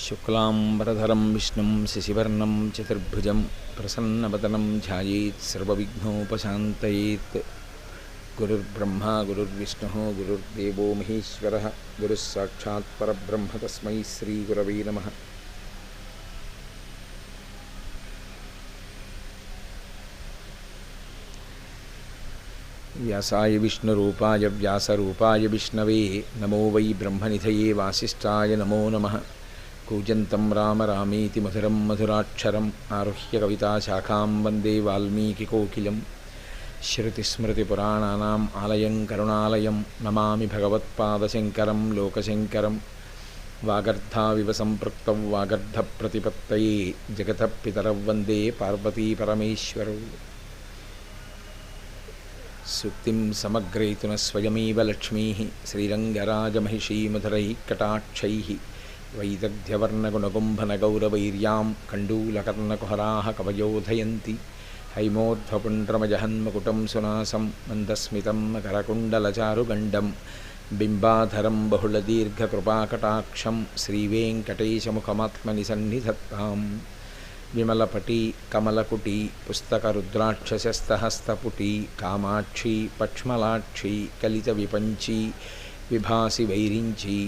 శుక్లాంబరధరం విష్ణుం శశివర్ణం చతుర్భుజం ప్రసన్నవదనం ధ్యాయేత్ సర్వవిఘ్నోపశాంతయేత్. గురుర్బ్రహ్మా గురుర్విష్ణుః గురుర్దేవో మహేశ్వరః గురుః సాక్షాత్ పరబ్రహ్మ తస్మై శ్రీగురవే నమః. వ్యాసాయ విష్ణురూపాయ వ్యాసరూపాయ విష్ణవే నమో వై బ్రహ్మనిధయే వాసిష్ఠాయ నమో నమః. కూజంతం రామ రామేతి మధురం మధురాక్షరం ఆరుహ్య కవితాశాఖాం వందే వాల్మీకికోకిలం. శృతిస్మృతిపురాణానాం ఆలయం కరుణాలయం నమామి భగవత్పాదశంకరం లోకశంకరం. వాగర్ధావివ సంపృక్తౌ వాగర్ధప్రతిపత్తయే జగతః పితరౌ వందే పార్వతీపరమేశ్వరౌ. సూక్తిం సమగ్రయతున స్వయమేవ లక్ష్మీః శ్రీరంగరాజమహిషీమధురైః కటాక్షైః. వైదగ్ధ్యవర్ణగుణగుంభనగౌరవైర్యాం కండూలకర్ణకుహరాः కవయోధయంతి. హైమోర్ధ్వపుండ్రమజహన్మకుటం సునాసం మందస్మితం మకరకుండలచారుగండం. బింబాధరం బహుళదీర్ఘకృపాకటాక్షం శ్రీవేంకటేశముఖమాత్మని సన్నిధత్తాం. విమలపటి కమలకుటి పుస్తకరుద్రాక్షసస్తహస్తపుటి కామాక్షి పక్ష్మలాక్షి కలిత విపంచి విభాసి వైరించి.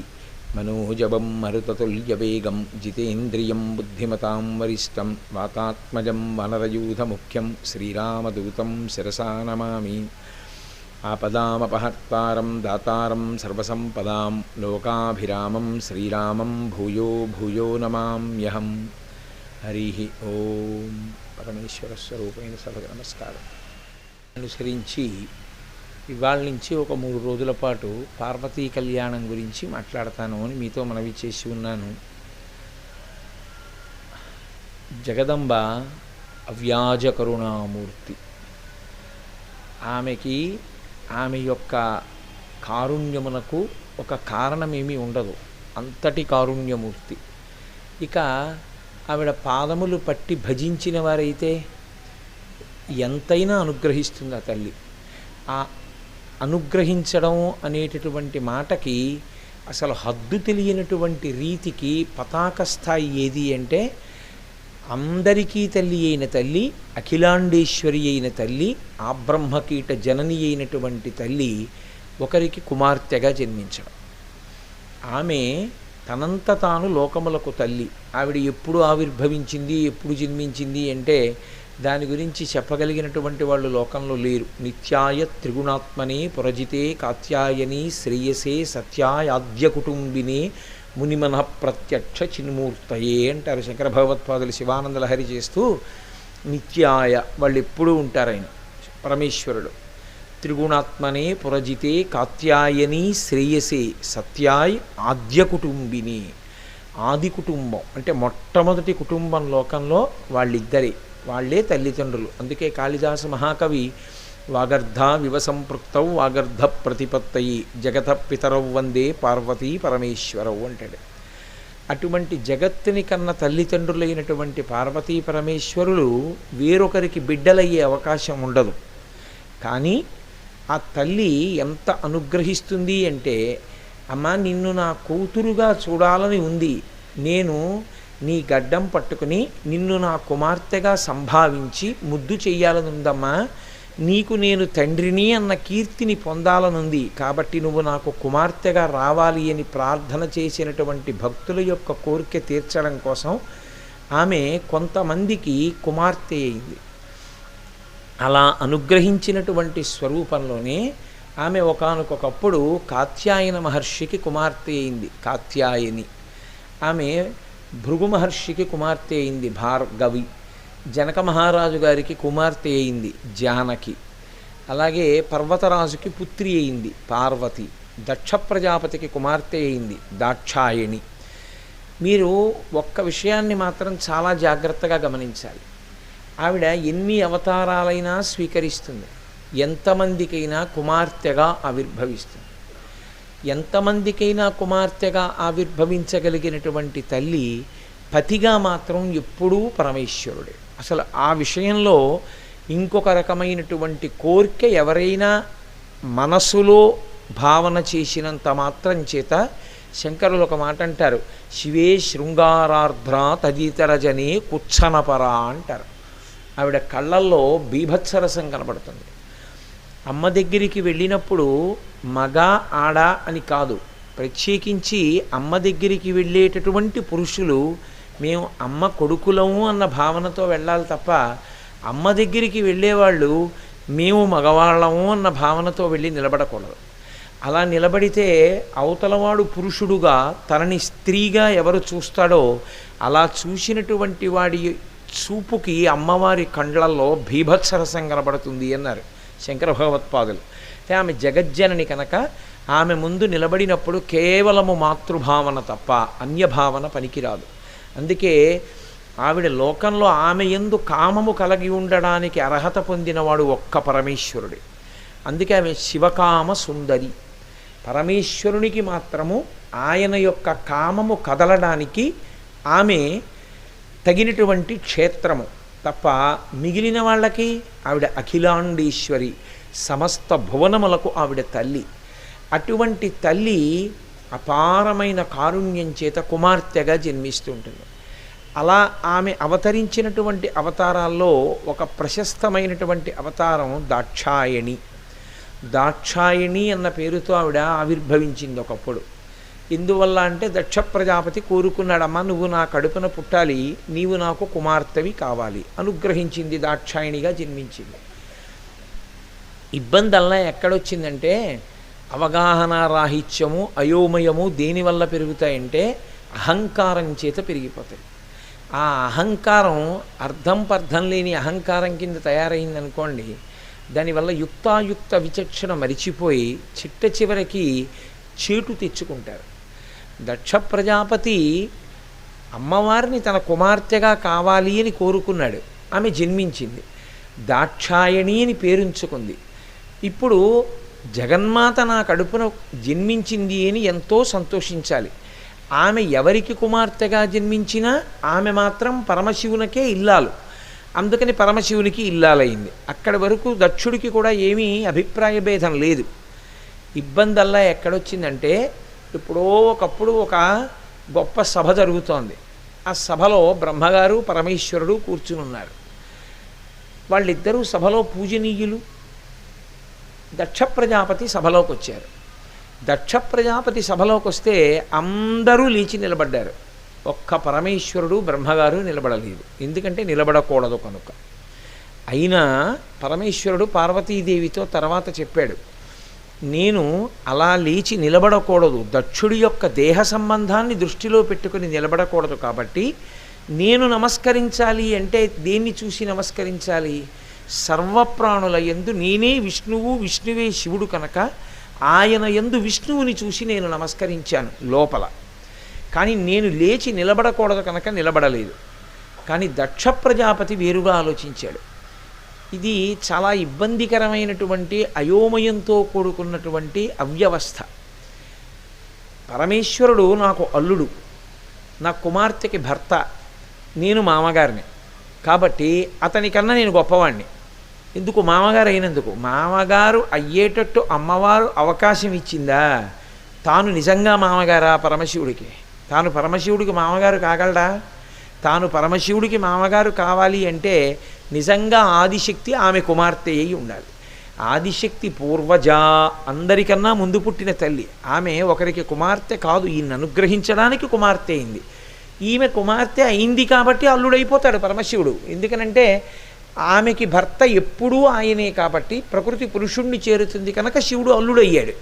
మనోజవం మరుతతుల్యవేగం జితేంద్రియం బుద్ధిమతాం వరిష్టం. వాతాత్మజం వనరయూధముఖ్యం శ్రీరామదూతం శిరసా నమామి. ఆపదామపహర్తారం దాతారం సర్వసంపదాం లోకాభిరామం శ్రీరామం భూయో భూయో నమామ్యహం. హరి ఓం. పరమేశ్వర స్వరూపమైన సభకు నమస్కారం. అనుసరించి ఇవాళ నుంచి ఒక 3 రోజుల పాటు పార్వతీ కళ్యాణం గురించి మాట్లాడతాను అని మీతో మనవి చేసి ఉన్నాను. జగదంబ అవ్యాజ కరుణామూర్తి. ఆమె యొక్క కారుణ్యమునకు ఒక కారణమేమీ ఉండదు, అంతటి కారుణ్యమూర్తి. ఇక ఆవిడ పాదములు పట్టి భజించిన వారైతే ఎంతైనా అనుగ్రహిస్తుంది ఆ తల్లి. ఆ అనుగ్రహించడం అనేటటువంటి మాటకి అసలు హద్దు తెలియనటువంటి రీతికి పతాక స్థాయి ఏది అంటే, అందరికీ తల్లి అయిన తల్లి, అఖిలాండేశ్వరి అయిన తల్లి, ఆ బ్రహ్మకీట జనని అయినటువంటి తల్లి ఒకరికి కుమార్తెగా జన్మించడం. ఆమె తనంత తాను లోకములకు తల్లి. ఆవిడ ఎప్పుడు ఆవిర్భవించింది, ఎప్పుడు జన్మించింది అంటే దాని గురించి చెప్పగలిగినటువంటి వాళ్ళు లోకంలో లేరు. నిత్యాయ త్రిగుణాత్మనే పురజితే కాత్యాయని శ్రేయసే సత్యాయాద్య కుటుంబినే మునిమన ప్రత్యక్ష చిన్మూర్తయే అంటారు శంకర భగవత్పాదులు శివానంద లహరి చేస్తూ. నిత్యాయ వాళ్ళు ఎప్పుడూ ఉంటారు ఆయన పరమేశ్వరుడు. త్రిగుణాత్మనే పురజితే కాత్యాయని శ్రేయసే సత్యాయ్ ఆద్య కుటుంబిని. ఆది కుటుంబం అంటే మొట్టమొదటి కుటుంబం లోకంలో వాళ్ళిద్దరే, వాళ్లే తల్లిదండ్రులు. అందుకే కాళిదాస మహాకవి వాగర్ధ వివసంపృక్తౌ వాగర్ధ ప్రతిపత్తయి జగత పితరౌ వందే పార్వతీ పరమేశ్వరౌ అంటాడు. అటువంటి జగత్తుని కన్న తల్లిదండ్రులైనటువంటి పార్వతీ పరమేశ్వరులు వేరొకరికి బిడ్డలయ్యే అవకాశం ఉండదు. కానీ ఆ తల్లి ఎంత అనుగ్రహిస్తుంది అంటే, అమ్మ నిన్ను నా కూతురుగా చూడాలని ఉంది, నేను నీ గడ్డం పట్టుకుని నిన్ను నా కుమార్తెగా సంభావించి ముద్దు చెయ్యాలని ఉందమ్మా, నీకు నేను తండ్రిని అన్న కీర్తిని పొందాలనుంది, కాబట్టి నువ్వు నాకు కుమార్తెగా రావాలి అని ప్రార్థన చేసినటువంటి భక్తుల యొక్క కోరిక తీర్చడం కోసం ఆమె కొంతమందికి కుమార్తె అయింది. అలా అనుగ్రహించినటువంటి స్వరూపంలోనే ఆమె ఒకానొకప్పుడు కాత్యాయన మహర్షికి కుమార్తె అయింది, కాత్యాయని. ఆమె భృగు మహర్షికి కుమార్తె అయింది, భార్గవి. జనక మహారాజు గారికి కుమార్తె అయింది, జానకి. అలాగే పర్వతరాజుకి పుత్రి అయింది, పార్వతి. దక్ష ప్రజాపతికి కుమార్తె అయింది, దాక్షాయణి. మీరు ఒక్క విషయాన్ని మాత్రం చాలా జాగ్రత్తగా గమనించాలి. ఆవిడ ఎన్ని అవతారాలైనా స్వీకరిస్తుంది, ఎంతమందికైనా కుమార్తెగా ఆవిర్భవిస్తుంది. ఎంతమందికైనా కుమార్తెగా ఆవిర్భవించగలిగినటువంటి తల్లి పతిగా మాత్రం ఎప్పుడూ పరమేశ్వరుడే. అసలు ఆ విషయంలో ఇంకొక రకమైనటువంటి కోరిక ఎవరైనా మనసులో భావన చేసినంత మాత్రం చేత శంకరులు ఒక మాట అంటారు, శివే శృంగారార్ధ్ర తదితరజనే కుచ్చనపర అంటారు. ఆవిడ కళ్ళల్లో బీభత్సరసం కనబడుతుంది. అమ్మ దగ్గరికి వెళ్ళినప్పుడు మగ ఆడ అని కాదు, ప్రత్యేకించి అమ్మ దగ్గరికి వెళ్ళేటటువంటి పురుషులు మేము అమ్మ కొడుకులము అన్న భావనతో వెళ్ళాలి తప్ప, అమ్మ దగ్గరికి వెళ్ళేవాళ్ళు మేము మగవాళ్ళము అన్న భావనతో వెళ్ళి నిలబడకూడదు. అలా నిలబడితే అవతలవాడు పురుషుడుగా తనని స్త్రీగా ఎవరు చూస్తాడో అలా చూసినటువంటి వాడి చూపుకి అమ్మవారి కండ్లల్లో భీభత్సరసం కనబడుతుంది అన్నారు శంకర భగవత్పాదులు. ఆమె జగజ్జనని కనుక ఆమె ముందు నిలబడినప్పుడు కేవలము మాతృభావన తప్ప అన్యభావన పనికిరాదు. అందుకే ఆవిడ లోకంలో ఆమె యందు కామము కలిగి ఉండడానికి అర్హత పొందినవాడు ఒక్క పరమేశ్వరుడే. అందుకే ఆమె శివకామ సుందరి. పరమేశ్వరునికి మాత్రము ఆయన యొక్క కామము కదలడానికి ఆమె తగినటువంటి క్షేత్రము తప్ప మిగిలిన వాళ్ళకి ఆవిడ అఖిలాండేశ్వరి, సమస్త భువనములకు ఆవిడ తల్లి. అటువంటి తల్లి అపారమైన కారుణ్యం చేత కుమార్తెగా జన్మిస్తూ ఉంటుంది. అలా ఆమె అవతరించినటువంటి అవతారాల్లో ఒక ప్రశస్తమైనటువంటి అవతారం దాక్షాయణి. దాక్షాయణి అన్న పేరుతో ఆవిడ ఆవిర్భవించింది ఒకప్పుడు. ఎందువల్ల అంటే దక్ష ప్రజాపతి కోరుకున్నాడమ్మా, నువ్వు నా కడుపున పుట్టాలి, నీవు నాకు కుమార్తెవి కావాలి, అనుగ్రహించింది, దాక్షాయణిగా జన్మించింది. ఇబ్బంది అలా ఎక్కడొచ్చిందంటే అవగాహన రాహిత్యము అయోమయము దేనివల్ల పెరుగుతాయంటే అహంకారం చేత పెరిగిపోతాయి. ఆ అహంకారం అర్థం పర్థం లేని అహంకారం కింద తయారైందనుకోండి, దానివల్ల యుక్తాయుక్త విచక్షణ మరిచిపోయి చిట్ట చివరికి చేటు తెచ్చుకుంటారు. దక్ష ప్రజాపతి అమ్మవారిని తన కుమార్తెగా కావాలి అని కోరుకున్నాడు. ఆమె జన్మించింది, దాక్షాయణి అని పేరుంచుకుంది. ఇప్పుడు జగన్మాత నా కడుపున జన్మించింది అని ఎంతో సంతోషించాలి. ఆమె ఎవరికి కుమార్తెగా జన్మించినా ఆమె మాత్రం పరమశివునికే ఇల్లాలు. అందుకని పరమశివునికి ఇల్లాలైంది. అక్కడి వరకు దక్షుడికి కూడా ఏమీ అభిప్రాయ భేదం లేదు. ఇబ్బందల్లా ఎక్కడొచ్చిందంటే ఎప్పుడో ఒకప్పుడు ఒక గొప్ప సభ జరుగుతోంది. ఆ సభలో బ్రహ్మగారు పరమేశ్వరుడు కూర్చుని ఉన్నారు. వాళ్ళిద్దరూ సభలో పూజనీయులు. దక్ష ప్రజాపతి సభలోకి వచ్చారు. దక్ష ప్రజాపతి సభలోకి వస్తే అందరూ లేచి నిలబడ్డారు. ఒక్క పరమేశ్వరుడు బ్రహ్మగారు నిలబడలేదు, ఎందుకంటే నిలబడకూడదు కనుక. అయినా పరమేశ్వరుడు పార్వతీదేవితో తర్వాత చెప్పాడు, నేను అలా లేచి నిలబడకూడదు, దక్షుడి యొక్క దేహ సంబంధాన్ని దృష్టిలో పెట్టుకుని నిలబడకూడదు, కాబట్టి నేను నమస్కరించాలి అంటే దేన్ని చూసి నమస్కరించాలి? సర్వప్రాణుల యందు నేనే విష్ణువు, విష్ణువే శివుడు కనుక ఆయన యందు విష్ణువుని చూసి నేను నమస్కరించాను లోపల. కానీ నేను లేచి నిలబడకూడదు కనుక నిలబడలేదు. కానీ దక్ష ప్రజాపతి వేరుగా ఆలోచించాడు. ఇది చాలా ఇబ్బందికరమైనటువంటి అయోమయంతో కూడుకున్నటువంటి అవ్యవస్థ. పరమేశ్వరుడు నాకు అల్లుడు, నా కుమార్తెకి భర్త, నేను మామగారిని, కాబట్టి అతనికన్నా నేను గొప్పవాణ్ణి. ఎందుకు? మామగారు అయినందుకు. మామగారు అయ్యేటట్టు అమ్మవారు అవకాశం ఇచ్చిందా? తాను నిజంగా మామగారా పరమశివుడికి? తాను పరమశివుడికి మామగారు కాగలడా? తాను పరమశివుడికి మామగారు కావాలి అంటే నిజంగా ఆదిశక్తి ఆమె కుమార్తె అయి ఉండాలి. ఆదిశక్తి పూర్వజ, అందరికన్నా ముందు పుట్టిన తల్లి. ఆమె ఒకరికి కుమార్తె కాదు, ఈయన్ని అనుగ్రహించడానికి కుమార్తె అయింది. ఈమె కుమార్తె అయింది కాబట్టి అల్లుడైపోతాడు పరమశివుడు. ఎందుకనంటే ఆమెకి భర్త ఎప్పుడూ ఆయనే కాబట్టి ప్రకృతి పురుషుణ్ణి చేరుతుంది కనుక శివుడు అల్లుడయ్యాడు.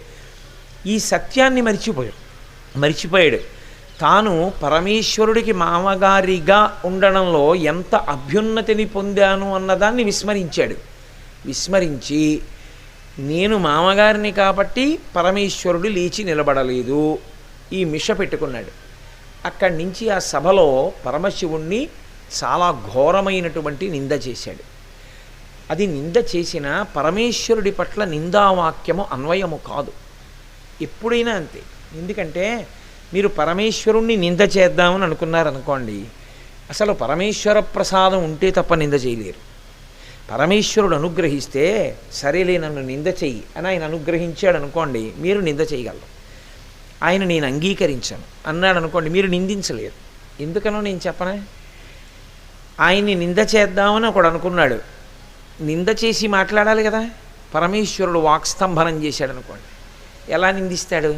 ఈ సత్యాన్ని మరిచిపోయాడు. తాను పరమేశ్వరుడికి మామగారిగా ఉండడంలో ఎంత అభ్యున్నతిని పొందాను అన్నదాన్ని విస్మరించాడు. విస్మరించి నేను మామగారిని కాబట్టి పరమేశ్వరుడు లేచి నిలబడలేదు, ఈ మిష పెట్టుకున్నాడు. అక్కడి నుంచి ఆ సభలో పరమశివుణ్ణి చాలా ఘోరమైనటువంటి నింద చేశాడు. అది నింద చేసిన పరమేశ్వరుడి పట్ల నిందావాక్యము అన్వయము కాదు. ఎప్పుడైనా అంతే. ఎందుకంటే మీరు పరమేశ్వరుణ్ణి నింద చేద్దామని అనుకున్నారనుకోండి, అసలు పరమేశ్వర ప్రసాదం ఉంటే తప్ప నింద చేయలేరు. పరమేశ్వరుడు అనుగ్రహిస్తే సరేలే నన్ను నింద చెయ్యి అని ఆయన అనుగ్రహించాడు అనుకోండి, మీరు నింద చేయగలరు. ఆయన నేను అంగీకరించను అన్నాడు అనుకోండి, మీరు నిందించలేరు. ఎందుకనో నేను చెప్పనే. ఆయన్ని నింద చేద్దామని ఒకడు అనుకున్నాడు, నింద చేసి మాట్లాడాలి కదా. పరమేశ్వరుడు వాక్స్తంభనం చేశాడు అనుకోండి, ఎలా నిందిస్తాడు?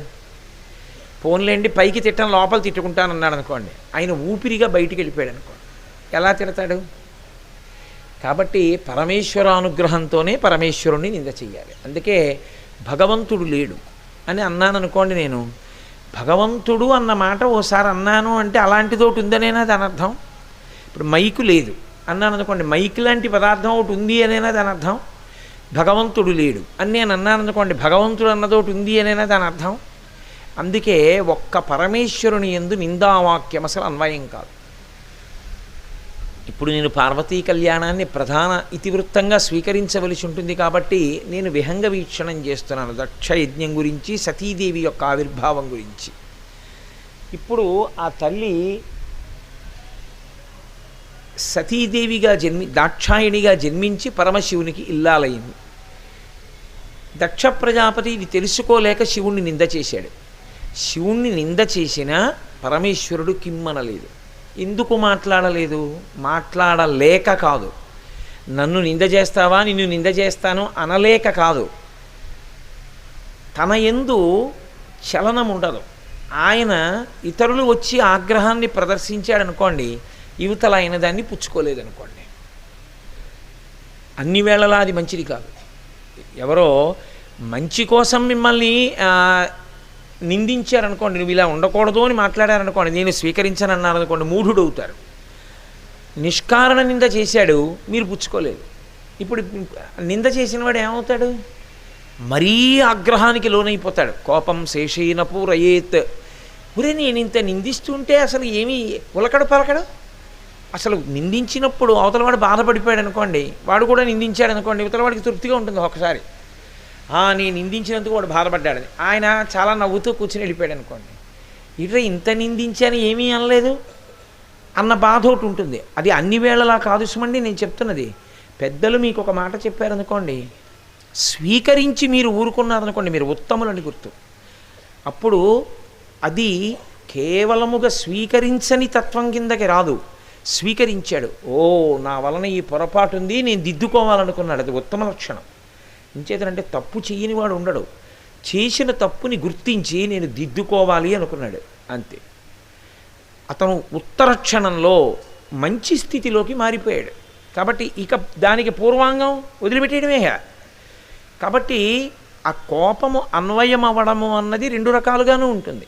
ఫోన్లేండి పైకి తిట్టను లోపల తిట్టుకుంటానన్నాడు అనుకోండి, ఆయన ఊపిరిగా బయటికి వెళ్ళిపోయాడు అనుకోండి, ఎలా తిడతాడు? కాబట్టి పరమేశ్వరానుగ్రహంతోనే పరమేశ్వరుణ్ణి నింద చెయ్యాలి. అందుకే భగవంతుడు లేడు అని అన్నాను అనుకోండి, నేను భగవంతుడు అన్న మాట ఓసారి అన్నాను అంటే అలాంటిదోటి ఉందనేనా దాని అర్థం? ఇప్పుడు మైకు లేదు అన్నాను అనుకోండి, మైక్ లాంటి పదార్థం ఒకటి ఉంది అనేనా దాని అర్థం? భగవంతుడు లేడు అని నేను అన్నాను అనుకోండి, భగవంతుడు అన్నదోటి ఉంది అనేనా దాని అర్థం? అందుకే ఒక్క పరమేశ్వరుని యందు నిందావాక్యం అసలు అన్వయం కాదు. ఇప్పుడు నేను పార్వతీ కళ్యాణాన్ని ప్రధాన ఇతివృత్తంగా స్వీకరించవలసి ఉంటుంది కాబట్టి నేను విహంగ వీక్షణం చేస్తున్నాను దక్ష యజ్ఞం గురించి, సతీదేవి యొక్క ఆవిర్భావం గురించి. ఇప్పుడు ఆ తల్లి సతీదేవిగా దాక్షాయణిగా జన్మించి పరమశివునికి ఇల్లాలయ్యింది. దక్ష ప్రజాపతి ఇది తెలుసుకోలేక శివుణ్ణి నింద చేశాడు. శివుణ్ణి నింద చేసినా పరమేశ్వరుడు కిమ్మనలేదు. ఎందుకు మాట్లాడలేదు? మాట్లాడలేక కాదు, నన్ను నింద చేస్తావా నిన్ను నింద చేస్తాను అనలేక కాదు, తన యందు చలనం ఉండదు. ఆయన ఇతరులు వచ్చి ఆగ్రహాన్ని ప్రదర్శించాడనుకోండి, యువతల ఆయన దాన్ని పుచ్చుకోలేదనుకోండి, అన్ని వేళలా అది మంచిది కాదు. ఎవరో మంచి కోసం మిమ్మల్ని నిందించారనుకోండి, నువ్వు ఇలా ఉండకూడదు అని మాట్లాడారనుకోండి, నేను స్వీకరించనన్నాను అనుకోండి, మూఢుడు అవుతారు. నిష్కారణ నింద చేశాడు, మీరు పుచ్చుకోలేదు. ఇప్పుడు నింద చేసిన వాడు ఏమవుతాడు? మరీ ఆగ్రహానికి లోనైపోతాడు. కోపం శేషేన పూరయేత్. ఒరే నేను ఇంత నిందిస్తుంటే అసలు ఏమీ ఉలకడు పలకడు. అసలు నిందించినప్పుడు అవతలవాడు బాధపడిపోయాడు అనుకోండి, వాడు కూడా నిందించాడు అనుకోండి, అవతలవాడికి తృప్తిగా ఉంటుంది ఒకసారి, నేను నిందించినందుకు వాడు బాధపడ్డాడని. ఆయన చాలా నవ్వుతూ కూర్చుని వెళ్ళిపోయాడు అనుకోండి, ఇట్లా ఇంత నిందించాను ఏమీ అనలేదు అన్న బాధ ఒకటి ఉంటుంది. అది అన్ని వేళలా కాదు సుమండి నేను చెప్తున్నది. పెద్దలు మీకు ఒక మాట చెప్పారనుకోండి, స్వీకరించి మీరు ఊరుకున్నారనుకోండి, మీరు ఉత్తములని గుర్తు. అప్పుడు అది కేవలముగా స్వీకరించని తత్వం కిందకి రాదు, స్వీకరించాడు. ఓ నా వలన ఈ పొరపాటు ఉంది, నేను దిద్దుకోవాలనుకున్నాడు, అది ఉత్తమ లక్షణం. ఇంచేతనంటే తప్పు చేయని వాడు ఉండడు, చేసిన తప్పుని గుర్తించి నేను దిద్దుకోవాలి అనుకున్నాడు, అంతే. అతను ఉత్తర క్షణంలో మంచి స్థితిలోకి మారిపోయాడు. కాబట్టి ఇక దానికి పూర్వాంగం వదిలిపెట్టేయడమే. కాబట్టి ఆ కోపము అన్వయం అవ్వడము అన్నది రెండు రకాలుగానూ ఉంటుంది.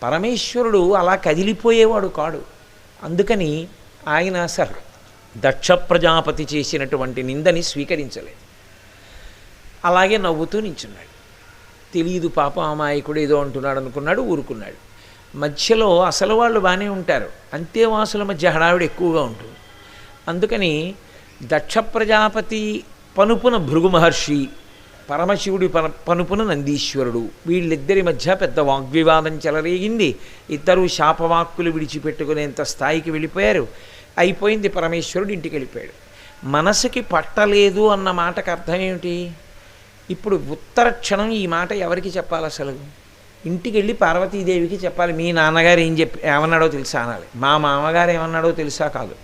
పరమేశ్వరుడు అలా కదిలిపోయేవాడు కాడు. అందుకని ఆయన అసలు దక్ష ప్రజాపతి చేసినటువంటి నిందని స్వీకరించలేదు. అలాగే నవ్వుతూ నించున్నాడు. తెలియదు పాపం అమాయకుడు ఏదో అంటున్నాడు అనుకున్నాడు, ఊరుకున్నాడు. మధ్యలో అసలు వాళ్ళు బాగానే ఉంటారు, అంతేవాసుల మధ్య హడావిడి ఎక్కువగా ఉంటుంది. అందుకని దక్ష ప్రజాపతి పనుపున భృగు మహర్షి, పరమశివుడి పనుపున నందీశ్వరుడు, వీళ్ళిద్దరి మధ్య పెద్ద వాగ్వివాదం చెలరేగింది. ఇద్దరు శాపవాక్కులు విడిచిపెట్టుకునేంత స్థాయికి వెళ్ళిపోయారు. అయిపోయింది, పరమేశ్వరుడు ఇంటికి వెళ్ళిపోయాడు. మనసుకి పట్టలేదు అన్న మాటకు అర్థం ఏమిటి? ఇప్పుడు ఉత్తర క్షణం ఈ మాట ఎవరికి చెప్పాలి? అసలు ఇంటికి వెళ్ళి పార్వతీదేవికి చెప్పాలి. మీ నాన్నగారు ఏమన్నాడో తెలుసా అనాలి. మా మామగారు ఏమన్నాడో తెలుసా కాదు.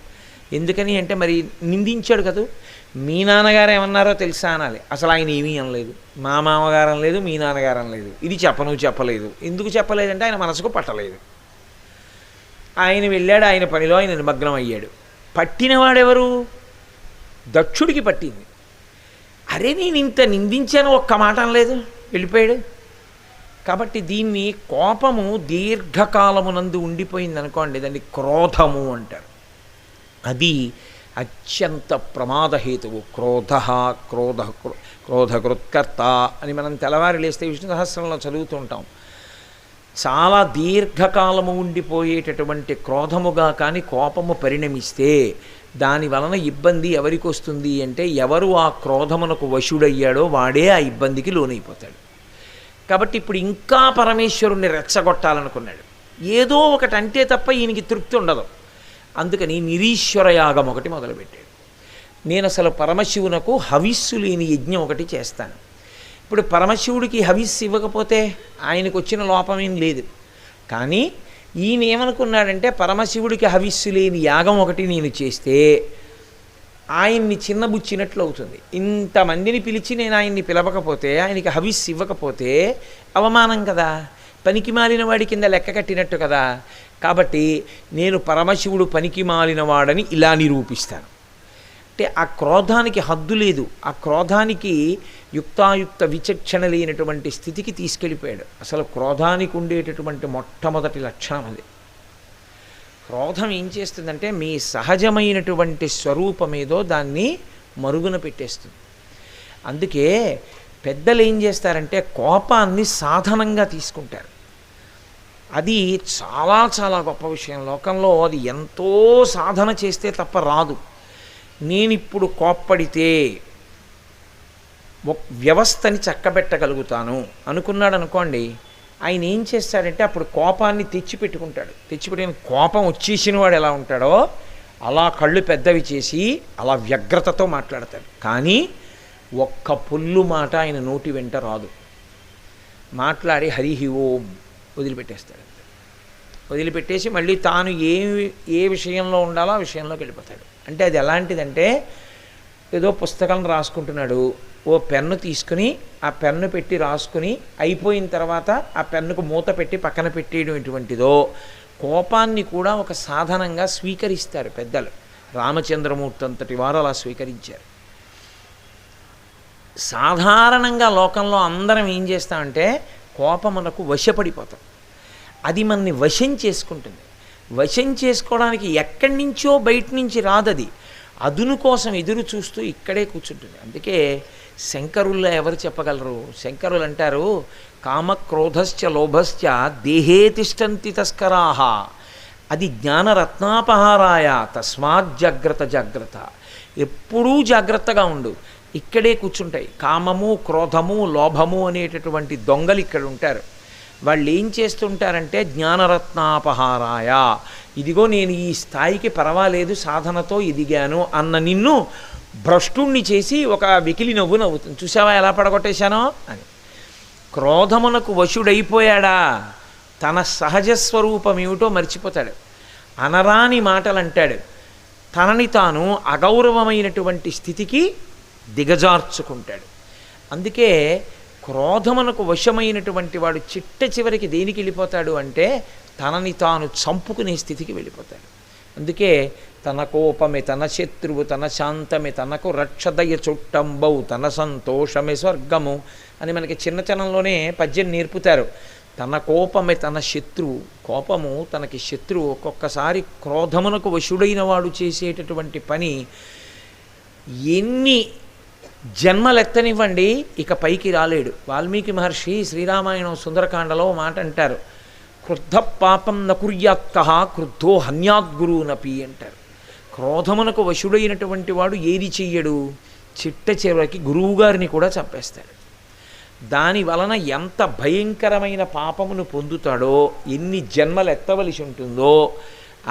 ఎందుకని అంటే మరి నిందించాడు కదా, మీ నాన్నగారు ఏమన్నారో తెలుసా అనాలి. అసలు ఆయన ఏమీ అనలేదు, మా మామగారు అనలేదు, మీ నాన్నగారు అనలేదు. ఇది చెప్పలేదు. ఎందుకు చెప్పలేదంటే ఆయన మనసుకు పట్టలేదు. ఆయన వెళ్ళాడు, ఆయన పనిలో ఆయన నిమగ్నం అయ్యాడు. పట్టినవాడెవరు? దక్షుడికి పట్టింది. అరే నేను ఇంత నిందించాను ఒక్క మాట అనలేదు, వెళ్ళిపోయాడు. కాబట్టి దీన్ని కోపము దీర్ఘకాలమునందు ఉండిపోయింది అనుకోండి, దాన్ని క్రోధము అంటారు. అది అత్యంత ప్రమాదహేతువు. క్రోధకృత్కర్త అని మనం తెల్లవారి లేస్తే విష్ణు సహస్రంలో చదువుతూ ఉంటాం. చాలా దీర్ఘకాలము ఉండిపోయేటటువంటి క్రోధముగా కానీ కోపము పరిణమిస్తే దాని వలన ఇబ్బంది ఎవరికి వస్తుంది అంటే, ఎవరు ఆ క్రోధమునకు వశుడయ్యాడో వాడే ఆ ఇబ్బందికి లోనైపోతాడు. కాబట్టి ఇప్పుడు ఇంకా పరమేశ్వరుణ్ణి రెచ్చగొట్టాలనుకున్నాడు. ఏదో ఒకటి అంటే తప్ప ఈయనకి తృప్తి ఉండదు. అందుకని నిరీశ్వర యాగం ఒకటి మొదలుపెట్టాడు. నేను అసలు పరమశివునకు హవిస్సు లేని యజ్ఞం ఒకటి చేస్తాను. ఇప్పుడు పరమశివుడికి హవిస్సు ఇవ్వకపోతే ఆయనకు వచ్చిన లోపమేం లేదు. కానీ ఈయన ఏమనుకున్నాడంటే పరమశివుడికి హవిస్సు లేని యాగం ఒకటి నేను చేస్తే ఆయన్ని చిన్నబుచ్చినట్లు అవుతుంది. ఇంతమందిని పిలిచి నేను ఆయన్ని పిలవకపోతే, ఆయనకి హవిస్సు ఇవ్వకపోతే అవమానం కదా, పనికి మాలిన వాడి కింద లెక్క కట్టినట్టు కదా. కాబట్టి నేను పరమశివుడు పనికి మాలిన వాడని ఇలా నిరూపిస్తాను. అంటే ఆ క్రోధానికి హద్దు లేదు. ఆ క్రోధానికి యుక్తాయుక్త విచక్షణ లేనటువంటి స్థితికి తీసుకెళ్ళిపోయాడు. అసలు క్రోధానికి ఉండేటటువంటి మొట్టమొదటి లక్షణం అది. క్రోధం ఏం చేస్తుందంటే మీ సహజమైనటువంటి స్వరూపమేదో దాన్ని మరుగున పెట్టేస్తుంది. అందుకే పెద్దలు ఏం చేస్తారంటే కోపాన్ని సాధనంగా తీసుకుంటారు. అది చాలా చాలా గొప్ప విషయం. లోకంలో అది ఎంతో సాధన చేస్తే తప్ప రాదు. నేనిప్పుడు కోప్పడితే వ్యవస్థని చక్కబెట్టగలుగుతాను అనుకున్నాడు అనుకోండి, ఆయన ఏం చేస్తాడంటే అప్పుడు కోపాన్ని తెచ్చిపెట్టుకుంటాడు. తెచ్చిపెట్టిన కోపం వచ్చేసిన వాడు ఎలా ఉంటాడో అలా కళ్ళు పెద్దవి చేసి అలా వ్యగ్రతతో మాట్లాడతాడు. కానీ ఒక్క పుల్లు మాట ఆయన నోటి వెంట రాదు. మాట్లాడి హరిహి ఓం వదిలిపెట్టేస్తాడు. వదిలిపెట్టేసి మళ్ళీ తాను ఏ విషయంలో ఉండాలో ఆ విషయంలోకి వెళ్ళిపోతాడు. అంటే అది ఎలాంటిదంటే ఏదో పుస్తకం రాసుకుంటున్నాడు, ఓ పెన్ను తీసుకుని ఆ పెన్ను పెట్టి రాసుకుని అయిపోయిన తర్వాత ఆ పెన్నుకు మూత పెట్టి పక్కన పెట్టేయడం ఎటువంటిదో కోపాన్ని కూడా ఒక సాధనంగా స్వీకరిస్తారు పెద్దలు. రామచంద్రమూర్తి అంతటి వారు అలా స్వీకరించారు. సాధారణంగా లోకంలో అందరం ఏం చేస్తామంటే కోపమునకు వశపడిపోతాం. అది మనని వశం చేసుకుంటుంది. వశం చేసుకోవడానికి ఎక్కడి నుంచో బయట నుంచి రాదది. అదును కోసం ఎదురు చూస్తూ ఇక్కడే కూర్చుంటుంది. అందుకే శంకరుల్లో ఎవరు చెప్పగలరు? శంకరులు అంటారు, కామక్రోధశ్చ లోభశ్చ దేహే తిష్టంతి తస్కరాహ, అది జ్ఞానరత్నాపహారాయ తస్మాత్ జాగ్రత్త జాగ్రత్త. ఎప్పుడూ జాగ్రత్తగా ఉండు, ఇక్కడే కూర్చుంటాయి. కామము క్రోధము లోభము అనేటటువంటి దొంగలు ఇక్కడ ఉంటారు. వాళ్ళు ఏం చేస్తుంటారంటే జ్ఞానరత్నాపహారాయ, ఇదిగో నేను ఈ స్థాయికి పర్వాలేదు సాధనతో ఎదిగాను అన్న నిన్ను భ్రష్టుణ్ణి చేసి ఒక వెకిలి నవ్వు నవ్వుతుంది. చూసావా ఎలా పడగొట్టేశానో అని. క్రోధమునకు వశుడైపోయాడా తన సహజ స్వరూపం ఏమిటో మర్చిపోతాడు. అనరాని మాటలు అంటాడు. తనని తాను అగౌరవమైనటువంటి స్థితికి దిగజార్చుకుంటాడు. అందుకే క్రోధమునకు వశమైనటువంటి వాడు చిట్ట చివరికి దేనికి వెళ్ళిపోతాడు అంటే తనని తాను చంపుకునే స్థితికి వెళ్ళిపోతాడు. అందుకే తన కోపమే తన శత్రువు, తన శాంతమే తనకు రక్షదయ చుట్టంబౌ, తన సంతోషమే స్వర్గము అని మనకి చిన్నతనంలోనే పద్యం నేర్పుతారు. తన కోపమే తన శత్రువు, కోపము తనకి శత్రువు. ఒక్కొక్కసారి క్రోధమునకు వశుడైన వాడు చేసేటటువంటి పని ఎన్ని జన్మలెత్తనివ్వండి ఇక పైకి రాలేడు. వాల్మీకి మహర్షి శ్రీరామాయణం సుందరకాండలో మాట అంటారు, క్రుద్ధ పాపం నకుర్యాత్క క్రుద్ధో హన్యాద్గురునపి అంటారు. క్రోధమునకు వశుడైనటువంటి వాడు ఏది చెయ్యడు, చిట్ట చివరికి గురువుగారిని కూడా చంపేస్తాడు. దాని వలన ఎంత భయంకరమైన పాపమును పొందుతాడో, ఎన్ని జన్మలు ఎత్తవలసి ఉంటుందో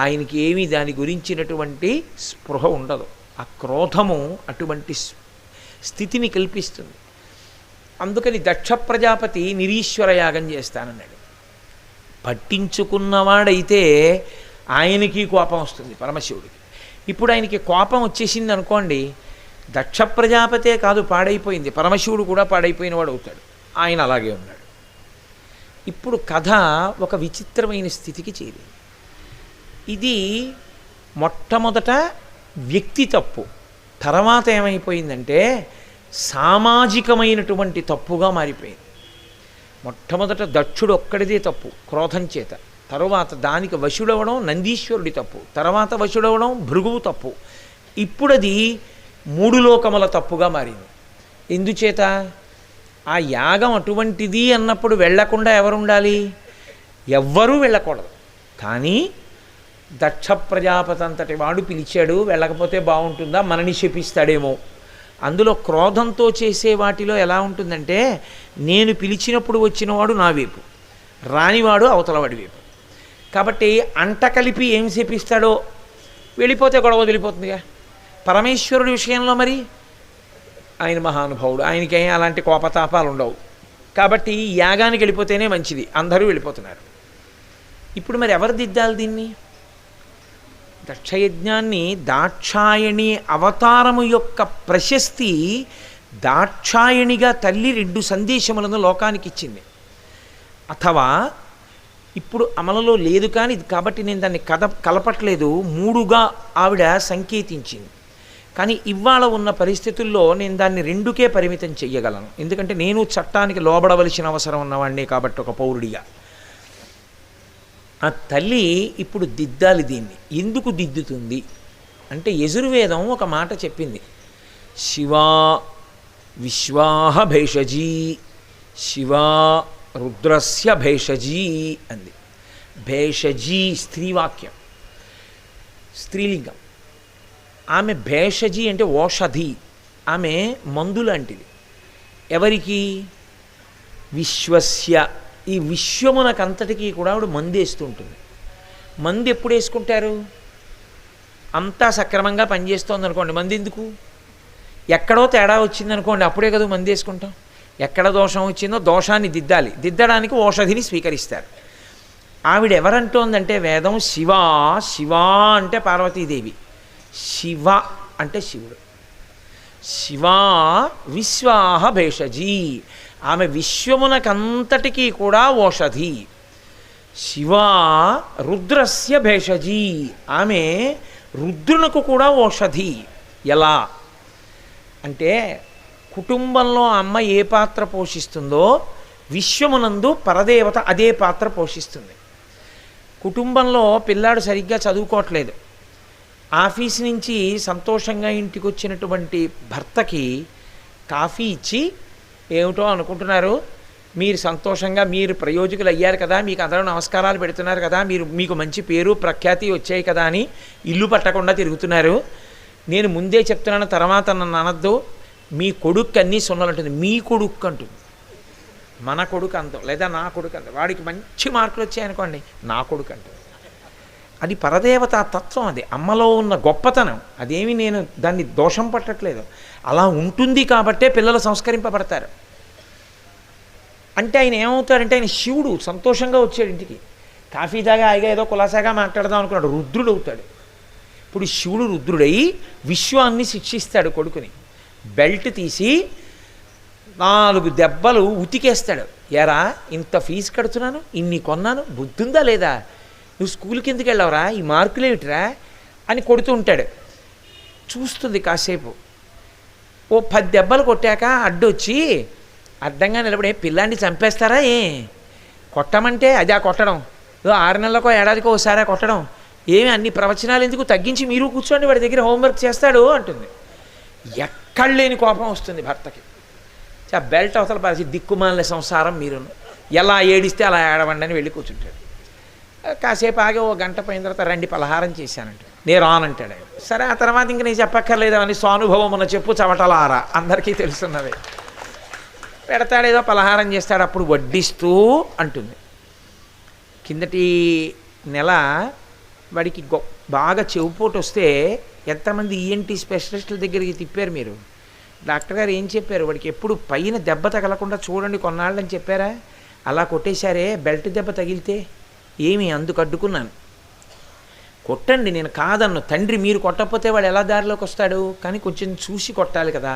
ఆయనకి ఏమీ దాని గురించినటువంటి స్పృహ ఉండదు. ఆ క్రోధము అటువంటి స్థితిని కల్పిస్తుంది. అందుకని దక్ష ప్రజాపతి నిరీశ్వర యాగం చేస్తానన్నాడు. పట్టించుకున్నవాడైతే ఆయనకి కోపం వస్తుంది పరమశివుడికి. ఇప్పుడు ఆయనకి కోపం వచ్చేసింది అనుకోండి, దక్ష ప్రజాపతే కాదు పాడైపోయింది, పరమశివుడు కూడా పాడైపోయిన వాడు అవుతాడు. ఆయన అలాగే ఉన్నాడు. ఇప్పుడు కథ ఒక విచిత్రమైన స్థితికి చేరింది. ఇది మొట్టమొదట వ్యక్తి తప్పు, తర్వాత ఏమైపోయిందంటే సామాజికమైనటువంటి తప్పుగా మారిపోయింది. మొట్టమొదట దక్షుడు ఒక్కడిదే తప్పు క్రోధం చేత, తరువాత దానికి వశుడవడం నందీశ్వరుడి తప్పు, తర్వాత వశుడవడం భృగువు తప్పు. ఇప్పుడు అది మూడు లోకముల తప్పుగా మారింది. ఎందుచేత ఆ యాగం అటువంటిది అన్నప్పుడు వెళ్లకుండా ఎవరుండాలి? ఎవ్వరూ వెళ్ళకూడదు. కానీ దక్ష ప్రజాపతి అంతటి వాడు పిలిచాడు, వెళ్ళకపోతే బాగుంటుందా, మనని శపిస్తాడేమో. అందులో క్రోధంతో చేసే వాటిలో ఎలా ఉంటుందంటే నేను పిలిచినప్పుడు వచ్చినవాడు నా వైపు, రానివాడు అవతలవాడి వైపు. కాబట్టి అంట కలిపి ఏం శపిస్తాడో వెళ్ళిపోతే గొడవ వదిలిపోతుందిగా. పరమేశ్వరుడి విషయంలో మరి ఆయన మహానుభావుడు, ఆయనకేం అలాంటి కోపతాపాలు ఉండవు. కాబట్టి యాగానికి వెళ్ళిపోతేనే మంచిది, అందరూ వెళ్ళిపోతున్నారు. ఇప్పుడు మరి ఎవరు దిద్దాలి దీన్ని? దక్షయజ్ఞాన్ని దాక్షాయణి అవతారము యొక్క ప్రశస్తి, దాక్షాయణిగా తల్లి 2 సందేశములను లోకానికి ఇచ్చింది. అథవా ఇప్పుడు అమలులో లేదు కానీ కాబట్టి నేను దాన్ని కలపట్లేదు, 3గా ఆవిడ సంకేతించింది. కానీ ఇవాళ ఉన్న పరిస్థితుల్లో నేను దాన్ని 2కే పరిమితం చెయ్యగలను. ఎందుకంటే నేను చట్టానికి లోబడవలసిన అవసరం ఉన్నవాడిని కాబట్టి ఒక పౌరుడిగా. ఆ తల్లి ఇప్పుడు దిద్దాలి దీన్ని. ఎందుకు దిద్దుతుంది అంటే యజుర్వేదం ఒక మాట చెప్పింది, శివా విశ్వాహ భేషజీ శివా రుద్రస్య భేషజీ అంది. భేషజీ స్త్రీవాక్యం, స్త్రీలింగం. ఆమె భేషజీ అంటే ఓషధి, ఆమె మందు లాంటిది. ఎవరికి? విశ్వస్య, ఈ విశ్వమునకంతటికీ కూడా ఆవిడ మందు వేస్తూ ఉంటుంది. మందు ఎప్పుడు వేసుకుంటారు? అంతా సక్రమంగా పనిచేస్తోంది అనుకోండి, మందు ఎందుకు? ఎక్కడో తేడా వచ్చిందనుకోండి, అప్పుడే కదా మందు వేసుకుంటాం. ఎక్కడ దోషం వచ్చిందో దోషాన్ని దిద్దాలి, దిద్దడానికి ఓషధిని స్వీకరిస్తారు. ఆవిడ ఎవరంటోందంటే వేదం శివ, శివ అంటే పార్వతీదేవి, శివ అంటే శివుడు. శివా విశ్వాహ భేషజీ, ఆమె విశ్వమునకంతటికీ కూడా ఓషధి. శివా రుద్రస్య భేషజీ, ఆమె రుద్రునకు కూడా ఓషధి. ఎలా అంటే కుటుంబంలో అమ్మ ఏ పాత్ర పోషిస్తుందో విశ్వమునందు పరదేవత అదే పాత్ర పోషిస్తుంది. కుటుంబంలో పిల్లాడు సరిగ్గా చదువుకోవట్లేదు, ఆఫీస్ నుంచి సంతోషంగా ఇంటికి వచ్చినటువంటి భర్తకి కాఫీ ఇచ్చి, ఏమిటో అనుకుంటున్నారు, మీరు సంతోషంగా మీరు ప్రయోజకులు అయ్యారు కదా, మీకు అందరూ నమస్కారాలు పెడుతున్నారు కదా, మీకు మంచి పేరు ప్రఖ్యాతి వచ్చాయి కదా అని ఇల్లు పట్టకుండా తిరుగుతున్నారు. నేను ముందే చెప్తున్నాను, తర్వాత నన్ను అనద్దు, మీ కొడుకు అన్నీ సున్నలుంటుంది. మీ కొడుకు అంటుంది, మన కొడుకు అంటాం, లేదా నా కొడుకు అంటాం. వాడికి మంచి మార్కులు వచ్చాయనుకోండి, నా కొడుకు అంటాం. అది పరదేవత తత్వం, అది అమ్మలో ఉన్న గొప్పతనం. అదేమి నేను దాన్ని దోషం పట్టట్లేదు, అలా ఉంటుంది కాబట్టే పిల్లలు సంస్కరింపబడతారు. అంటే ఆయన ఏమవుతాడంటే, ఆయన శివుడు సంతోషంగా వచ్చాడు ఇంటికి, కాఫీ తాగా హాయిగా ఏదో కులాసాగా మాట్లాడదాం అనుకున్నాడు, రుద్రుడు అవుతాడు. ఇప్పుడు శివుడు రుద్రుడై విశ్వాన్ని శిక్షిస్తాడు కొడుకుని. బెల్ట్ తీసి 4 దెబ్బలు ఉతికేస్తాడు. ఎరా ఇంత ఫీజు కడుతున్నాను, ఇన్ని కొన్నాను, బుద్ధుందా లేదా, నువ్వు స్కూల్కి ఎందుకు వెళ్ళావురా, ఈ మార్కులు ఏమిటిరా అని కొడుతూ ఉంటాడు. చూస్తుంది కాసేపు, ఓ 10 దెబ్బలు కొట్టాక అడ్డొచ్చి అడ్డంగా నిలబడే, పిల్లాన్ని చంపేస్తారా ఏ, కొట్టమంటే అదే కొట్టడం, 6 నెలలకో ఏడాదికో ఒకసారి కొట్టడం, ఏమి అన్ని ప్రవచనాలు ఎందుకు, తగ్గించి మీరు కూర్చోండి, వాడి దగ్గర హోంవర్క్ చేస్తాడు అంటుంది. ఎక్కడ లేని కోపం వస్తుంది భర్తకి. ఆ బెల్ట్ అవతల పరిచి, దిక్కుమాలిన సంసారం మీరు, ఎలా ఏడిస్తే అలా ఏడవండి అని వెళ్ళి కూర్చుంటాడు. కాసేపు ఆగి ఓ గంట పోయిన తర్వాత రండి పలహారం చేశానంటాడు. నేను రానంటాడు ఆయన. సరే, ఆ తర్వాత ఇంక నేను చెప్పక్కర్లేదు అని స్వానుభవం ఉన్న చెప్పు చవటలారా అందరికీ తెలుస్తున్నవే. పెడతాడేదో పలహారం చేస్తాడు, అప్పుడు వడ్డిస్తూ అంటుంది. కిందటి నెల వాడికి బాగా చెవుపోటు వస్తే ఎంతమంది ఈఎన్టీ స్పెషలిస్టుల దగ్గరికి తిప్పారు మీరు? డాక్టర్ గారు ఏం చెప్పారు? వాడికి ఎప్పుడు పైన దెబ్బ తగలకుండా చూడండి కొన్నాళ్ళని చెప్పారా? అలా కొట్టేశారే, బెల్ట్ దెబ్బ తగిలితే ఏమి, అందుకు అడ్డుకున్నాను. కొట్టండి, నేను కాదన్ను. తండ్రి మీరు కొట్టకపోతే వాడు ఎలా దారిలోకి వస్తాడు? కానీ కొంచెం చూసి కొట్టాలి కదా,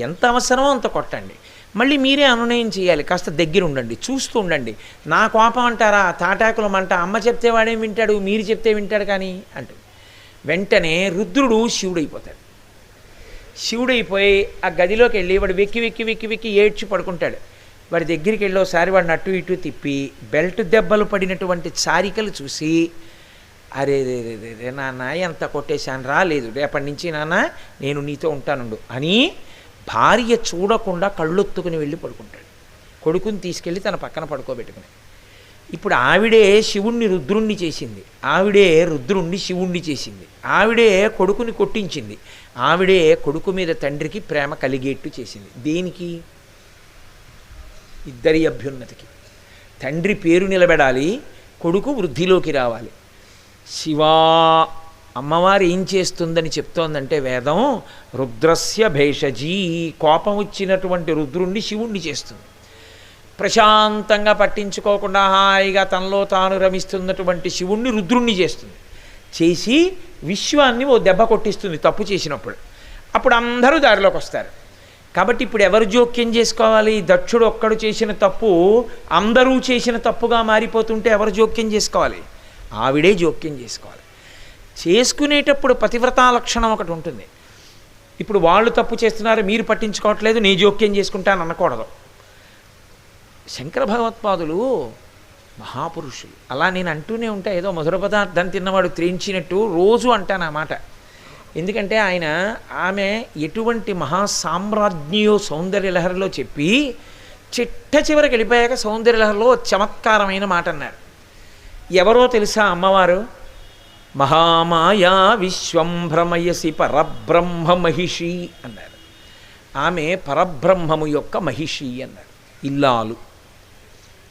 ఎంత అవసరమో అంత కొట్టండి. మళ్ళీ మీరే అనునయం చేయాలి, కాస్త దగ్గర ఉండండి, చూస్తూ ఉండండి. నా కోపం అంటారా, తాటాకులం అంట, అమ్మ చెప్తే వాడేం వింటాడు, మీరు చెప్తే వింటాడు కానీ అంటూ వెంటనే రుద్రుడు శివుడైపోతాడు. శివుడైపోయి ఆ గదిలోకి వెళ్ళి వాడు వెక్కి వెక్కి వెక్కి వెక్కి ఏడ్చి పడుకుంటాడు. వాడి దగ్గరికి వెళ్ళి ఒకసారి వాడిని అటు ఇటు తిప్పి బెల్ట్ దెబ్బలు పడినటువంటి చారికలు చూసి, అరే రే రే రే నాన్న ఎంత కొట్టేశాను రాలేదు, రేపటి నుంచి నాన్న నేను నీతో ఉంటానుండు అని భార్య చూడకుండా కళ్ళొత్తుకుని వెళ్ళి పడుకుంటాడు. కొడుకుని తీసుకెళ్ళి తన పక్కన పడుకోబెట్టుకుని. ఇప్పుడు ఆవిడే శివుణ్ణి రుద్రుణ్ణి చేసింది, ఆవిడే రుద్రుణ్ణి శివుణ్ణి చేసింది, ఆవిడే కొడుకుని కొట్టించింది, ఆవిడే కొడుకు మీద తండ్రికి ప్రేమ కలిగేట్టు చేసింది. దేనికి? ఇద్దరి అభ్యున్నతికి. తండ్రి పేరు నిలబెడాలి, కొడుకు వృద్ధిలోకి రావాలి. శివా అమ్మవారు ఏం చేస్తుందని చెప్తోందంటే వేదం, రుద్రస్య భేషజీ, కోపం వచ్చినటువంటి రుద్రుణ్ణి శివుణ్ణి చేస్తుంది. ప్రశాంతంగా పట్టించుకోకుండా హాయిగా తనలో తాను రమిస్తున్నటువంటి శివుణ్ణి రుద్రుణ్ణి చేస్తుంది. చేసి విశ్వాన్ని ఓ దెబ్బ కొట్టిస్తుంది తప్పు చేసినప్పుడు. అప్పుడు అందరూ దారిలోకి వస్తారు. కాబట్టి ఇప్పుడు ఎవరు జోక్యం చేసుకోవాలి? దక్షుడు ఒక్కడు చేసిన తప్పు అందరూ చేసిన తప్పుగా మారిపోతుంటే ఎవరు జోక్యం చేసుకోవాలి? ఆవిడే జోక్యం చేసుకోవాలి. చేసుకునేటప్పుడు పతివ్రతా లక్షణం ఒకటి ఉంటుంది. ఇప్పుడు వాళ్ళు తప్పు చేస్తున్నారు, మీరు పట్టించుకోవట్లేదు, నీ జోక్యం చేసుకుంటాను అనకూడదు. శంకర భగవత్పాదులు మహాపురుషులు. అలా నేను అంటూనే ఉంటా, ఏదో మధుర పదార్థం తిన్నవాడు త్రేయించినట్టు రోజు అంటాను ఆ మాట. ఎందుకంటే ఆమె ఎటువంటి మహాసామ్రాజ్ఞియో సౌందర్యలహరిలో చెప్పి చిట్ట చివరికి వెళ్ళిపోయాక సౌందర్యలహరిలో చమత్కారమైన మాట అన్నారు. ఎవరో తెలుసా అమ్మవారు? మహామాయా విశ్వం భ్రమయసి పరబ్రహ్మ మహిషి అన్నారు. ఆమె పరబ్రహ్మము యొక్క మహిషి అన్నారు.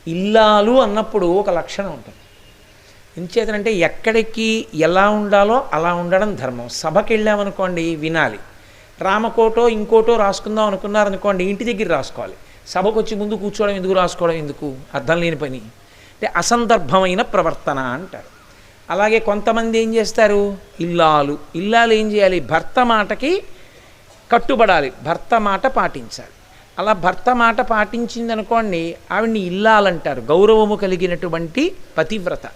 ఇల్లాలు అన్నప్పుడు ఒక లక్షణం ఉంటుంది. ఎంచేతనంటే ఎక్కడికి ఎలా ఉండాలో అలా ఉండడం ధర్మం. సభకి వెళ్ళామనుకోండి వినాలి. రామకోటో ఇంకోటో రాసుకుందాం అనుకున్నారనుకోండి ఇంటి దగ్గర రాసుకోవాలి. సభకు వచ్చి ముందు కూర్చోవడం ఎందుకు, రాసుకోవడం ఎందుకు, అర్థం లేని పని. అంటే అసందర్భమైన ప్రవర్తన అంటారు. అలాగే కొంతమంది ఏం చేస్తారు, ఇల్లాలు ఏం చేయాలి? భర్త మాటకి కట్టుబడాలి, భర్త మాట పాటించాలి. అలా భర్త మాట పాటించిందనుకోండి ఆవిడ్ని ఇల్లాలంటారు, గౌరవము కలిగినటువంటి పతివ్రత.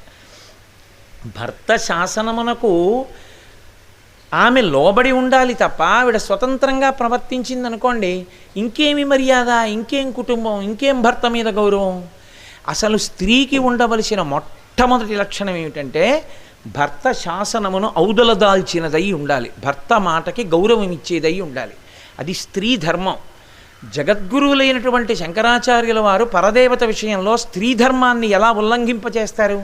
భర్త శాసనమునకు ఆమె లోబడి ఉండాలి తప్ప ఆవిడ స్వతంత్రంగా ప్రవర్తించిందనుకోండి ఇంకేమి మర్యాద, ఇంకేం కుటుంబం, ఇంకేం భర్త మీద గౌరవం. అసలు స్త్రీకి ఉండవలసిన మొట్టమొదటి లక్షణం ఏమిటంటే భర్త శాసనమును ఔదలదాల్చినదై ఉండాలి, భర్త మాటకి గౌరవం ఇచ్చేదై ఉండాలి. అది స్త్రీ ధర్మం. జగద్గురువులైనటువంటి శంకరాచార్యుల వారు పరదేవత విషయంలో స్త్రీ ధర్మాన్ని ఎలా ఉల్లంఘింపచేస్తారు?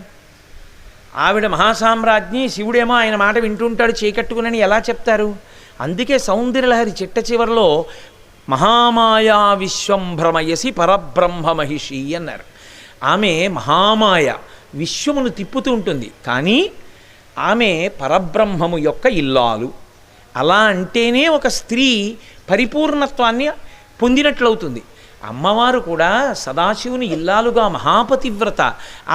ఆవిడ మహాసామ్రాజ్ఞి, శివుడేమో ఆయన మాట వింటుంటాడు చేకట్టుకునని ఎలా చెప్తారు? అందుకే సౌందర్యలహరి చిట్ట చివరిలో మహామాయా విశ్వం భ్రమయసి పరబ్రహ్మ మహిషి అన్నారు. ఆమె మహామాయ, విశ్వమును తిప్పుతూ ఉంటుంది, కానీ ఆమె పరబ్రహ్మము యొక్క ఇల్లాలు. అలా అంటేనే ఒక స్త్రీ పరిపూర్ణత్వాన్ని పొందినట్లవుతుంది. అమ్మవారు కూడా సదాశివుని ఇల్లాలుగా మహాపతివ్రత.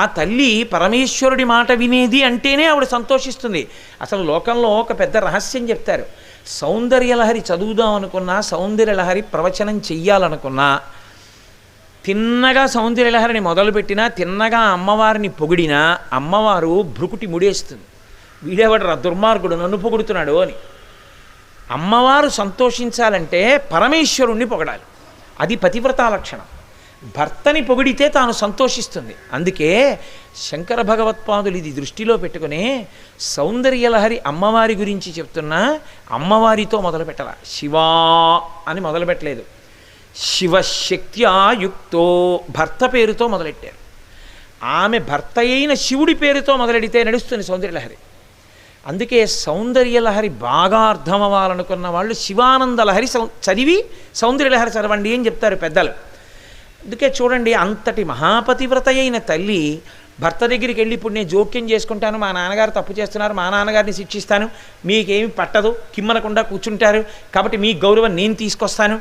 ఆ తల్లి పరమేశ్వరుడి మాట వినేది అంటేనే ఆవిడ సంతోషిస్తుంది. అసలు లోకంలో ఒక పెద్ద రహస్యం చెప్తారు. సౌందర్యలహరి చదువుదాం అనుకున్నా, సౌందర్యలహరి ప్రవచనం చెయ్యాలనుకున్నా, తిన్నగా సౌందర్యలహరిని మొదలుపెట్టినా, తిన్నగా అమ్మవారిని పొగిడినా అమ్మవారు భ్రుకుటి ముడేస్తుంది. వీడేవాడు దుర్మార్గుడు నన్ను పొగుడుతున్నాడు అని. అమ్మవారు సంతోషించాలంటే పరమేశ్వరుణ్ణి పొగడాలి. అది పతివ్రతా లక్షణం. భర్తని పొగిడితే తాను సంతోషిస్తుంది. అందుకే శంకర భగవత్పాదులు ఇది దృష్టిలో పెట్టుకుని సౌందర్యలహరి అమ్మవారి గురించి చెప్తున్నా అమ్మవారితో మొదలుపెట్టాల. శివా అని మొదలుపెట్టలేదు, శివశక్త్యాయుక్తో భర్త పేరుతో మొదలెట్టారు. ఆమె భర్త అయిన శివుడి పేరుతో మొదలెడితే నడుస్తుంది సౌందర్యలహరి. అందుకే సౌందర్యలహరి బాగా అర్థం అవ్వాలనుకున్న వాళ్ళు శివానందలహరి చదివి సౌందర్యలహరి చదవండి అని చెప్తారు పెద్దలు. అందుకే చూడండి, అంతటి మహాపతివ్రత అయిన తల్లి భర్త దగ్గరికి వెళ్ళి ఇప్పుడు నేను జోక్యం చేసుకుంటాను, మా నాన్నగారు తప్పు చేస్తున్నారు, మా నాన్నగారిని శిక్షిస్తాను, మీకేమి పట్టదు, కిమ్మనకుండా కూర్చుంటారు, కాబట్టి మీ గౌరవం నేను తీసుకొస్తాను,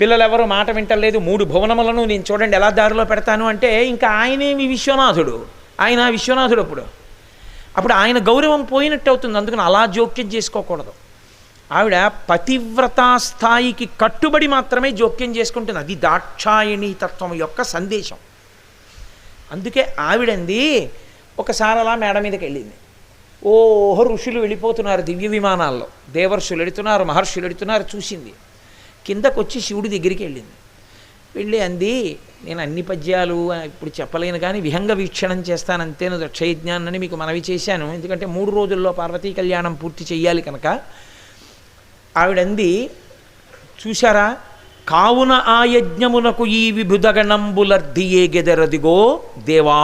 పిల్లలు ఎవరో మాట వింటలేదు, 3 భువనములను నేను చూడండి ఎలా దారిలో పెడతాను అంటే ఇంకా ఆయనేమి విశ్వనాథుడు, ఆయన విశ్వనాథుడు. అప్పుడు ఆయన గౌరవం పోయినట్టు అవుతుంది. అందుకని అలా జోక్యం చేసుకోకూడదు. ఆవిడ పతివ్రతా స్థాయికి కట్టుబడి మాత్రమే జోక్యం చేసుకుంటుంది. అది దాక్షాయణీ తత్వం యొక్క సందేశం. అందుకే ఆవిడంది ఒకసారి అలా మేడ మీదకి వెళ్ళింది. ఓహో ఋషులు వెళ్ళిపోతున్నారు దివ్య విమానాల్లో, దేవర్షులు వెళుతున్నారు, మహర్షులు వెళుతున్నారు, చూసింది. కిందకు వచ్చి శివుడి దగ్గరికి వెళ్ళింది. వెళ్ళి అంది, నేను అన్ని పద్యాలు ఇప్పుడు చెప్పలేను కానీ విహంగ వీక్షణం చేస్తాను అంతేను దక్షయజ్ఞాన్ని మీకు మనవి చేశాను, ఎందుకంటే 3 రోజుల్లో పార్వతీ కళ్యాణం పూర్తి చెయ్యాలి కనుక. ఆవిడంది, చూశారా, కావున ఆ యజ్ఞమునకు ఈ విభుదగణంబులర్ధియే గెదరదిగో దేవా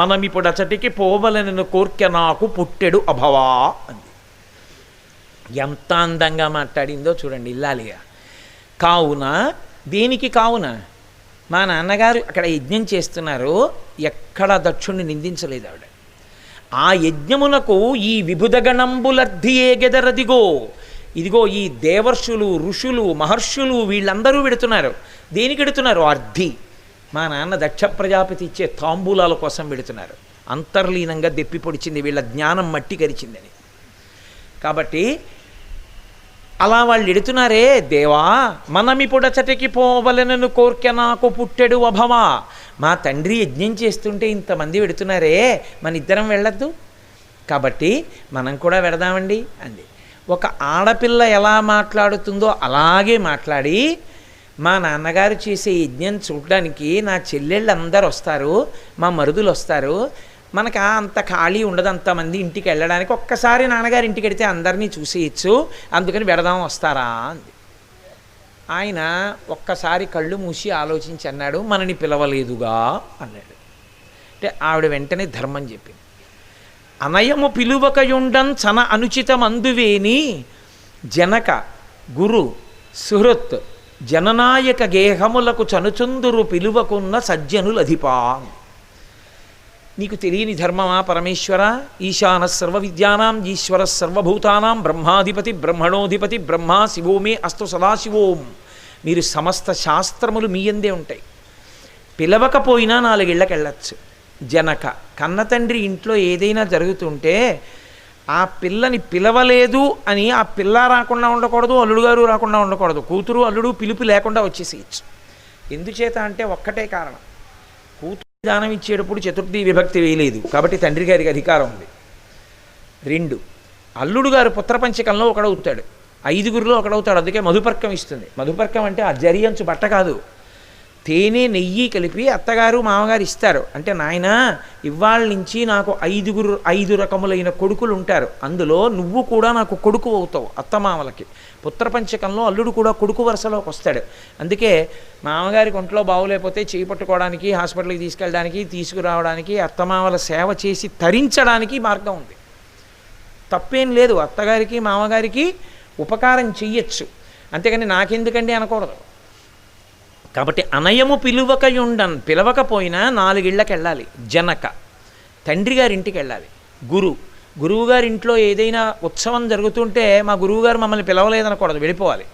మనమిప్పుడచటికి పోవలనను కోర్కె నాకు పుట్టెడు అభవా అంది. ఎంత అందంగా మాట్లాడిందో చూడండి ఇల్లాలిగా. కావున, దేనికి కావున? మా నాన్నగారు అక్కడ యజ్ఞం చేస్తున్నారు, ఎక్కడ దక్షుణ్ణి నిందించలేదు ఆవిడ. ఆ యజ్ఞమునకు ఈ విభుదగణంబులర్ధియే గెదరదిగో, ఇదిగో ఈ దేవర్షులు, ఋషులు, మహర్షులు వీళ్ళందరూ పెడుతున్నారు. దేనికి పెడుతున్నారు? అర్ధి. మా నాన్న దక్ష ప్రజాపతి ఇచ్చే తాంబూలాల కోసం పెడుతున్నారు. అంతర్లీనంగా దెప్పి పొడిచింది, వీళ్ళ జ్ఞానం మట్టి కరిచిందని. కాబట్టి అలా వాళ్ళు ఎడుతున్నారే, దేవా మనమిపుడచటికి పోవలెనను కోర్కె నాకు పుట్టెడు అభవా. మా తండ్రి యజ్ఞం చేస్తుంటే ఇంతమంది పెడుతున్నారే, మన ఇద్దరం వెళ్ళొద్దు, కాబట్టి మనం కూడా వెడదామండి అంది. ఒక ఆడపిల్ల ఎలా మాట్లాడుతుందో అలాగే మాట్లాడి, మా నాన్నగారు చేసే యజ్ఞం చూడడానికి నా చెల్లెళ్ళు అందరు వస్తారు, మా మరుదులు వస్తారు, మనకు అంత ఖాళీ ఉండదు అంతమంది ఇంటికి వెళ్ళడానికి, ఒక్కసారి నాన్నగారి ఇంటికి వెడితే అందరినీ చూసేయచ్చు, అందుకని వెడదాం వస్తారా అంది. ఆయన ఒక్కసారి కళ్ళు మూసి ఆలోచించి అన్నాడు, మనని పిలవలేదుగా అన్నాడు. అంటే ఆవిడ వెంటనే ధర్మం చెప్పింది. అనయము పిలువకయుండం చన అనుచితమందువేని జనక గురు సుహృత్ జననాయక గేహములకు చనుచుందురు పిలువకున్న సజ్జనులధిపా. నీకు తెలియని ధర్మమా పరమేశ్వర? ఈశాన సర్వ విద్యానాం ఈశ్వర సర్వభూతానాం బ్రహ్మాధిపతి బ్రహ్మణోధిపతి బ్రహ్మా శివోమే అస్తు సదాశివోం. మీరు సమస్త శాస్త్రములు మీ అందే ఉంటాయి. పిలవకపోయినా 4 ఇళ్ళకి వెళ్ళచ్చు. జనక కన్న తండ్రి ఇంట్లో ఏదైనా జరుగుతుంటే ఆ పిల్లని పిలవలేదు అని ఆ పిల్ల రాకుండా ఉండకూడదు, అల్లుడు గారు రాకుండా ఉండకూడదు, కూతురు అల్లుడు పిలుపు లేకుండా వచ్చేసేయచ్చు. ఎందుచేత అంటే ఒక్కటే కారణం, కూతురు దానం ఇచ్చేటప్పుడు చతుర్థి విభక్తి వేయలేదు కాబట్టి తండ్రి గారికి అధికారం ఉంది. 2, అల్లుడు గారు పుత్రపంచకంలో ఒకడవుతాడు, 5గురిలో ఒకడవుతాడు, అందుకే మధుపర్కం ఇస్తుంది. మధుపర్కం అంటే ఆ జరియంచు బట్ట కాదు, తేనె నెయ్యి కలిపి అత్తగారు మామగారు ఇస్తారు. అంటే నాయన ఇవాళ నుంచి నాకు 5 రకములైన కొడుకులు ఉంటారు, అందులో నువ్వు కూడా నాకు కొడుకు అవుతావు అత్తమామలకి. పుత్రపంచకంలో అల్లుడు కూడా కొడుకు వరుసలోకి వస్తాడు. అందుకే మామగారికి ఒంట్లో బాగులేకపోతే చేయి పట్టుకోవడానికి, హాస్పిటల్కి తీసుకెళ్ళడానికి, తీసుకురావడానికి, అత్తమామల సేవ చేసి తరించడానికి మార్గం ఉంది. తప్పేం లేదు, అత్తగారికి మామగారికి ఉపకారం చెయ్యొచ్చు, అంతేకాని నాకెందుకండి అనకూడదు. కాబట్టి అనయము పిలువకయుండన్, పిలవకపోయినా 4 ఇళ్ళకి వెళ్ళాలి. జనక తండ్రి గారి ఇంటికి వెళ్ళాలి. గురువుగారి ఇంట్లో ఏదైనా ఉత్సవం జరుగుతుంటే మా గురువుగారు మమ్మల్ని పిలవలేదనకూడదు, వెళ్ళిపోవాలి.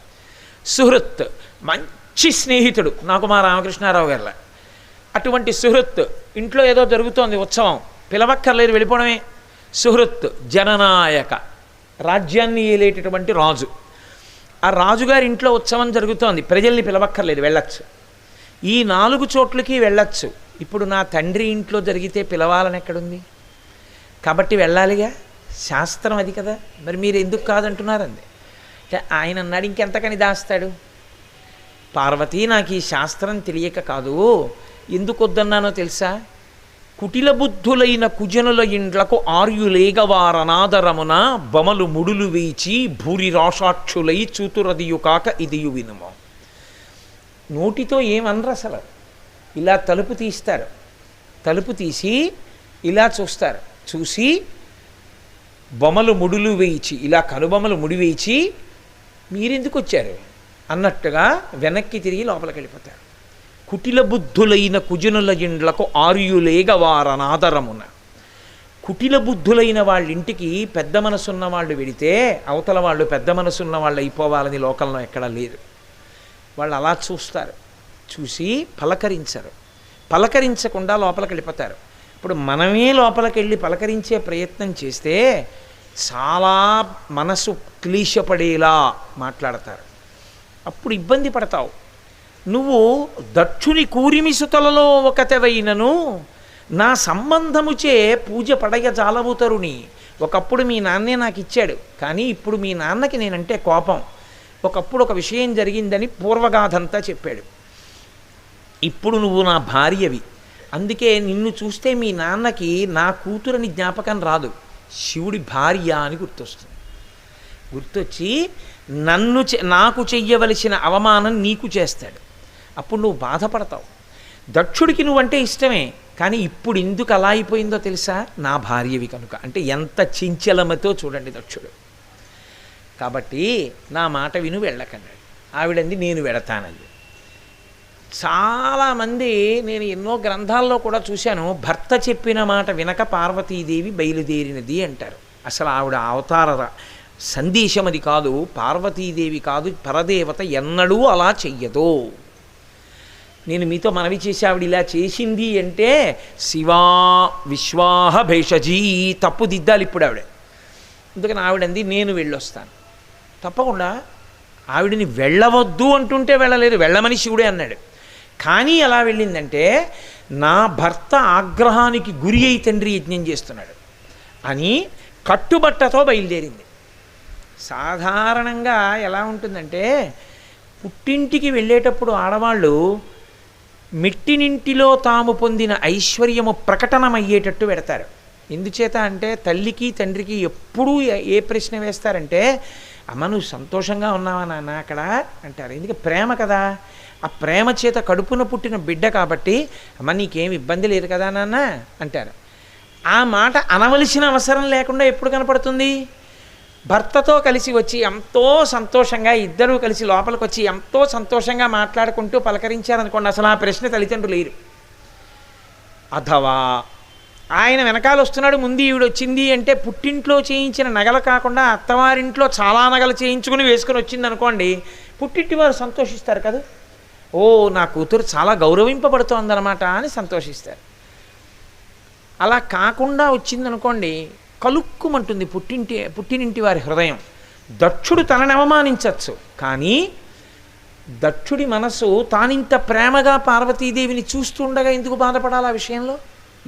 సుహృత్ మంచి స్నేహితుడు నాకు మా రామకృష్ణారావు గారిలా, అటువంటి సుహృత్ ఇంట్లో ఏదో జరుగుతోంది ఉత్సవం, పిలవక్కర్లేదు, వెళ్ళిపోవడమే. సుహృత్ జననాయక రాజ్యాన్ని ఏలేటటువంటి రాజు, ఆ రాజుగారి ఇంట్లో ఉత్సవం జరుగుతోంది, ప్రజల్ని పిలవక్కర్లేదు, వెళ్ళచ్చు. ఈ 4 చోట్లకి వెళ్ళచ్చు. ఇప్పుడు నా తండ్రి ఇంట్లో జరిగితే పిలవాలని ఎక్కడుంది? కాబట్టి వెళ్ళాలిగా, శాస్త్రం అది కదా, మరి మీరు ఎందుకు కాదంటున్నారండి? ఆయన అన్నాడు, ఇంకెంతకని దాస్తాడు. పార్వతీ నాకు ఈ శాస్త్రం తెలియక కాదు, ఎందుకు వద్దన్నానో తెలుసా? కుటిల బుద్ధులైన కుజనుల ఇండ్లకు ఆర్యులేగవారనాదరమున బమలు ముడులు వేచి భూరి రాషాక్షులై చూతురదియు కాక ఇదియు వినుము. నోటితో ఏమనరు అసలు, ఇలా తలుపు తీస్తారు, తలుపు తీసి ఇలా చూస్తారు, చూసి బొమ్మలు ముడులు వేయించి, ఇలా కనుబొమ్మలు ముడివేయించి మీరెందుకు వచ్చారు అన్నట్టుగా వెనక్కి తిరిగి లోపలికి వెళ్ళిపోతారు. కుటిల బుద్ధులైన కుజనుల ఇండ్లకు ఆర్యులేగవారనాదరమున. కుటిల బుద్ధులైన వాళ్ళ ఇంటికి పెద్ద మనసున్న వాళ్ళు వెడితే అవతల వాళ్ళు పెద్ద మనసున్న వాళ్ళు అయిపోవాలని లోకంలో ఎక్కడా లేదు. వాళ్ళు అలా చూస్తారు, చూసి పలకరించరు, పలకరించకుండా లోపలికి వెళ్ళిపోతారు. ఇప్పుడు మనమే లోపలికి వెళ్ళి పలకరించే ప్రయత్నం చేస్తే చాలా మనసు క్లీశపడేలా మాట్లాడతారు, అప్పుడు ఇబ్బంది పడతావు. నువ్వు దక్షుని కూరిమిసుతలలో ఒకతవైనను నా సంబంధముచే పూజ పడగ జాలవుతరుని. ఒకప్పుడు మీ నాన్నే నాకు ఇచ్చాడు, కానీ ఇప్పుడు మీ నాన్నకి నేనంటే కోపం. ఒకప్పుడు ఒక విషయం జరిగిందని పూర్వగాథంతా చెప్పాడు. ఇప్పుడు నువ్వు నా భార్యవి, అందుకే నిన్ను చూస్తే మీ నాన్నకి నా కూతురని జ్ఞాపకం రాదు, శివుడి భార్య అని గుర్తొస్తుంది. గుర్తొచ్చి నాకు చెయ్యవలసిన అవమానం నీకు చేస్తాడు, అప్పుడు నువ్వు బాధపడతావు. దక్షుడికి నువ్వంటే ఇష్టమే, కానీ ఇప్పుడు ఎందుకు అలా అయిపోయిందో తెలుసా? నా భార్యవి కనుక. అంటే ఎంత చించలమతో చూడండి దక్షుడు. కాబట్టి నా మాట విను వెళ్ళకన్నాడు. ఆవిడంది నేను వెడతానండి. చాలామంది నేను ఎన్నో గ్రంథాల్లో కూడా చూశాను, భర్త చెప్పిన మాట వినక పార్వతీదేవి బయలుదేరినది అంటారు. అసలు ఆవిడ అవతార సందేశం అది కాదు. పార్వతీదేవి కాదు, పరదేవత ఎన్నడూ అలా చెయ్యదు. నేను మీతో మనవి చేసి ఆవిడ ఇలా చేసింది అంటే శివా విశ్వాహ భేషజీ తప్పు దిద్దాలి ఇప్పుడు ఆవిడ. అందుకని ఆవిడంది నేను వెళ్ళొస్తాను. తప్పకుండా ఆవిడని వెళ్ళవద్దు అంటుంటే వెళ్ళలేదు, వెళ్ళమని శివుడే అన్నాడు. కానీ ఎలా వెళ్ళిందంటే నా భర్త ఆగ్రహానికి గురి అయి తండ్రి యజ్ఞం చేస్తున్నాడు అని కట్టుబట్టతో బయలుదేరింది. సాధారణంగా ఎలా ఉంటుందంటే పుట్టింటికి వెళ్ళేటప్పుడు ఆడవాళ్ళు మెట్టినింటిలో తాము పొందిన ఐశ్వర్యము ప్రకటనమయ్యేటట్టు పెడతారు. ఎందుచేత అంటే తల్లికి తండ్రికి ఎప్పుడూ ఏ ప్రశ్న వేస్తారంటే అమ్మ నువ్వు సంతోషంగా ఉన్నావా నాన్న అక్కడ అంటారు. ఎందుకంటే ప్రేమ కదా, ఆ ప్రేమ చేత కడుపున పుట్టిన బిడ్డ కాబట్టి అమ్మ నీకేం ఇబ్బంది లేదు కదా నాన్న అంటారు. ఆ మాట అనవలసిన అవసరం లేకుండా ఎప్పుడు కనపడుతుంది? భర్తతో కలిసి వచ్చి ఎంతో సంతోషంగా ఇద్దరూ కలిసి లోపలికి వచ్చి ఎంతో సంతోషంగా మాట్లాడుకుంటూ పలకరించారనుకోండి, అసలు ఆ ప్రశ్న తల్లిదండ్రులు లేరు. అథవా ఆయన వెనకాల వస్తున్నాడు, ముందు ఈవిడ వచ్చింది అంటే పుట్టింట్లో చేయించిన నగలు కాకుండా అత్తవారింట్లో చాలా నగలు చేయించుకుని వేసుకుని వచ్చింది అనుకోండి, పుట్టింటి వారు సంతోషిస్తారు కదా, ఓ నా కూతురు చాలా గౌరవింపబడుతోందనమాట అని సంతోషిస్తారు. అలా కాకుండా వచ్చిందనుకోండి కలుక్కుమంటుంది పుట్టినింటి వారి హృదయం. దక్షుడు తనని అవమానించవచ్చు, కానీ దక్షుడి మనసు తానింత ప్రేమగా పార్వతీదేవిని చూస్తుండగా ఎందుకు బాధపడాలి ఆ విషయంలో?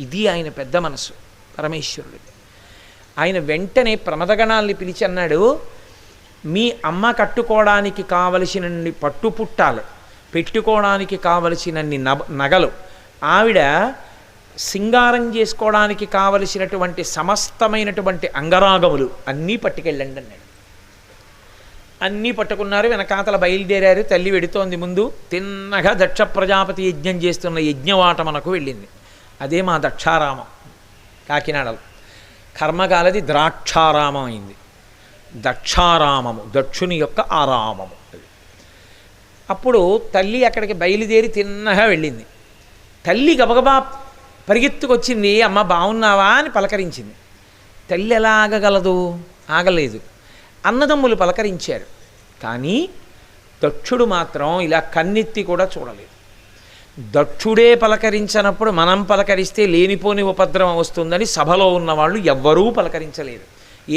ఇది ఆయన పెద్ద మనసు పరమేశ్వరుడిది. ఆయన వెంటనే ప్రమదగణాల్ని పిలిచి అన్నాడు, మీ అమ్మ కట్టుకోవడానికి కావలసినన్ని పట్టుపుట్టాలు, పెట్టుకోవడానికి కావలసినన్ని నగలు, ఆవిడ సింగారం చేసుకోవడానికి కావలసినటువంటి సమస్తమైనటువంటి అంగరాగములు అన్నీ పట్టుకెళ్ళండి అన్నాడు. అన్నీ పట్టుకున్నారు, వెనకాతల బయలుదేరారు. తల్లి వెడుతోంది ముందు. తిన్నగా దక్ష ప్రజాపతి యజ్ఞం చేస్తున్న యజ్ఞవాట మనకు వెళ్ళింది. అదే మా దక్షారామం కాకినాడలో. కర్మగాలది ద్రాక్షారామం అయింది. దక్షారామము దక్షుని యొక్క ఆరామము. అప్పుడు తల్లి అక్కడికి బయలుదేరి తిన్నగా వెళ్ళింది. తల్లి గబగబా పరిగెత్తుకొచ్చింది, అమ్మ బాగున్నావా అని పలకరించింది. తల్లి ఎలా ఆగగలదు? ఆగలేదు. అన్నదమ్ములు పలకరించారు, కానీ దక్షుడు మాత్రం ఇలా కన్నెత్తి కూడా చూడలేదు. దక్షుడే పలకరించినప్పుడు మనం పలకరిస్తే లేనిపోని ఉపద్రవం వస్తుందని సభలో ఉన్నవాళ్ళు ఎవ్వరూ పలకరించలేదు.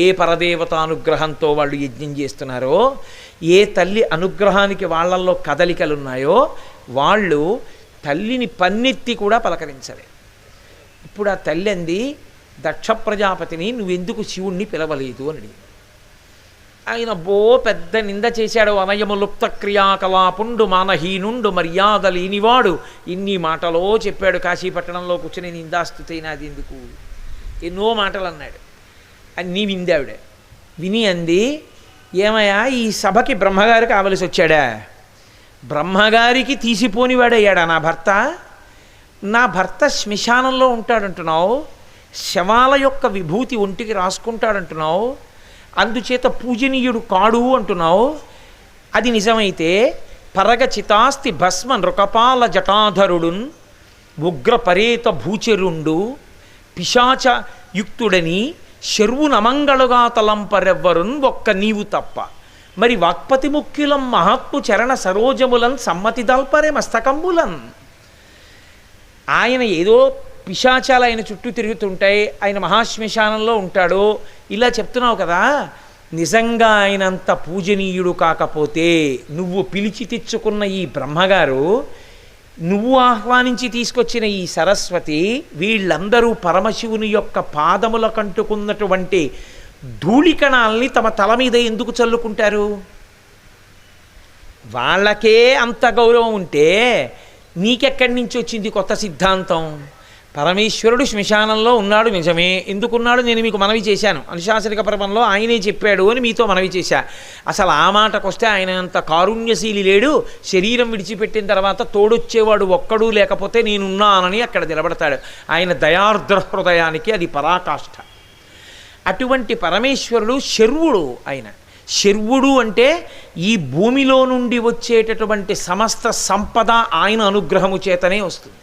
ఏ పరదేవతానుగ్రహంతో వాళ్ళు యజ్ఞం చేస్తున్నారో, ఏ తల్లి అనుగ్రహానికి వాళ్ళల్లో కదలికలున్నాయో వాళ్ళు తల్లిని పన్నెత్తి కూడా పలకరించలేదు. ఇప్పుడు ఆ తల్లి అంది దక్ష ప్రజాపతిని, నువ్వెందుకు శివుణ్ణి పిలవలేదు అని అడిగింది. ఆయన పెద్ద నింద చేశాడు. అనయము లుప్త క్రియాకలాపుండు మానహీనుండు మర్యాద లేనివాడు, ఇన్ని మాటలో చెప్పాడు. కాశీపట్టణంలో కూర్చుని నిందాస్తుతి నాది ఎందుకు, ఎన్నో మాటలు అన్నాడు. అన్నీ విందావిడ. విని అంది, ఏమయ్యా ఈ సభకి బ్రహ్మగారు కావలసి వచ్చాడా? బ్రహ్మగారికి తీసిపోనివాడయ్యాడా నా భర్త? నా భర్త శ్మశానంలో ఉంటాడంటున్నావు, శవాల యొక్క విభూతి ఒంటికి రాసుకుంటాడంటున్నావు, అందుచేత పూజనీయుడు కాడు అంటున్నావు. అది నిజమైతే పరగచితాస్తి భస్మ నృకపాల జటాధరుడున్ ఉగ్రపరేత భూచరుండు పిశాచ యుక్తుడని శర్వునమంగళుగా తలంపరెవ్వరున్ ఒక్క నీవు తప్ప, మరి వాక్పతి ముఖ్యులం మహాత్ము చరణ సరోజములన్ సమ్మతి దల్పరే మస్తకంబులన్. ఆయన ఏదో పిశాచాలు ఆయన చుట్టూ తిరుగుతుంటాయి, ఆయన మహాశ్మశానంలో ఉంటాడు ఇలా చెప్తున్నావు కదా, నిజంగా ఆయనంత పూజనీయుడు కాకపోతే నువ్వు పిలిచి తెచ్చుకున్న ఈ బ్రహ్మగారు, నువ్వు ఆహ్వానించి తీసుకొచ్చిన ఈ సరస్వతి, వీళ్ళందరూ పరమశివుని యొక్క పాదముల కంటుకున్నటువంటి ధూళికణాల్ని తమ తల మీద ఎందుకు చల్లుకుంటారు? వాళ్ళకే అంత గౌరవం ఉంటే నీకెక్కడి నుంచి వచ్చింది కొత్త సిద్ధాంతం? పరమేశ్వరుడు శ్మశానంలో ఉన్నాడు నిజమే, ఎందుకున్నాడు నేను మీకు మనవి చేశాను. అనుశాసనిక పర్వంలో ఆయనే చెప్పాడు అని మీతో మనవి చేశా. అసలు ఆ మాటకొస్తే ఆయన అంత కారుణ్యశీలి లేడు. శరీరం విడిచిపెట్టిన తర్వాత తోడొచ్చేవాడు ఒక్కడూ లేకపోతే నేనున్నానని అక్కడ నిలబడతాడు. ఆయన దయార్ద్ర హృదయానికి అది పరాకాష్ఠ. అటువంటి పరమేశ్వరుడు శర్వుడు. ఆయన శర్వుడు అంటే ఈ భూమిలో నుండి వచ్చేటటువంటి సమస్త సంపద ఆయన అనుగ్రహము చేతనే వస్తుంది.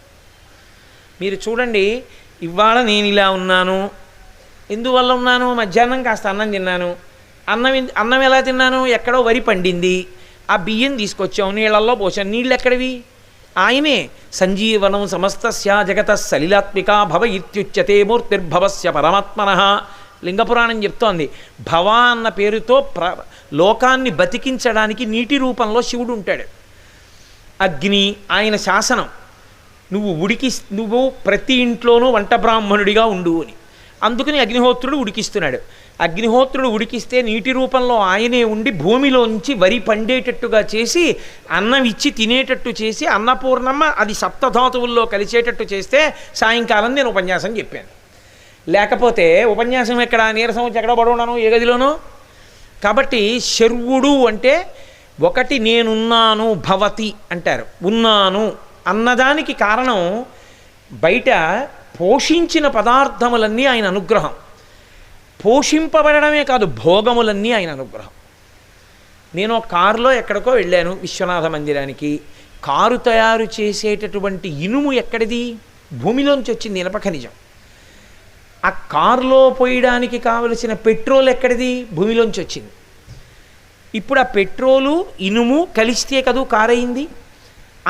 మీరు చూడండి, ఇవాళ నేను ఇలా ఉన్నాను, ఎందువల్ల ఉన్నాను? మధ్యాహ్నం కాస్త అన్నం తిన్నాను. అన్నం ఎలా తిన్నాను? ఎక్కడో వరి పండింది, ఆ బియ్యం తీసుకొచ్చాం, నీళ్ళల్లో పోసాం. నీళ్ళు ఎక్కడివి? ఆయనే. సంజీవనం సమస్తస్య జగత సలిలాత్మిక భవ ఇత్యుచ్యతే మూర్తిర్భవస్య పరమాత్మనః. లింగపురాణం చెప్తోంది. భవ అన్న పేరుతో లోకాన్ని బతికించడానికి నీటి రూపంలో శివుడు ఉంటాడు. అగ్ని ఆయన శాసనం, నువ్వు ప్రతి ఇంట్లోనూ వంట బ్రాహ్మణుడిగా ఉండు అని. అందుకని అగ్నిహోత్రుడు ఉడికిస్తున్నాడు. అగ్నిహోత్రుడు ఉడికిస్తే నీటి రూపంలో ఆయనే ఉండి భూమిలోంచి వరి పండేటట్టుగా చేసి అన్నం ఇచ్చి తినేటట్టు చేసి అన్నపూర్ణమ్మ అది సప్తధాతువుల్లో కలిసేటట్టు చేస్తే సాయంకాలం నేను ఉపన్యాసం చెప్పాను. లేకపోతే ఉపన్యాసం ఎక్కడ, నీరసం వచ్చి ఎక్కడ పడున్నాను, ఏ గదిలోనూ. కాబట్టి శర్వుడు అంటే ఒకటి నేనున్నాను, భవతి అంటారు. ఉన్నాను అన్నదానికి కారణం బయట పోషించిన పదార్థములన్నీ ఆయన అనుగ్రహం. పోషింపబడమే కాదు, భోగములన్నీ ఆయన అనుగ్రహం. నేను కారులో ఎక్కడికో వెళ్ళాను, విశ్వనాథ మందిరానికి. కారు తయారు చేసేటటువంటి ఇనుము ఎక్కడిది? భూమిలోంచి వచ్చింది, ఇనప ఖనిజం. ఆ కారులో పోయడానికి కావలసిన పెట్రోల్ ఎక్కడిది? భూమిలోంచి వచ్చింది. ఇప్పుడు ఆ పెట్రోలు ఇనుము కలిస్తే కదూ కారు అయింది.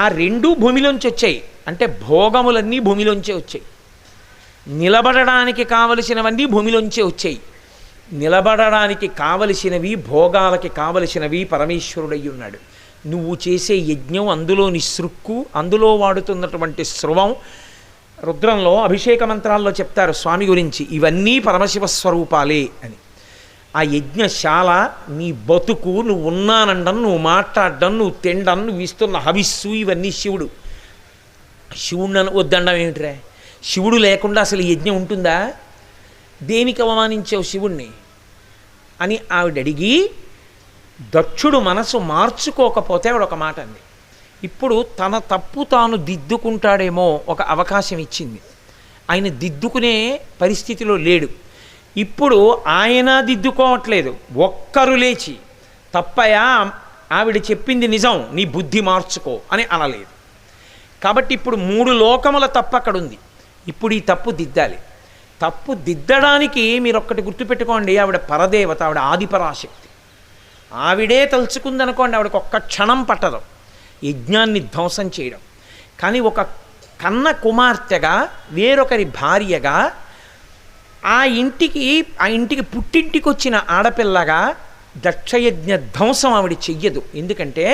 ఆ రెండూ భూమిలోంచి వచ్చాయి. అంటే భోగములన్నీ భూమిలోంచే వచ్చాయి. నిలబడడానికి కావలసినవన్నీ భూమిలోంచే వచ్చాయి. నిలబడడానికి కావలసినవి, భోగాలకి కావలసినవి పరమేశ్వరుడై ఉన్నాడు. నువ్వు చేసే యజ్ఞం, అందులోని సృక్కు, అందులో వాడుతున్నటువంటి స్రవం, రుద్రంలో అభిషేక మంత్రాల్లో చెప్తారు స్వామి గురించి, ఇవన్నీ పరమశివ స్వరూపాలే అని. ఆ యజ్ఞశాల, నీ బతుకు, నువ్వు ఉన్నానండం, నువ్వు మాట్లాడడం, నువ్వు తినడం, నువ్వు ఇస్తున్న హవిస్సు, ఇవన్నీ శివుడు. శివుడిని వద్దండం ఏమిట్రా? శివుడు లేకుండా అసలు యజ్ఞం ఉంటుందా? దేనికి అవమానించావు శివుణ్ణి అని ఆవిడ అడిగి, దక్షుడు మనసు మార్చుకోకపోతే ఆవిడ ఒక మాట అంది. ఇప్పుడు తన తప్పు తాను దిద్దుకుంటాడేమో ఒక అవకాశం ఇచ్చింది. ఆయన దిద్దుకునే పరిస్థితిలో లేడు. ఇప్పుడు ఆయన దిద్దుకోవట్లేదు. ఒక్కరు లేచి తప్పయా, ఆవిడ చెప్పింది నిజం, నీ బుద్ధి మార్చుకో అని అనలేదు. కాబట్టి ఇప్పుడు 3 లోకముల తప్పు అక్కడ ఉంది. ఇప్పుడు ఈ తప్పు దిద్దాలి. తప్పు దిద్దడానికి మీరు ఒక్కటి గుర్తుపెట్టుకోండి, ఆవిడ పరదేవత, ఆవిడ ఆదిపరాశక్తి. ఆవిడే తలుచుకుందనుకోండి, ఆవిడకి ఒక్క క్షణం పట్టదు యజ్ఞాన్ని ధ్వంసం చేయడం. కానీ ఒక కన్న కుమార్తెగా, వేరొకరి భార్యగా, ఆ ఇంటికి పుట్టింటికి వచ్చిన ఆడపిల్లగా దక్షయజ్ఞ ధ్వంసం ఆవిడ చెయ్యదు. ఎందుకంటే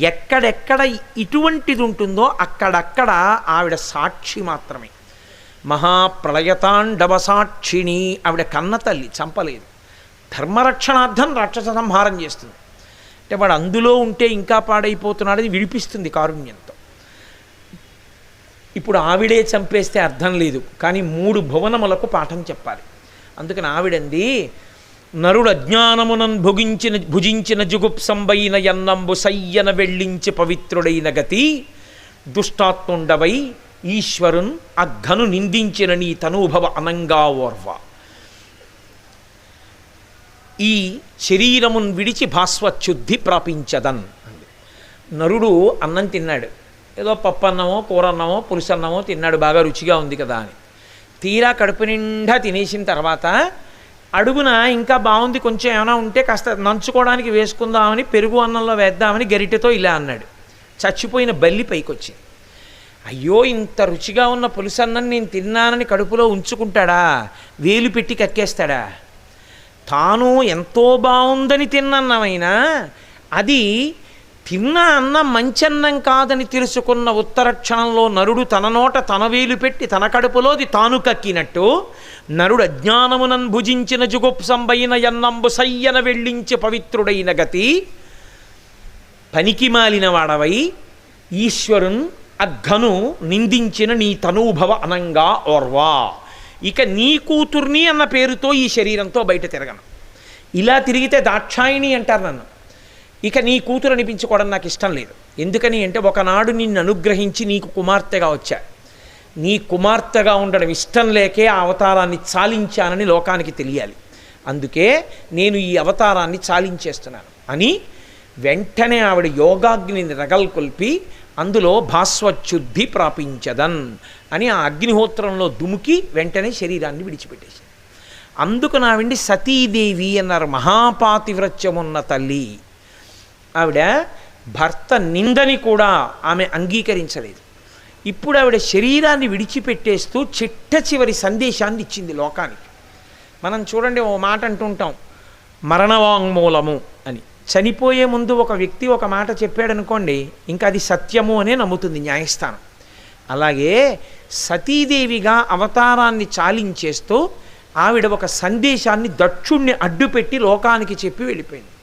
ఎక్కడెక్కడ ఇటువంటిది ఉంటుందో అక్కడక్కడ ఆవిడ సాక్షి మాత్రమే. మహాప్రళయతాండవ సాక్షిణి ఆవిడ కన్న తల్లి, చంపలేదు. ధర్మరక్షణార్థం రాక్షస సంహారం చేస్తుంది. అంటే వాడు అందులో ఉంటే ఇంకా పాడైపోతున్నాడని విడిపిస్తుంది కారుణ్యంతో. ఇప్పుడు ఆవిడే చంపేస్తే అర్థం లేదు, కానీ 3 భువనములకు పాఠం చెప్పాలి. అందుకని ఆవిడంది, నరుడు అజ్ఞానమునన్ భుజించిన జుగుప్సంబైన యన్నంబు సయ్యన వెళ్ళించి పవిత్రుడైన గతి దుష్టాత్ముండవై ఈశ్వరున్ అఘను నిందించిన నీ తనూభవ అనంగా ఓర్వ. ఈ శరీరమున్ విడిచి భాస్వచ్యుద్ధి ప్రాపించదన్. నరుడు అన్నం తిన్నాడు, ఏదో పప్పు అన్నమో కూర అన్నమో పులుసన్నమో తిన్నాడు, బాగా రుచిగా ఉంది కదా అని. తీరా కడుపు నిండా తినేసిన తర్వాత అడుగున ఇంకా బాగుంది, కొంచెం ఏమైనా ఉంటే కాస్త నంచుకోవడానికి వేసుకుందామని పెరుగు అన్నంలో వేద్దామని గరిటెతో ఇలా అన్నాడు. చచ్చిపోయిన బల్లి పైకొచ్చింది. అయ్యో, ఇంత రుచిగా ఉన్న పులుసన్నం నేను తిన్నానని కడుపులో ఉంచుకుంటాడా? వేలు పెట్టి కక్కేస్తాడా? తాను ఎంతో బాగుందని తిన్నన్నమైనా అది తిన్న అన్నం మంచన్నం కాదని తెలుసుకున్న ఉత్తర క్షణంలో నరుడు తన నోట తన వేలు పెట్టి తన కడుపులోది తాను కక్కినట్టు, నరుడు అజ్ఞానమునన్ భుజించిన జుగుప్సంబైన యన్నంబు సయ్యన వెళ్ళించి పవిత్రుడైన గతి పనికి మాలిన వాడవై ఈశ్వరున్ అఘను నిందించిన నీ తనూభవ అనంగా ఓర్వా. ఇక నీ కూతుర్ని అన్న పేరుతో ఈ శరీరంతో బయట తిరగను. ఇలా తిరిగితే దాక్షాయిణి అంటారు నన్ను. ఇక నీ కూతురు అనిపించుకోవడం నాకు ఇష్టం లేదు. ఎందుకని అంటే ఒకనాడు నిన్ను అనుగ్రహించి నీకు కుమార్తెగా వచ్చా. నీ కుమార్తెగా ఉండడం ఇష్టం లేకే ఆ అవతారాన్ని చాలించానని లోకానికి తెలియాలి. అందుకే నేను ఈ అవతారాన్ని చాలించేస్తున్నాను అని వెంటనే ఆవిడ యోగాగ్నిని రగల్కొల్పి అందులో భాస్వచ్యుద్ధి ప్రాపించదన్ అని ఆ అగ్నిహోత్రంలో దుముకి వెంటనే శరీరాన్ని విడిచిపెట్టేసింది. అందుకు నావిండి సతీదేవి అన్నారు, మహాపాతివ్రత్యమున్న తల్లి. ఆవిడ భర్త నిందని కూడా ఆమె అంగీకరించలేదు. ఇప్పుడు ఆవిడ శరీరాన్ని విడిచిపెట్టేస్తూ చిట్ట చివరి సందేశాన్ని ఇచ్చింది లోకానికి. మనం చూడండి, ఓ మాట అంటుంటాం, మరణవాంగ్మూలము అని. చనిపోయే ముందు ఒక వ్యక్తి ఒక మాట చెప్పాడనుకోండి, ఇంకా అది సత్యము అనే నమ్ముతుంది న్యాయస్థానం. అలాగే సతీదేవిగా అవతారాన్ని చాలించేస్తూ ఆవిడ ఒక సందేశాన్ని దక్షుణ్ణి అడ్డుపెట్టి లోకానికి చెప్పి వెళ్ళిపోయింది.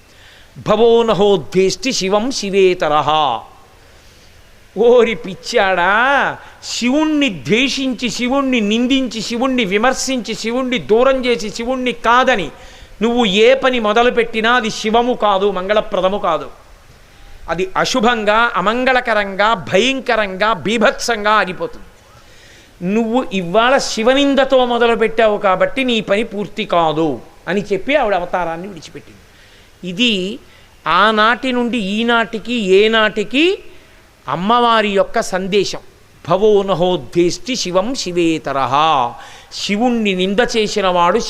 భవోనహోద్వేష్టి శివం శివేతరహ. ఓరి పిచ్చాడా, శివుణ్ణి ద్వేషించి, శివుణ్ణి నిందించి, శివుణ్ణి విమర్శించి, శివుణ్ణి దూరం చేసి, శివుణ్ణి కాదని నువ్వు ఏ పని మొదలుపెట్టినా అది శివము కాదు, మంగళప్రదము కాదు. అది అశుభంగా, అమంగళకరంగా, భయంకరంగా, బీభత్సంగా ఆగిపోతుంది. నువ్వు ఇవాళ శివనిందతో మొదలుపెట్టావు కాబట్టి నీ పని పూర్తి కాదు అని చెప్పి ఆవిడ అవతారాన్ని విడిచిపెట్టింది. ఇది ఆనాటి నుండి ఈనాటికి ఏనాటికి అమ్మవారి యొక్క సందేశం. భవోనహోద్వేష్టి శివం శివేతరహ. శివుణ్ణి నింద చేసిన వాడు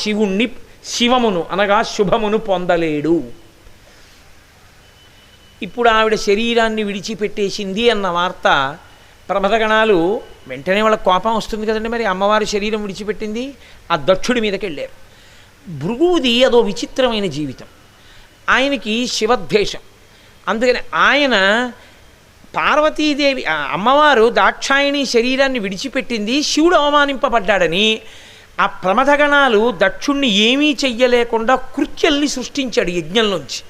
శివమును అనగా శుభమును పొందలేడు. ఇప్పుడు ఆవిడ శరీరాన్ని విడిచిపెట్టేసింది అన్న వార్త ప్రమథగణాలు వెంటనే వాళ్ళ కోపం వస్తుంది కదండి, మరి అమ్మవారి శరీరం విడిచిపెట్టింది. ఆ దక్షుడి మీదకి వెళ్ళారు. భృగువుది అదో విచిత్రమైన జీవితం. ఆయనకి శివద్వేషం. అందుకని ఆయన పార్వతీదేవి అమ్మవారు దాక్షాయణి శరీరాన్ని విడిచిపెట్టింది, శివుడు అవమానింపబడ్డాడని ఆ ప్రమథగణాలు దక్షుణ్ణి ఏమీ చెయ్యలేకుండా కృత్యల్ని సృష్టించాడు. యజ్ఞంలోంచి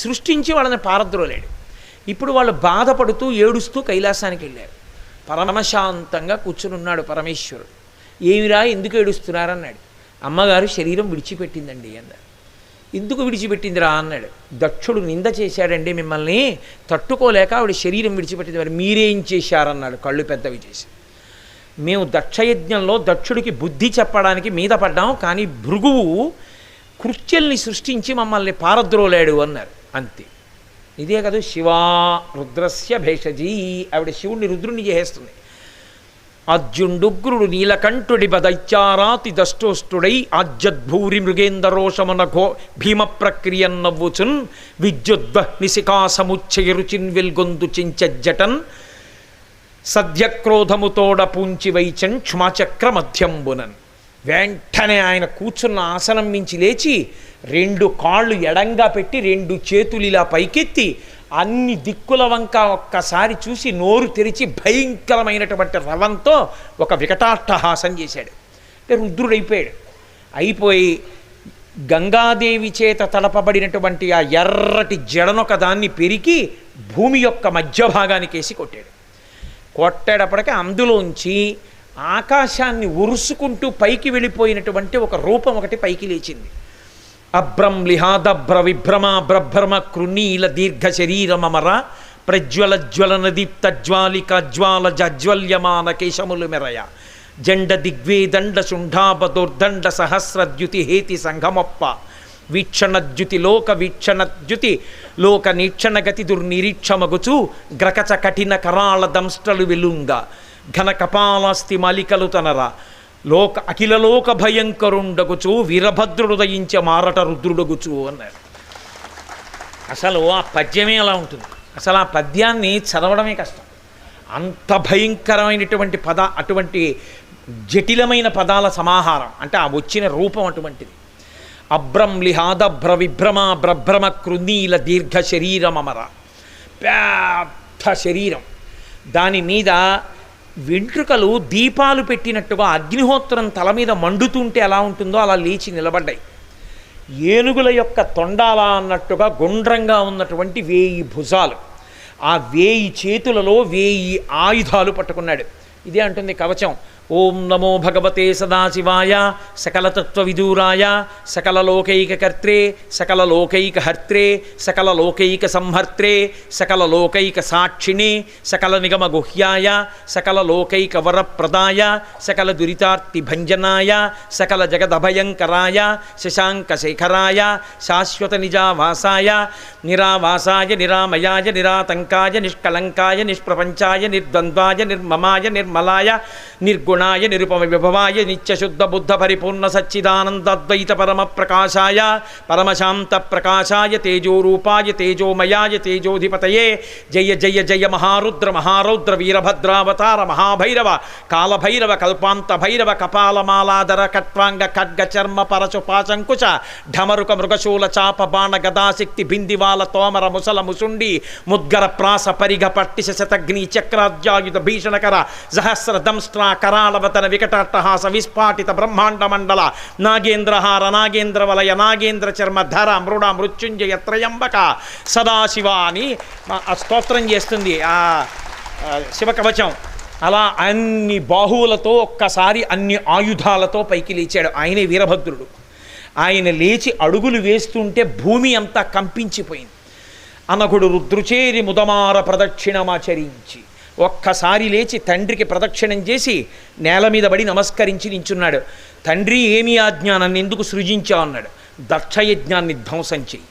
సృష్టించి వాళ్ళని పారద్రోలేడు. ఇప్పుడు వాళ్ళు బాధపడుతూ ఏడుస్తూ కైలాసానికి వెళ్ళారు. పరమశాంతంగా కూర్చునున్నాడు పరమేశ్వరుడు. ఏమిరా ఎందుకు ఏడుస్తున్నారన్నాడు. అమ్మగారు శరీరం విడిచిపెట్టిందండి అన్నాడు. ఎందుకు విడిచిపెట్టిందిరా అన్నాడు. దక్షుడు నింద చేశాడండి మిమ్మల్ని, తట్టుకోలేక ఆవిడ శరీరం విడిచిపెట్టింది. మరి మీరేం చేశారన్నాడు కళ్ళు పెద్దవి చేసి. మేము దక్షయజ్ఞంలో దక్షుడికి బుద్ధి చెప్పడానికి మీద పడ్డాం, కానీ భృగువు కృత్యల్ని సృష్టించి మమ్మల్ని పారద్రోలాడు అన్నారు. అంతే. ఇదే కదా శివా రుద్రస్య భేషజీ. ఆవిడ శివుణ్ణి రుద్రుణ్ణి చేసేస్తుంది. అర్జుండుగ్రుడు నీలకంఠుడి బదైత్యారాతి దష్టోష్టుడై ఆజ్యద్భూరి మృగేందరోషమున భీమ ప్రక్రియన్ నవ్వుచున్ విద్యుద్వహ్నిశిఖా సముచ్చయ రుచిన్ వెల్గొందు చించజ్జటన్ సద్యక్రోధముతోడ పూంచి వైచన్ క్షమాచక్ర మధ్యంబునన్. వెంటనే ఆయన కూర్చున్న ఆసనం మించి లేచి 2 కాళ్ళు ఎడంగా పెట్టి 2 చేతులు ఇలా పైకెత్తి అన్ని దిక్కుల వంక ఒక్కసారి చూసి నోరు తెరిచి భయంకరమైనటువంటి రవంతో ఒక వికటాట్టహాసం చేశాడు. అంటే రుద్రుడైపోయాడు. అయిపోయి గంగాదేవి చేత తడపబడినటువంటి ఆ ఎర్రటి జడనొక దాన్ని పెరికి భూమి యొక్క మధ్య భాగానికేసి కొట్టాడు. కొట్టేటప్పటికీ అందులోంచి ఆకాశాన్ని ఉరుసుకుంటూ పైకి వెళ్ళిపోయినటువంటి ఒక రూపం ఒకటి పైకి లేచింది. అభ్రం లిహాదభ్ర విభ్రమ బ్రభ్రమ కృణీల దీర్ఘ శరీరమర ప్రజ్వల జ్వలన దీప్త జ్వాలిక జ్వాల జజ్వల్యమాన కేశములు మెరయ జండ దిగ్వేదండ శుంఠాబదోర్దండ సహస్రద్యుతి హేతి సంఘమొప్ప వీక్షణద్యుతి లోక నీక్షణగతి దుర్నిరీక్షమగుచు గ్రకచ కఠిన కరాళ దంష్టలు వెలుంగ ఘన కపాలాస్తి మాలికలు తనర అఖిలలోక భయంకరుండగుచు వీరభద్రుడు దయించే మారట రుద్రుడగుచు అన్నారు. అసలు ఆ పద్యమే అలా ఉంటుంది. అసలు ఆ పద్యాన్ని చదవడమే కష్టం. అంత భయంకరమైనటువంటి అటువంటి జటిలమైన పదాల సమాహారం. అంటే ఆ వచ్చిన రూపం అటువంటిది. అభ్రం లిహాదభ్ర విభ్రమ బ్రభ్రమ కృణీల దీర్ఘ శరీరమర. పెద్ద శరీరం, దాని మీద వెంట్రుకలు దీపాలు పెట్టినట్టుగా అగ్నిహోత్రం తల మీద మండుతుంటే ఎలా ఉంటుందో అలా లేచి నిలబడ్డాయి. ఏనుగుల యొక్క తొండాలా అన్నట్టుగా గుండ్రంగా ఉన్నటువంటి 1000 భుజాలు, ఆ 1000 చేతులలో 1000 ఆయుధాలు పట్టుకున్నాడు. ఇదే అంటుంది కవచం. ఓం నమో భగవతే సదాశివాయ సకలతత్వవిదూరాయ సకలలోకైకకర్త్రే సకలలోకైకహర్త్రే సకలలోకైక సంహర్త్రే సకలలోకైక సాక్షిణే సకల నిగమ గుహ్యాయ సకలలోకైక వరప్రదాయ సకల దురితార్తిభంజనాయ సకల జగదభయంకరాయ శశాంకశేఖరాయ శాశ్వత నిజావాసాయ నిరావాసాయ నిరామయాయ నిరాతంకాయ నిష్కలంకాయ నిష్ప్రపంచాయ నిర్ద్వంద్వాయ నిర్మమాయ నిర్మలాయ నిర్గుణాయ నిరుపమ విభవాయ నిత్యశుద్ధ బుద్ధ పరిపూర్ణ సచ్చిదానందద్వైత పరమ ప్రకాశాయ పరమశాంత ప్రకాశాయ తేజోరూపాయ తేజోమయాయ తేజోధిపతయే జయ జయ జయ మహారుద్ర మహారౌద్ర వీరభద్రావతార మహాభైరవ కాలభైరవ కల్పాంత భైరవ కపాలమాలాధర కట్వాంగ ఖడ్గ చర్మ పరచు పాచంకుశ ఢమరుక మృగశూల చాప బాణ గదాశక్తి బిందివాల తోమర ముసల ముసుండి ముద్గర ప్రాస పరిగ పట్టిశ శతగ్ని చక్రాద్యాయుధ భీషణకర సహస్ర దంస్ట్రా కరాళవతన వికటాట్టహాస విస్ఫాటిత బ్రహ్మాండ మండల నాగేంద్రహార నాగేంద్ర వలయ నాగేంద్ర చర్మ ధర మృడ మృత్యుంజయ త్రయంబక సదాశివ అని ఆ స్తోత్రం చేస్తుంది ఆ శివకవచం. అలా అన్ని బాహువులతో ఒక్కసారి అన్ని ఆయుధాలతో పైకి లేచాడు. ఆయనే వీరభద్రుడు. ఆయన లేచి అడుగులు వేస్తుంటే భూమి అంతా కంపించిపోయింది. అనగుడు రుద్రుచేరి ముదమార ప్రదక్షిణమాచరించి ఒక్కసారి లేచి తండ్రికి ప్రదక్షిణం చేసి నేల మీద పడి నమస్కరించి నించున్నాడు. తండ్రి ఏమి ఆజ్ఞ, నన్ను ఎందుకు సృజించావు అన్నాడు. దక్షయజ్ఞాన్ని ధ్వంసం చెయ్యి,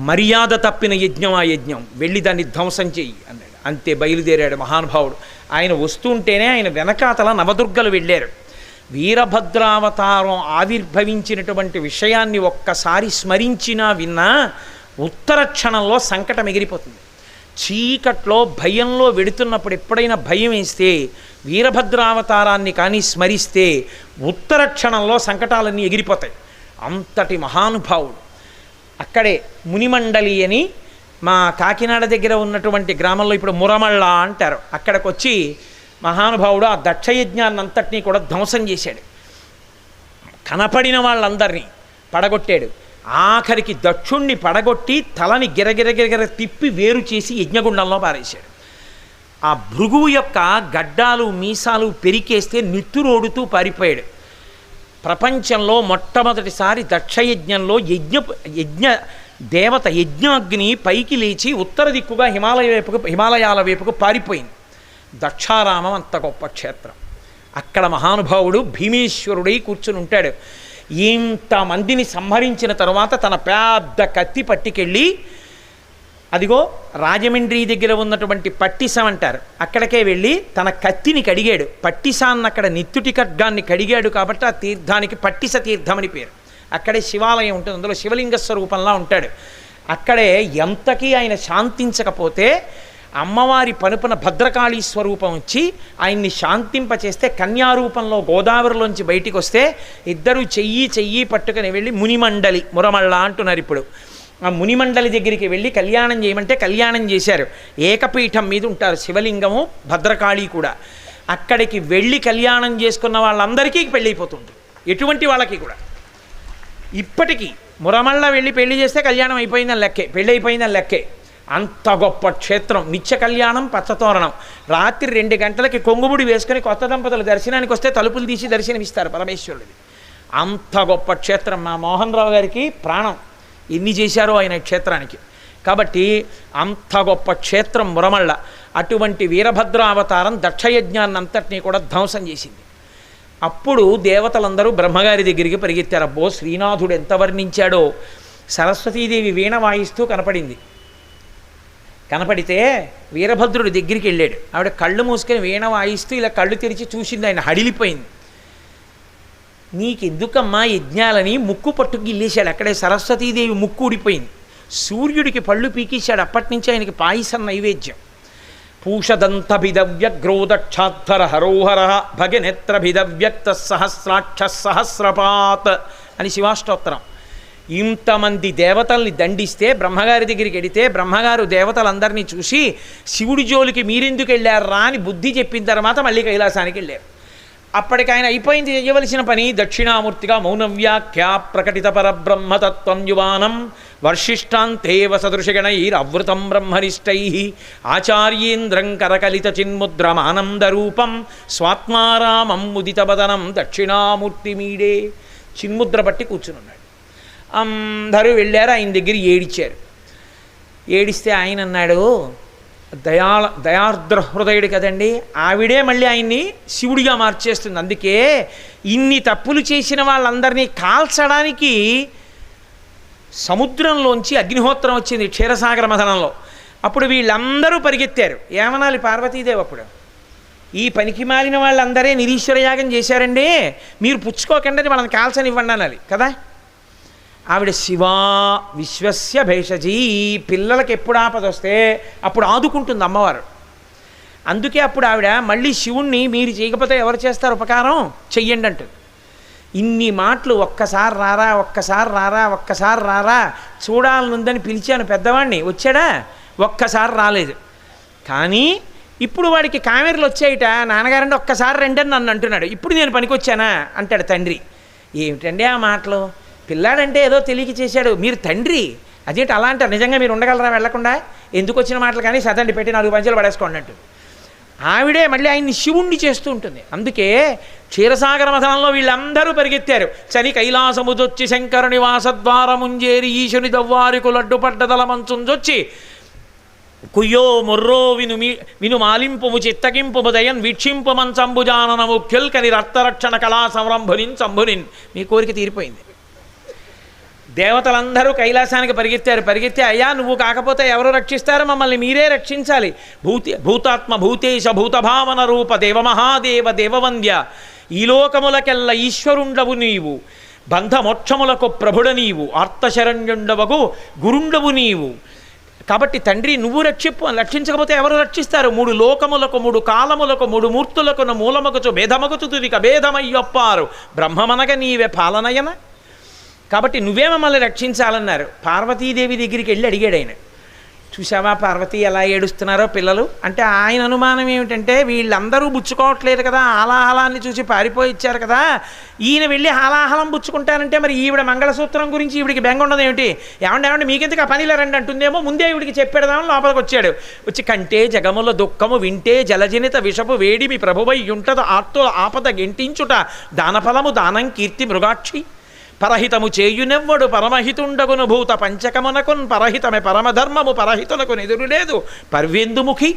మర్యాద తప్పిన యజ్ఞం ఆ యజ్ఞం, వెళ్ళి దాన్ని ధ్వంసం చెయ్యి అన్నాడు. అంతే బయలుదేరాడు మహానుభావుడు. ఆయన వస్తుంటేనే ఆయన వెనకాతల నవదుర్గలు వెళ్ళారు. వీరభద్రావతారం ఆవిర్భవించినటువంటి విషయాన్ని ఒక్కసారి స్మరించినా విన్నా ఉత్తర క్షణంలో సంకటం ఎగిరిపోతుంది. చీకట్లో భయంలో వెడుతున్నప్పుడు ఎప్పుడైనా భయం వేస్తే వీరభద్రావతారాన్ని కానీ స్మరిస్తే ఉత్తర క్షణంలో సంకటాలన్నీ ఎగిరిపోతాయి. అంతటి మహానుభావుడు. అక్కడే మునిమండలి అని మా కాకినాడ దగ్గర ఉన్నటువంటి గ్రామంలో ఇప్పుడు మురమళ్ళ అంటారు. అక్కడికి వచ్చి మహానుభావుడు ఆ దక్షయజ్ఞాన్ని అంతటినీ కూడా ధ్వంసం చేశాడు. కనపడిన వాళ్ళందరినీ పడగొట్టాడు. ఆఖరికి దక్షుణ్ణి పడగొట్టి తలని గిరగిరగిరగిర తిప్పి వేరు చేసి యజ్ఞగుండంలో పారేశాడు. ఆ భృగువు యొక్క గడ్డాలు మీసాలు పెరికేస్తే నిత్తురోడుతూ పారిపోయాడు. ప్రపంచంలో మొట్టమొదటిసారి దక్షయజ్ఞంలో యజ్ఞ దేవత యజ్ఞాగ్ని పైకి లేచి ఉత్తర దిక్కుగా హిమాలయాల వైపుకు పారిపోయింది. దక్షారామం అంత గొప్ప క్షేత్రం. అక్కడ మహానుభావుడు భీమేశ్వరుడై కూర్చుని ఉంటాడు. ఇంతమందిని సంహరించిన తరువాత తన పెద్ద కత్తి పట్టుకెళ్ళి అదిగో రాజమండ్రి దగ్గర ఉన్నటువంటి పట్టిసం అంటారు, అక్కడికే వెళ్ళి తన కత్తిని కడిగాడు. పట్టిసాన్ని అక్కడ నిత్తుటి ఖడ్గాన్ని కడిగాడు కాబట్టి ఆ తీర్థానికి పట్టిస తీర్థమని పేరు. అక్కడే శివాలయం ఉంటుంది, అందులో శివలింగ స్వరూపంలా ఉంటాడు. అక్కడే ఎంతకీ ఆయన శాంతించకపోతే అమ్మవారి పనుపున భద్రకాళీ స్వరూపం వచ్చి ఆయన్ని శాంతింపచేస్తే కన్యారూపంలో గోదావరిలోంచి బయటికి వస్తే ఇద్దరు చెయ్యి పట్టుకుని వెళ్ళి మునిమండలి మురమళ్ళ అంటున్నారు ఇప్పుడు. ఆ మునిమండలి దగ్గరికి వెళ్ళి కళ్యాణం చేయమంటే కళ్యాణం చేశారు. ఏకపీఠం మీద ఉంటారు శివలింగము భద్రకాళి కూడా. అక్కడికి వెళ్ళి కళ్యాణం చేసుకున్న వాళ్ళందరికీ పెళ్ళైపోతుంటారు, ఎటువంటి వాళ్ళకి కూడా. ఇప్పటికీ మురమళ్ళ వెళ్ళి పెళ్లి చేస్తే కళ్యాణం అయిపోయిందని లెక్కే, పెళ్ళి అయిపోయిందని లెక్కే. అంత గొప్ప క్షేత్రం. నిత్య కళ్యాణం పచ్చతోరణం. రాత్రి 2 గంటలకి కొంగుముడి వేసుకొని కొత్త దంపతులు దర్శనానికి వస్తే తలుపులు తీసి దర్శనమిస్తారు పరమేశ్వరుడిది. అంత గొప్ప క్షేత్రం. మా మోహన్ రావు గారికి ప్రాణం, ఎన్ని చేశారో ఆయన క్షేత్రానికి. కాబట్టి అంత గొప్ప క్షేత్రం మురమళ్ళ. అటువంటి వీరభద్ర అవతారం దక్షయజ్ఞాన్ని అంతటినీ కూడా ధ్వంసం చేసింది. అప్పుడు దేవతలందరూ బ్రహ్మగారి దగ్గరికి పరిగెత్తారు. అబ్బో, శ్రీనాథుడు ఎంత వర్ణించాడో. సరస్వతీదేవి వీణ వాయిస్తూ కనపడితే వీరభద్రుడి దగ్గరికి వెళ్ళాడు. ఆవిడ కళ్ళు మూసుకొని వీణ వాయిస్తూ ఇలా కళ్ళు తెరిచి చూసింది. ఆయన హడిలిపోయింది. నీకెందుకమ్మా యజ్ఞాలని ముక్కు పట్టుకు గిల్లేశాడు. అక్కడే సరస్వతీదేవి ముక్కు ఊడిపోయింది. సూర్యుడికి పళ్ళు పీకేశాడు. అప్పటి నుంచి ఆయనకి పాయసం నైవేద్యం. పూషదంతభిదవ్యగ్రోదక్షాధ్వర హరోహర భగనేత్రభిదవ్యక్త సహస్రాక్ష సహస్రపాత్ అని శివాష్టోత్తరం. ఇంతమంది దేవతల్ని దండిస్తే బ్రహ్మగారి దగ్గరికి వెడితే బ్రహ్మగారు దేవతలందరినీ చూసి శివుడి జోలికి మీరెందుకు వెళ్ళారా అని బుద్ధి చెప్పిన తర్వాత మళ్ళీ కైలాసానికి వెళ్ళారు. అప్పటికి ఆయన అయిపోయింది చేయవలసిన పని. దక్షిణామూర్తిగా మౌనవ్యాఖ్య ప్రకటిత పరబ్రహ్మతత్వం యువానం వర్షిష్టాంతేవ సదృశగణైరవృతం బ్రహ్మనిష్టై ఆచార్యేంద్రం కరకలిత చిన్ముద్రమానందరూపం స్వాత్మారామం ముదితబదనం దక్షిణామూర్తి మీడే. చిన్ముద్ర బట్టి కూర్చునున్నాడు. అందరూ వెళ్ళారు, ఆయన దగ్గర ఏడిచారు. ఏడిస్తే ఆయన అన్నాడు, దయార్ద్ర హృదయుడు కదండి, ఆవిడే మళ్ళీ ఆయన్ని శివుడిగా మార్చేస్తుంది. అందుకే ఇన్ని తప్పులు చేసిన వాళ్ళందరినీ కాల్చడానికి సముద్రంలోంచి అగ్నిహోత్రం వచ్చింది క్షీరసాగర మథనంలో. అప్పుడు వీళ్ళందరూ పరిగెత్తారు. ఏమనాలి పార్వతీదేవి అప్పుడు, ఈ పనికి మాలిన వాళ్ళందరే నిరీశ్వర యాగం చేశారండి, మీరు పుచ్చుకోకండి వాళ్ళని కాల్చనివ్వండి అనాలి కదా. ఆవిడ శివా విశ్వస్య భేషజీ, పిల్లలకి ఎప్పుడు ఆపద వస్తే అప్పుడు ఆదుకుంటుంది అమ్మవారు. అందుకే అప్పుడు ఆవిడ మళ్ళీ శివుణ్ణి మీరు చేయకపోతే ఎవరు చేస్తారు ఉపకారం, చెయ్యండి అంటుంది. ఇన్ని మాటలు ఒక్కసారి రారా, ఒక్కసారి రారా, ఒక్కసారి రారా, చూడాలనుందని పిలిచాను పెద్దవాడిని, వచ్చాడా, ఒక్కసారి రాలేదు. కానీ ఇప్పుడు వాడికి కామెర్లు వచ్చాయిట, నాన్నగారంటే ఒక్కసారి రండి అని నన్ను అంటున్నాడు, ఇప్పుడు నేను పనికొచ్చానా అంటాడు తండ్రి. ఏమిటండి ఆ మాటలు, పిల్లాడంటే ఏదో తెలియక చేశాడు, మీరు తండ్రి అదేంటి అలా అంటారు, నిజంగా మీరు ఉండగలరా వెళ్లకుండా, ఎందుకు వచ్చిన మాటలు కానీ సదండి పెట్టి 4 పంచాలు పడేసుకోండి అంటుంది. ఆవిడే మళ్ళీ ఆయన్ని శివుణ్ణి చేస్తూ ఉంటుంది. అందుకే క్షీరసాగర మథనంలో వీళ్ళందరూ పరిగెత్తారు. చని కైలాసముదొచ్చి శంకర నివాసద్వారముంజేరి ఈశుని దవ్వారికు లడ్డుపడ్డదల మంచుంజొచ్చి కుయ్యో మొర్రో విను మాలింపుము చిత్తకింపుము దయన్ వీక్షింపు మంచంబుజానన ముఖ్యుల్కని రక్తరక్షణ కళా సంరంభునిన్ సంభునిన్. మీ కోరిక తీరిపోయింది. దేవతలందరూ కైలాసానికి పరిగెత్తే అయ్యా నువ్వు కాకపోతే ఎవరు రక్షిస్తారు, మమ్మల్ని మీరే రక్షించాలి. భూతాత్మ భూతేశ భూతభావన రూప దేవమహాదేవ దేవవంద్య, ఈ లోకములకెల్ల ఈశ్వరుండవు నీవు, బంధమోక్షములకు ప్రభుడ నీవు, ఆర్తశరణ్యుండవగు గురుండవు నీవు. కాబట్టి తండ్రి నువ్వు రక్షించకపోతే ఎవరు రక్షిస్తారు. 3 లోకములకు 3 కాలములకు 3 మూర్తులకు మూలమగుచు భేదమగుచు తుదిక భేదమయ్యొప్పారు బ్రహ్మమనగ నీవే పాలనయన. కాబట్టి నువ్వే మమ్మల్ని రక్షించాలన్నారు. పార్వతీదేవి దగ్గరికి వెళ్ళి అడిగాడు ఆయన, చూసావా పార్వతీ ఎలా ఏడుస్తున్నారో పిల్లలు అంటే. ఆయన అనుమానం ఏమిటంటే వీళ్ళందరూ బుచ్చుకోవట్లేదు కదా, హాలాహలాన్ని చూసి పారిపోయి ఇచ్చారు కదా, ఈయన వెళ్ళి హాలాహలం బుచ్చుకుంటానంటే మరి ఈవిడ మంగళసూత్రం గురించి ఈవిడికి బెంగ ఉండదు ఏమిటి, ఏమంటే మీకెందుకు ఆ పనిలో రండి అంటుందేమో, ముందే ఈవిడికి చెప్పేదామని లోపలికి వచ్చాడు. వచ్చి కంటే జగముల దుఃఖము వింటే జలజనిత విషపు వేడిమి ప్రభువై ఉంటద ఆర్తుల ఆపద గెంటించుట దానఫలము దానం కీర్తి మృగాక్షి పరహితము చేయునెవ్వడు పరమహితుండగును భూత పంచకమునకున్ పరహితమే పరమధర్మము పరహితునకు ఎదురు లేదు పర్వేందుముఖి.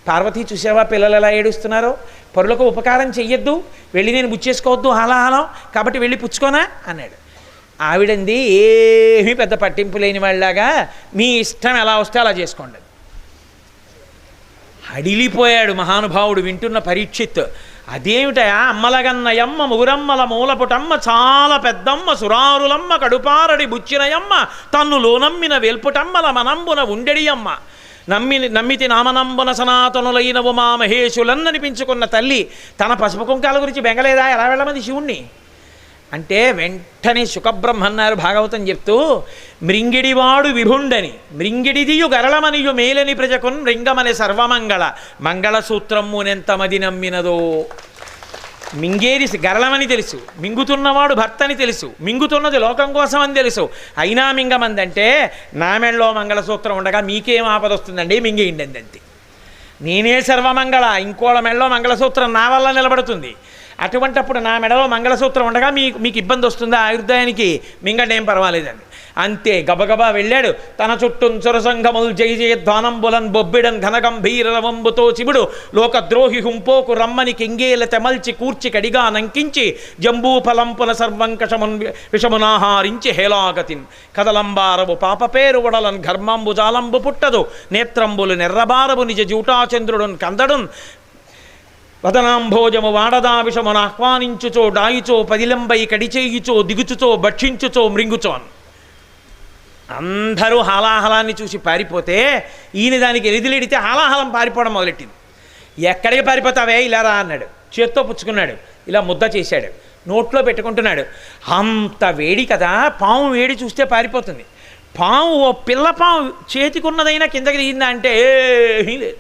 పార్వతీ చూసావా పిల్లలు ఎలా ఏడుస్తున్నారో, పరులకు ఉపకారం చెయ్యొద్దు, వెళ్ళి నేను బుచ్చేసుకోవద్దు హాలాహలం, కాబట్టి వెళ్ళి పుచ్చుకోనా అన్నాడు. ఆవిడంది ఏమీ పెద్ద పట్టింపు లేని వాళ్ళలాగా మీ ఇష్టం ఎలా వస్తే అలా చేసుకోండి. హడిలిపోయాడు మహానుభావుడు వింటున్న పరీక్షిత్. అదేమిటయా అమ్మలగన్నయమ్మ ముగురమ్మల మూలపుటమ్మ చాలా పెద్దమ్మ సురారులమ్మ కడుపారడి బుచ్చినయమ్మ తన్నులో నమ్మిన వెల్పుటమ్మల మనంబున ఉండెడియమ్మ నమ్మితి నామనంబున సనాతనులైన ఉమా మహేశులన్ననిపించుకున్న తల్లి తన పసుపు కుంకాల గురించి బెంగలేదా, ఎలా వెళ్ళమంది శివుణ్ణి అంటే వెంటనే శుకబ్రహ్మ అన్నారు భాగవతం చెప్తూ, మృంగిడివాడు విభుండని మృంగిడిదియు గరళమనియు మేలని ప్రజకున్ మృంగమని సర్వమంగళ మంగళసూత్రమునెంతమది నమ్మినదో. మింగేది గరళమని తెలుసు, మింగుతున్నవాడు భర్తని తెలుసు, మింగుతున్నది లోకం కోసం అని తెలుసు, అయినా మింగమందంటే నా మెళ్ళలో మంగళసూత్రం ఉండగా మీకేం ఆపదొస్తుందండి మింగేయండి అంతే, నేనే సర్వమంగళ, ఇంకోళ్ళ మెళ్ళలో మంగళసూత్రం నా వల్ల నిలబడుతుంది, అటువంటప్పుడు నా మెడలో మంగళసూత్రం ఉండగా మీకు ఇబ్బంది వస్తుందా ఆయుర్దాయానికి, మింగండి ఏం పర్వాలేదండి అంతే. గబగబా వెళ్ళాడు. తన చుట్టూ సురసంగముల్ జయ జయధ్వానంబులన్ బొబ్బిడన్ ఘనగంభీరవంబుతో చిబుడు లోకద్రోహి హుంపోకు రమ్మని కింగేల తెమల్చి కూర్చి కడిగా నంకించి జంబూఫలంపుల సర్వంకషమున్ విషమునాహారించి హేలాగతిన్ కదలంబారవు పాపపేరు వడలన్ ఘర్మంబు జాలంబు పుట్టదు నేత్రంబులు నెర్రబారవు నిజ జూటాచంద్రుడున్ కందడున్ వదనాంభోజము వాడదా విషమును ఆహ్వానించుచో డాయిచో పదిలంబై కడిచేయుచో దిగుచుచో భక్షించుచో మృంగుచోన్. అందరూ హాలాహలాన్ని చూసి పారిపోతే ఈయన దానికి ఎరిదిలేడితే హాలాహలం పారిపోవడం మొదలెట్టింది. ఎక్కడికి పారిపోతావే ఇలా రా అన్నాడు. చేత్తో పుచ్చుకున్నాడు, ఇలా ముద్ద చేశాడు, నోట్లో పెట్టుకుంటున్నాడు. అంత వేడి కదా, పాము వేడి చూస్తే పారిపోతుంది. పాము ఓ పిల్ల పాము చేతికున్నదైనా కిందకి దిగిందా అంటే ఏమీ లేదు.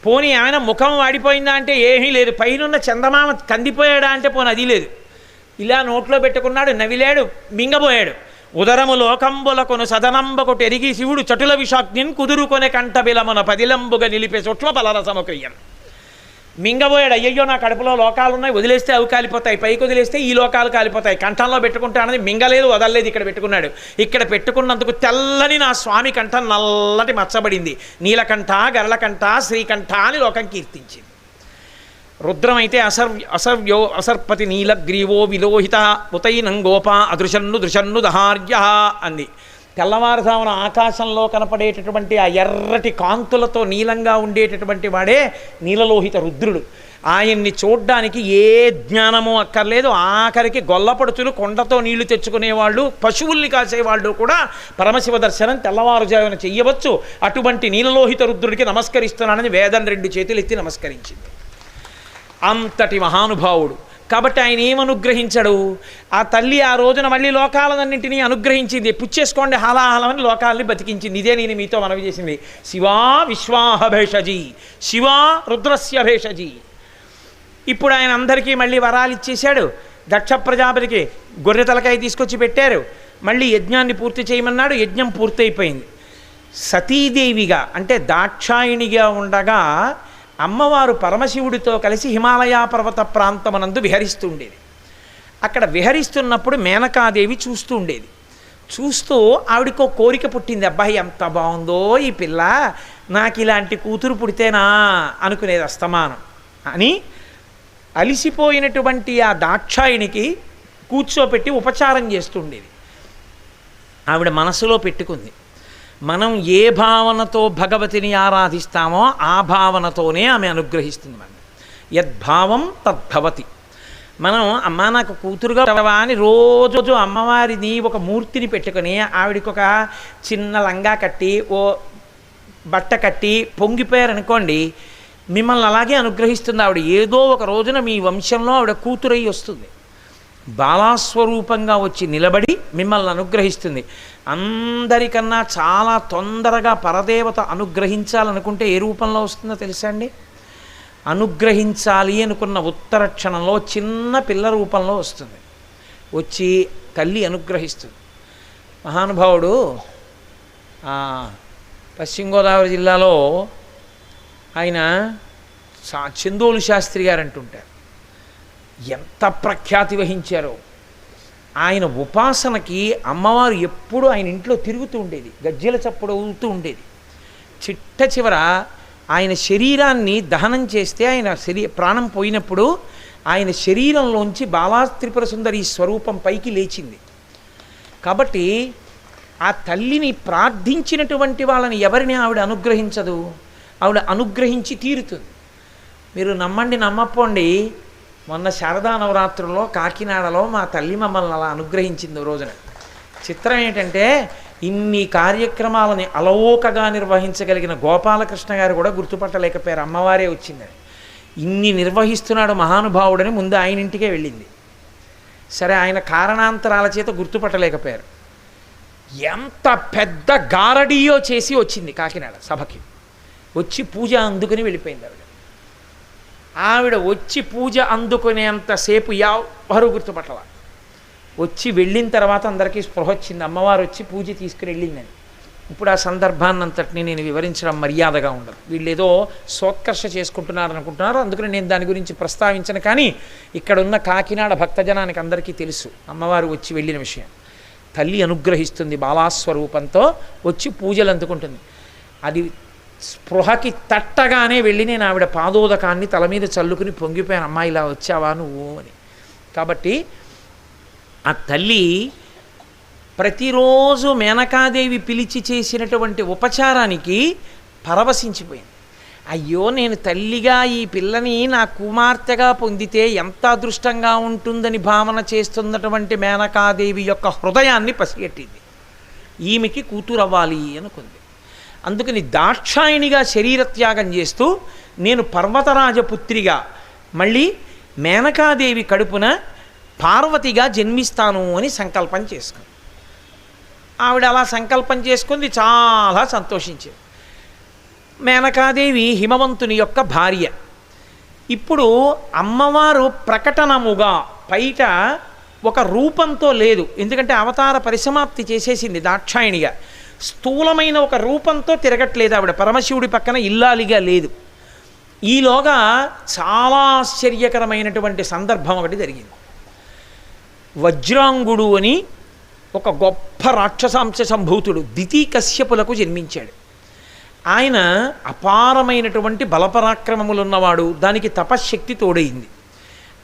పోనీ ఆయన ముఖం వాడిపోయిందా అంటే ఏమీ లేదు. పైనున్న చందమామ కందిపోయాడా అంటే పోనీ అది లేదు. ఇలా నోట్లో పెట్టుకున్నాడు, నవిలాడు, మింగబోయాడు. ఉదరము లోకంబులకొను సదనంబకు ఎరిగి శివుడు చటుల విషాగ్నిన్ కుదురుకొనే కంఠబిలమున పదిలంబుగా నిలిపే సూక్ష్మ బలరసముక్రియన్. మింగబోయాడు. అయ్యయ్యో నా కడుపులో లోకాలు ఉన్నాయి, వదిలేస్తే అవి కాలిపోతాయి, పైకి వదిలేస్తే ఈ లోకాలు కాలిపోతాయి, కంఠంలో పెట్టుకుంటానని మింగలేదు, వదలలేదు, ఇక్కడ పెట్టుకున్నాడు. ఇక్కడ పెట్టుకున్నందుకు తెల్లని నా స్వామి కంఠం నల్లటి మచ్చబడింది. నీలకంఠ, గరళకంఠ, శ్రీకంఠ అని లోకం కీర్తించింది. రుద్రమైతే అసర్వ్యో అసర్పతి నీలగ్రీవో విలోహిత ఉతైనం గోప అదృశన్ను దృశన్ను దహార్య అంది. తెల్లవారుజామున ఆకాశంలో కనపడేటటువంటి ఆ ఎర్రటి కాంతులతో నీలంగా ఉండేటటువంటి వాడే నీలలోహిత రుద్రుడు. ఆయన్ని చూడ్డానికి ఏ జ్ఞానమో అక్కర్లేదు. ఆఖరికి గొల్లపడుచులు కొండతో నీళ్లు తెచ్చుకునేవాళ్ళు, పశువుల్ని కాసేవాళ్ళు కూడా పరమశివ దర్శనం తెల్లవారుజామున చెయ్యవచ్చు. అటువంటి నీలలోహిత రుద్రుడికి నమస్కరిస్తున్నానని వేదం 2 చేతులు ఎత్తి నమస్కరించింది. అంతటి మహానుభావుడు. కాబట్టి ఆయన ఏమనుగ్రహించడు? ఆ తల్లి ఆ రోజున మళ్ళీ లోకాలన్నింటినీ అనుగ్రహించింది. పుచ్చేసుకోండి హాలాహలమని లోకాలని బతికించింది. ఇదే నేను మీతో మనవి చేసింది. శివా విశ్వాహ భేషజీ, శివా రుద్రస్య భేషజీ. ఇప్పుడు ఆయన అందరికీ మళ్ళీ వరాలు ఇచ్చేశాడు. దక్ష ప్రజాపతికి గొర్రె తలకాయ తీసుకొచ్చి పెట్టారు. మళ్ళీ యజ్ఞాన్ని పూర్తి చేయమన్నాడు. యజ్ఞం పూర్తయిపోయింది. సతీదేవిగా అంటే దాక్షాయిణిగా ఉండగా అమ్మవారు పరమశివుడితో కలిసి హిమాలయ పర్వత ప్రాంతమనందు విహరిస్తూ ఉండేది. అక్కడ విహరిస్తున్నప్పుడు మేనకాదేవి చూస్తూ ఉండేది. చూస్తూ ఆవిడకో కోరిక పుట్టింది. అబ్బాయి ఎంత బాగుందో ఈ పిల్ల, నాకు ఇలాంటి కూతురు పుడితేనా అనుకునేది అస్తమానం. అని అలిసిపోయినటువంటి ఆ దాక్షాయినికి కూర్చోపెట్టి ఉపచారం చేస్తుండేది. ఆవిడ మనసులో పెట్టుకుంది, మనం ఏ భావనతో భగవతిని ఆరాధిస్తామో ఆ భావనతోనే ఆమె అనుగ్రహిస్తుంది. మనం యద్భావం తద్భవతి. మనం అమ్మ నాకు కూతురుగా అని రోజు అమ్మవారిని ఒక మూర్తిని పెట్టుకొని ఆవిడికి ఒక చిన్న లంగా కట్టి ఓ బట్ట కట్టి పొంగిపోయారనుకోండి, మిమ్మల్ని అలాగే అనుగ్రహిస్తుంది ఆవిడ. ఏదో ఒక రోజున మీ వంశంలో ఆవిడ కూతురై వస్తుంది. బాలాస్వరూపంగా వచ్చి నిలబడి మిమ్మల్ని అనుగ్రహిస్తుంది. అందరికన్నా చాలా తొందరగా పరదేవత అనుగ్రహించాలనుకుంటే ఏ రూపంలో వస్తుందో తెలుసా అండి? అనుగ్రహించాలి అనుకున్న ఉత్తర క్షణంలో చిన్న పిల్ల రూపంలో వస్తుంది. వచ్చి తల్లి అనుగ్రహిస్తుంది. మహానుభావుడు పశ్చిమ గోదావరి జిల్లాలో ఆయన చందోలు శాస్త్రి గారు అంటుంటారు. ఎంత ప్రఖ్యాతి వహించారో. ఆయన ఉపాసనకి అమ్మవారు ఎప్పుడూ ఆయన ఇంట్లో తిరుగుతూ ఉండేది, గజ్జెల చప్పుడు అవుతూ ఉండేది. చిట్ట చివర ఆయన శరీరాన్ని దహనం చేస్తే ఆయన ప్రాణం పోయినప్పుడు ఆయన శరీరంలోంచి బాలా త్రిపుర సుందరి స్వరూపం పైకి లేచింది. కాబట్టి ఆ తల్లిని ప్రార్థించినటువంటి వాళ్ళని ఎవరిని ఆవిడ అనుగ్రహించదు? ఆవిడ అనుగ్రహించి తీరుతుంది. మీరు నమ్మండి నమ్మపోండి, మొన్న శారదా నవరాత్రుల్లో కాకినాడలో మా తల్లి మమ్మల్ని అలా అనుగ్రహించింది రోజున. చిత్రం ఏంటంటే ఇన్ని కార్యక్రమాలని అలవోకగా నిర్వహించగలిగిన గోపాలకృష్ణ గారు కూడా గుర్తుపట్టలేకపోయారు అమ్మవారే వచ్చిందని. ఇన్ని నిర్వహిస్తున్నాడు మహానుభావుడని ముందు ఆయన ఇంటికే వెళ్ళింది. సరే, ఆయన కారణాంతరాల చేత గుర్తుపట్టలేకపోయారు. ఎంత పెద్ద గారడీయో చేసి వచ్చింది కాకినాడ సభకి. వచ్చి పూజ అందుకుని వెళ్ళిపోయింది ఆవిడ. ఆవిడ వచ్చి పూజ అందుకునేంతసేపు ఎవరు గుర్తుపట్టల. వచ్చి వెళ్ళిన తర్వాత అందరికీ స్పృహ వచ్చింది, అమ్మవారు వచ్చి పూజ తీసుకుని వెళ్ళిందని. ఇప్పుడు ఆ సందర్భాన్ని అంతటిని నేను వివరించడం మర్యాదగా ఉండదు. వీళ్ళు ఏదో సోత్కర్ష చేసుకుంటున్నారు అనుకుంటున్నారు, అందుకని నేను దాని గురించి ప్రస్తావించను. కానీ ఇక్కడున్న కాకినాడ భక్తజనానికి అందరికీ తెలుసు అమ్మవారు వచ్చి వెళ్ళిన విషయం. తల్లి అనుగ్రహిస్తుంది బాలాస్వరూపంతో, వచ్చి పూజలు అందుకుంటుంది. అది స్పృహకి తట్టగానే వెళ్ళి నేను ఆవిడ పాదోదకాన్ని తల మీద చల్లుకుని పొంగిపోయాను, అమ్మా ఇలా వచ్చావా నువ్వు అని. కాబట్టి ఆ తల్లి ప్రతిరోజు మేనకాదేవి పిలిచి చేసినటువంటి ఉపచారానికి పరవశించిపోయింది. అయ్యో, నేను తల్లిగా ఈ పిల్లని నా కుమార్తెగా పొందితే ఎంత అదృష్టంగా ఉంటుందని భావన చేస్తున్నటువంటి మేనకాదేవి యొక్క హృదయాన్ని పసిగట్టింది. ఈమెకి కూతురు అవ్వాలి అనుకుంది. అందుకని దాక్షాయిణిగా శరీరత్యాగం చేస్తూ నేను పర్వతరాజపుత్రిగా మళ్ళీ మేనకాదేవి కడుపున పార్వతిగా జన్మిస్తాను అని సంకల్పం చేసుకుంది. ఆవిడ అలా సంకల్పం చేసుకుంది, చాలా సంతోషించింది. మేనకాదేవి హిమవంతుని యొక్క భార్య. ఇప్పుడు అమ్మవారు ప్రకటనముగా బయట ఒక రూపంతో లేదు, ఎందుకంటే అవతార పరిసమాప్తి చేసేసింది దాక్షాయణిగా. స్థూలమైన ఒక రూపంతో తిరగట్లేదు ఆవిడ, పరమశివుడి పక్కన ఇల్లాలిగా లేదు. ఈలోగా చాలా ఆశ్చర్యకరమైనటువంటి సందర్భం ఒకటి జరిగింది. వజ్రాంగుడు అని ఒక గొప్ప రాక్షసాంశ సంభూతుడు దితి కశ్యపులకు జన్మించాడు. ఆయన అపారమైనటువంటి బలపరాక్రమములున్నవాడు, దానికి తపశ్శక్తి తోడైంది.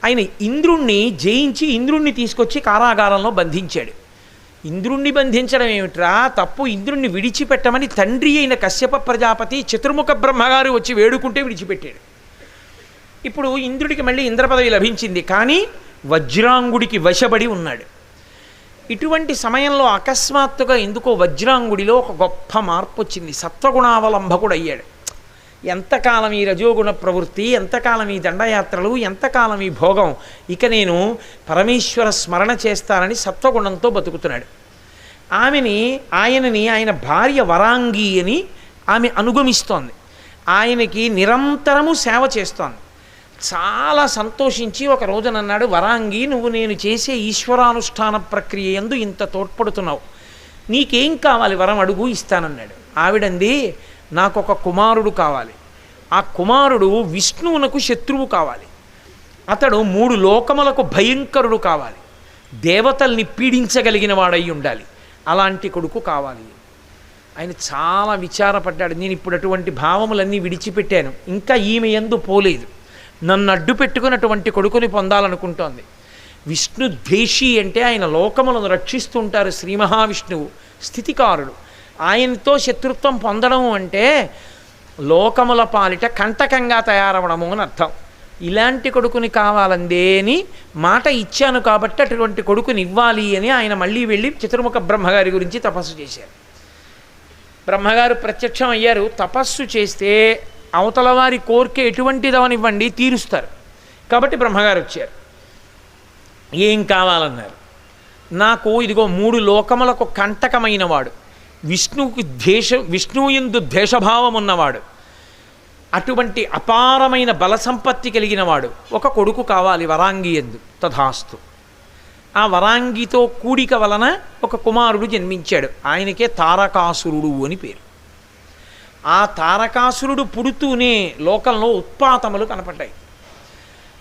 ఆయన ఇంద్రుణ్ణి జయించి ఇంద్రుణ్ణి తీసుకొచ్చి కారాగారంలో బంధించాడు. ఇంద్రుణ్ణి బంధించడం ఏమిట్రా తప్పు, ఇంద్రుణ్ణి విడిచిపెట్టమని తండ్రి అయిన కశ్యప ప్రజాపతి చతుర్ముఖ బ్రహ్మగారు వచ్చి వేడుకుంటే విడిచిపెట్టాడు. ఇప్పుడు ఇంద్రుడికి మళ్ళీ ఇంద్రపదవి లభించింది, కానీ వజ్రాంగుడికి వశపడి ఉన్నాడు. ఇటువంటి సమయంలో అకస్మాత్తుగా ఎందుకో వజ్రాంగుడిలో ఒక గొప్ప మార్పు వచ్చింది, సత్వగుణావలంబకుడు అయ్యాడు. ఎంతకాలం ఈ రజోగుణ ప్రవృత్తి, ఎంతకాలం ఈ దండయాత్రలు, ఎంతకాలం ఈ భోగం, ఇక నేను పరమేశ్వర స్మరణ చేస్తానని సత్వగుణంతో బతుకుతున్నాడు. ఆయనని ఆయన భార్య వరాంగి అని ఆమె అనుగమిస్తోంది, ఆయనకి నిరంతరము సేవ చేస్తోంది. చాలా సంతోషించి ఒక రోజున అన్నాడు, వరాంగి నువ్వు నేను చేసే ఈశ్వరానుష్ఠాన ప్రక్రియ యందు ఇంత తోడ్పడుతున్నావు, నీకేం కావాలి వరం అడుగు ఇస్తానన్నాడు. ఆవిడంది, నాకు ఒక కుమారుడు కావాలి, ఆ కుమారుడు విష్ణువునకు శత్రువు కావాలి, అతడు 3 లోకములకు భయంకరుడు కావాలి, దేవతల్ని పీడించగలిగిన వాడై ఉండాలి, అలాంటి కొడుకు కావాలి. ఆయన చాలా విచారపడ్డాడు. నేను ఇప్పుడు అటువంటి భావములన్నీ విడిచిపెట్టాను, ఇంకా ఈమె యందు పోలేదు, నన్ను అడ్డు పెట్టుకున్నటువంటి కొడుకుని పొందాలనుకుంటోంది. విష్ణు ద్వేషి అంటే ఆయన లోకములను రక్షిస్తుంటారు, శ్రీ మహావిష్ణువు స్థితికారుడు. ఆయనతో శత్రుత్వం పొందడం అంటే లోకముల పాలిట కంటకంగా తయారవడము అని అర్థం. ఇలాంటి కొడుకుని కావాలందే అని మాట ఇచ్చాను కాబట్టి అటువంటి కొడుకుని ఇవ్వాలి అని ఆయన మళ్ళీ వెళ్ళి చతుర్ముఖ బ్రహ్మగారి గురించి తపస్సు చేశారు. బ్రహ్మగారు ప్రత్యక్షం అయ్యారు. తపస్సు చేస్తే అవతల వారి కోరిక ఎటువంటిదవనివ్వండి తీరుస్తారు. కాబట్టి బ్రహ్మగారు వచ్చారు. ఏం కావాలన్నారు. నాకు ఇదిగో 3 లోకములకు కంటకమైన వాడు, విష్ణువు యందు ద్వేషభావం ఉన్నవాడు, అటువంటి అపారమైన బల సంపత్తి కలిగిన వాడు ఒక కొడుకు కావాలి వరాంగి యందు. తథాస్తు. ఆ వరాంగితో కూడిక వలన ఒక కుమారుడు జన్మించాడు, ఆయనకే తారకాసురుడు అని పేరు. ఆ తారకాసురుడు పుడుతూనే లోకంలో ఉత్పాతములు కనపడ్డాయి.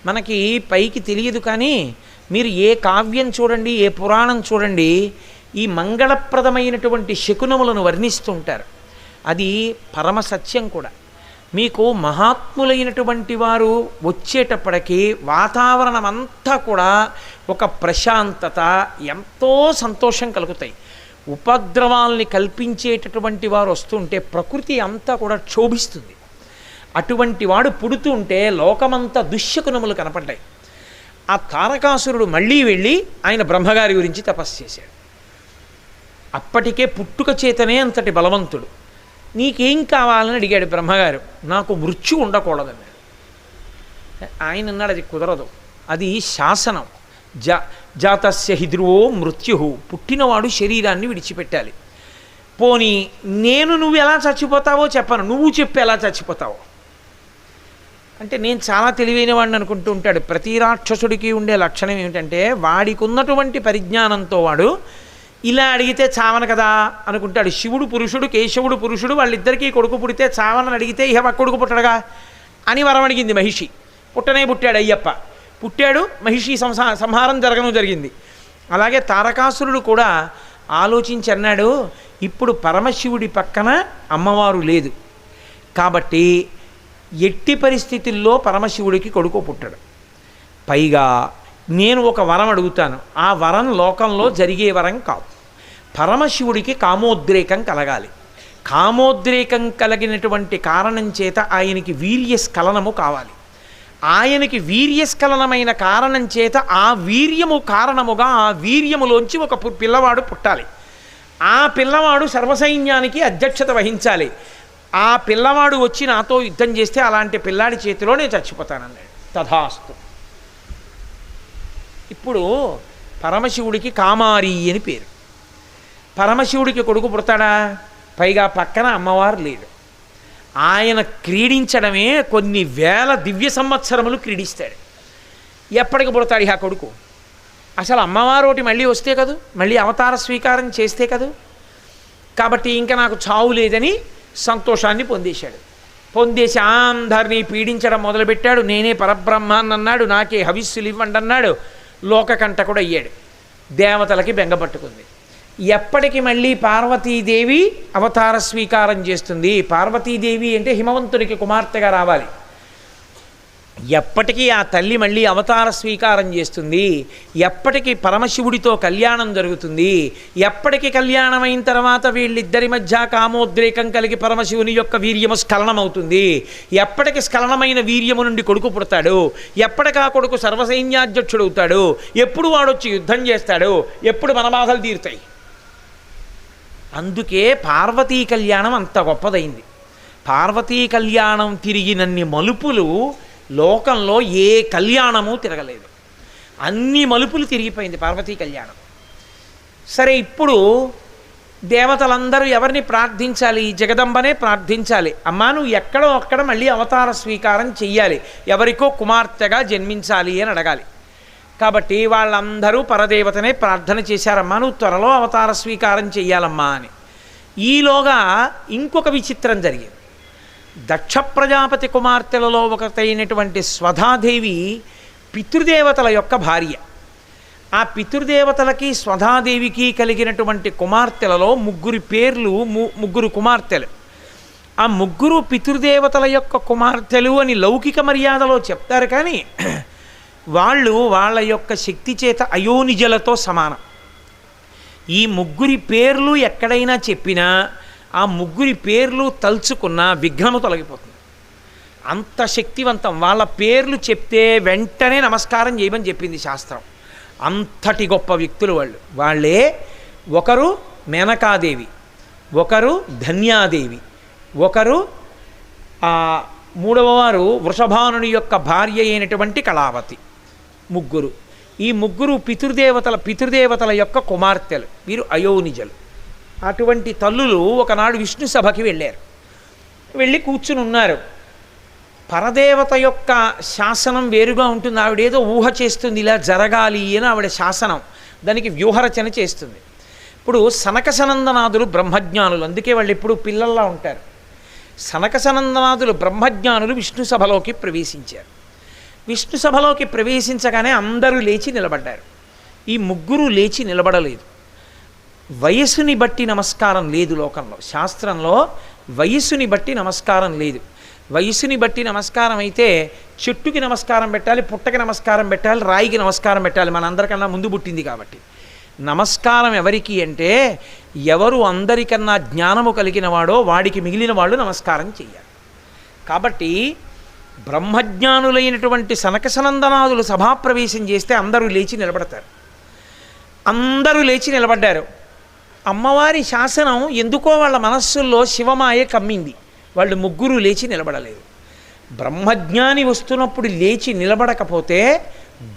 మనకి పైకి తెలియదు, కానీ మీరు ఏ కావ్యం చూడండి, ఏ పురాణం చూడండి, ఈ మంగళప్రదమైనటువంటి శకునములను వర్ణిస్తుంటారు. అది పరమ సత్యం కూడా. మీకు మహాత్ములైనటువంటి వారు వచ్చేటప్పటికీ వాతావరణం అంతా కూడా ఒక ప్రశాంతత, ఎంతో సంతోషం కలుగుతాయి. ఉపద్రవాల్ని కల్పించేటటువంటి వారు వస్తుంటే ప్రకృతి అంతా కూడా క్షోభిస్తుంది. అటువంటి వాడు పుడుతుంటే లోకమంతా దుశ్శకునములు కనపడ్డాయి. ఆ తారకాసురుడు మళ్ళీ వెళ్ళి ఆయన బ్రహ్మగారి గురించి తపస్సు చేశాడు. అప్పటికే పుట్టుక చేతనే అంతటి బలవంతుడు. నీకేం కావాలని అడిగాడు బ్రహ్మగారు. నాకు మృత్యు ఉండకూడదన్నాడు. ఆయన అన్నాడు, అది కుదరదు, అది శాసనం. జాతస్య హి ధ్రువో మృత్యు, పుట్టినవాడు శరీరాన్ని విడిచిపెట్టాలి. పోనీ నువ్వు ఎలా చచ్చిపోతావో చెప్పను, నువ్వు చెప్పు ఎలా చచ్చిపోతావో అంటే. నేను చాలా తెలివైన వాడిని అనుకుంటూ ఉంటాడు. ప్రతి రాక్షసుడికి ఉండే లక్షణం ఏమిటంటే వాడికి ఉన్నటువంటి పరిజ్ఞానంతో వాడు ఇలా అడిగితే చావన కదా అనుకుంటాడు. శివుడు పురుషుడు, కేశవుడు పురుషుడు, వాళ్ళిద్దరికీ కొడుకు పుడితే చావనని అడిగితే ఇహ కొడుకు పుట్టడుగా అని వరం అడిగింది మహిషి. పుట్టనే పుట్టాడు అయ్యప్ప. పుట్టాడు, మహిషి సంహారం జరిగింది. అలాగే తారకాసురుడు కూడా ఆలోచించి అన్నాడు, ఇప్పుడు పరమశివుడి పక్కన అమ్మవారు లేదు కాబట్టి ఎట్టి పరిస్థితుల్లో పరమశివుడికి కొడుకు పుట్టడు. పైగా నేను ఒక వరం అడుగుతాను, ఆ వరం లోకంలో జరిగే వరం కాదు. పరమశివుడికి కామోద్రేకం కలగాలి. కామోద్రేకం కలిగినటువంటి కారణం చేత ఆయనకి వీర్యస్ఖలనము కావాలి. ఆయనకి వీర్యస్ఖలనమైన కారణం చేత ఆ వీర్యము కారణముగా ఆ వీర్యములోంచి ఒక పిల్లవాడు పుట్టాలి. ఆ పిల్లవాడు సర్వసైన్యానికి అధ్యక్షత వహించాలి. ఆ పిల్లవాడు వచ్చి నాతో యుద్ధం చేస్తే అలాంటి పిల్లాడి చేతిలో నేను చచ్చిపోతానన్నాడు. తథాస్తు. ఇప్పుడు పరమశివుడికి కామారి అని పేరు. పరమశివుడికి కొడుకు పుడతాడా? పైగా పక్కన అమ్మవారు లేదు. ఆయన క్రీడించడమే కొన్ని వేల దివ్య సంవత్సరములు క్రీడిస్తాడు. ఎప్పటికి పుడతాడు ఆ కొడుకు? అసలు అమ్మవారు ఒకటి మళ్ళీ వస్తే కదూ, మళ్ళీ అవతార స్వీకారం చేస్తే కదూ. కాబట్టి ఇంకా నాకు చావు లేదని సంతోషాన్ని పొందేశాడు. పొందేసి అందరినీ పీడించడం మొదలుపెట్టాడు. నేనే పరబ్రహ్మాన్ని అన్నాడు, నాకే హవిస్సులు ఇవ్వండి అన్నాడు. లోకకంటకుడు అయ్యాడు. దేవతలకి బెంగపట్టుకుంది. ఎప్పటికి మళ్ళీ పార్వతీదేవి అవతార స్వీకారం చేస్తుంది? పార్వతీదేవి అంటే హిమవంతుడికి కుమార్తెగా రావాలి. ఎప్పటికీ ఆ తల్లి మళ్ళీ అవతార స్వీకారం చేస్తుంది? ఎప్పటికీ పరమశివుడితో కళ్యాణం జరుగుతుంది? ఎప్పటికి కళ్యాణం అయిన తర్వాత వీళ్ళిద్దరి మధ్య కామోద్రేకం కలిగి పరమశివుని యొక్క వీర్యము స్ఖలనమవుతుంది? ఎప్పటికి స్ఖలనమైన వీర్యము నుండి కొడుకు పుడతాడు? ఎప్పటికా కొడుకు సర్వసైన్యాధ్యక్షుడవుతాడు? ఎప్పుడు వాడొచ్చి యుద్ధం చేస్తాడు? ఎప్పుడు మన బాధలు తీరుతాయి? అందుకే పార్వతీ కళ్యాణం అంత గొప్పదైంది. పార్వతీ కళ్యాణం తిరిగినన్ని మలుపులు లోకంలో ఏ కళ్యాణము తిరగలేదు. అన్ని మలుపులు తిరిగిపోయింది పార్వతీ కళ్యాణం. సరే, ఇప్పుడు దేవతలందరూ ఎవరిని ప్రార్థించాలి? జగదంబనే ప్రార్థించాలి. అమ్మా, నువ్వు ఎక్కడో అక్కడ మళ్ళీ అవతార స్వీకారం చెయ్యాలి, ఎవరికో కుమార్తెగా జన్మించాలి అని అడగాలి. కాబట్టి వాళ్ళందరూ పరదేవతనే ప్రార్థన చేశారమ్మా, నువ్వు త్వరలో అవతార స్వీకారం చెయ్యాలమ్మా అని. ఈలోగా ఇంకొక విచిత్రం జరిగింది. దక్ష ప్రజాపతి కుమార్తెలలో ఒకటైనటువంటి స్వధాదేవి పితృదేవతల యొక్క భార్య. ఆ పితృదేవతలకి స్వధాదేవికి కలిగినటువంటి కుమార్తెలలో ముగ్గురు కుమార్తెలు. ఆ ముగ్గురు పితృదేవతల యొక్క కుమార్తెలు అని లౌకిక మర్యాదలో చెప్తారు. కానీ వాళ్ళు వాళ్ళ యొక్క శక్తి చేత అయోనిజలతో సమానం. ఈ ముగ్గురి పేర్లు ఎక్కడైనా చెప్పినా ఆ ముగ్గురి పేర్లు తలుచుకున్న విఘ్నము తొలగిపోతుంది. అంత శక్తివంతం. వాళ్ళ పేర్లు చెప్తే వెంటనే నమస్కారం చేయమని చెప్పింది శాస్త్రం. అంతటి గొప్ప వ్యక్తులు వాళ్ళు. వాళ్ళే ఒకరు మేనకాదేవి, ఒకరు ధన్యాదేవి, ఒకరు మూడవ వారు వృషభానుని యొక్క భార్య అయినటువంటి కళావతి. ముగ్గురు. ఈ ముగ్గురు పితృదేవతల యొక్క కుమార్తెలు. వీరు అయోనిజలు. అటువంటి తల్లులు ఒకనాడు విష్ణు సభకి వెళ్ళారు. వెళ్ళి కూర్చుని ఉన్నారు. పరదేవత యొక్క శాసనం వేరుగా ఉంటుంది. ఆవిడేదో ఊహ చేస్తుంది, ఇలా జరగాలి అని ఆవిడ శాసనం. దానికి వ్యూహరచన చేస్తుంది. ఇప్పుడు సనక సనందనాథులు బ్రహ్మజ్ఞానులు, అందుకే వాళ్ళు ఎప్పుడు పిల్లల్లా ఉంటారు. సనక సనందనాథులు బ్రహ్మజ్ఞానులు విష్ణు సభలోకి ప్రవేశించారు. విష్ణు సభలోకి ప్రవేశించగానే అందరూ లేచి నిలబడ్డారు. ఈ ముగ్గురు లేచి నిలబడలేదు. వయస్సుని బట్టి నమస్కారం లేదు లోకంలో. శాస్త్రంలో వయస్సుని బట్టి నమస్కారం లేదు. వయస్సుని బట్టి నమస్కారం అయితే చెట్టుకి నమస్కారం పెట్టాలి, పుట్టకి నమస్కారం పెట్టాలి, రాయికి నమస్కారం పెట్టాలి. మనందరికన్నా ముందు పుట్టింది కాబట్టి. నమస్కారం ఎవరికి అంటే ఎవరు అందరికన్నా జ్ఞానము కలిగిన వాడో వాడికి మిగిలిన వాళ్ళు నమస్కారం చెయ్యాలి. కాబట్టి బ్రహ్మజ్ఞానులైనటువంటి సనకసనందనాదులు సభాప్రవేశం చేస్తే అందరూ లేచి నిలబడతారు. అందరూ లేచి నిలబడ్డారు. అమ్మవారి శాసనం ఎందుకో వాళ్ళ మనస్సుల్లో శివమాయ కమ్మింది. వాళ్ళు ముగ్గురు లేచి నిలబడలేదు. బ్రహ్మజ్ఞాని వస్తున్నప్పుడు లేచి నిలబడకపోతే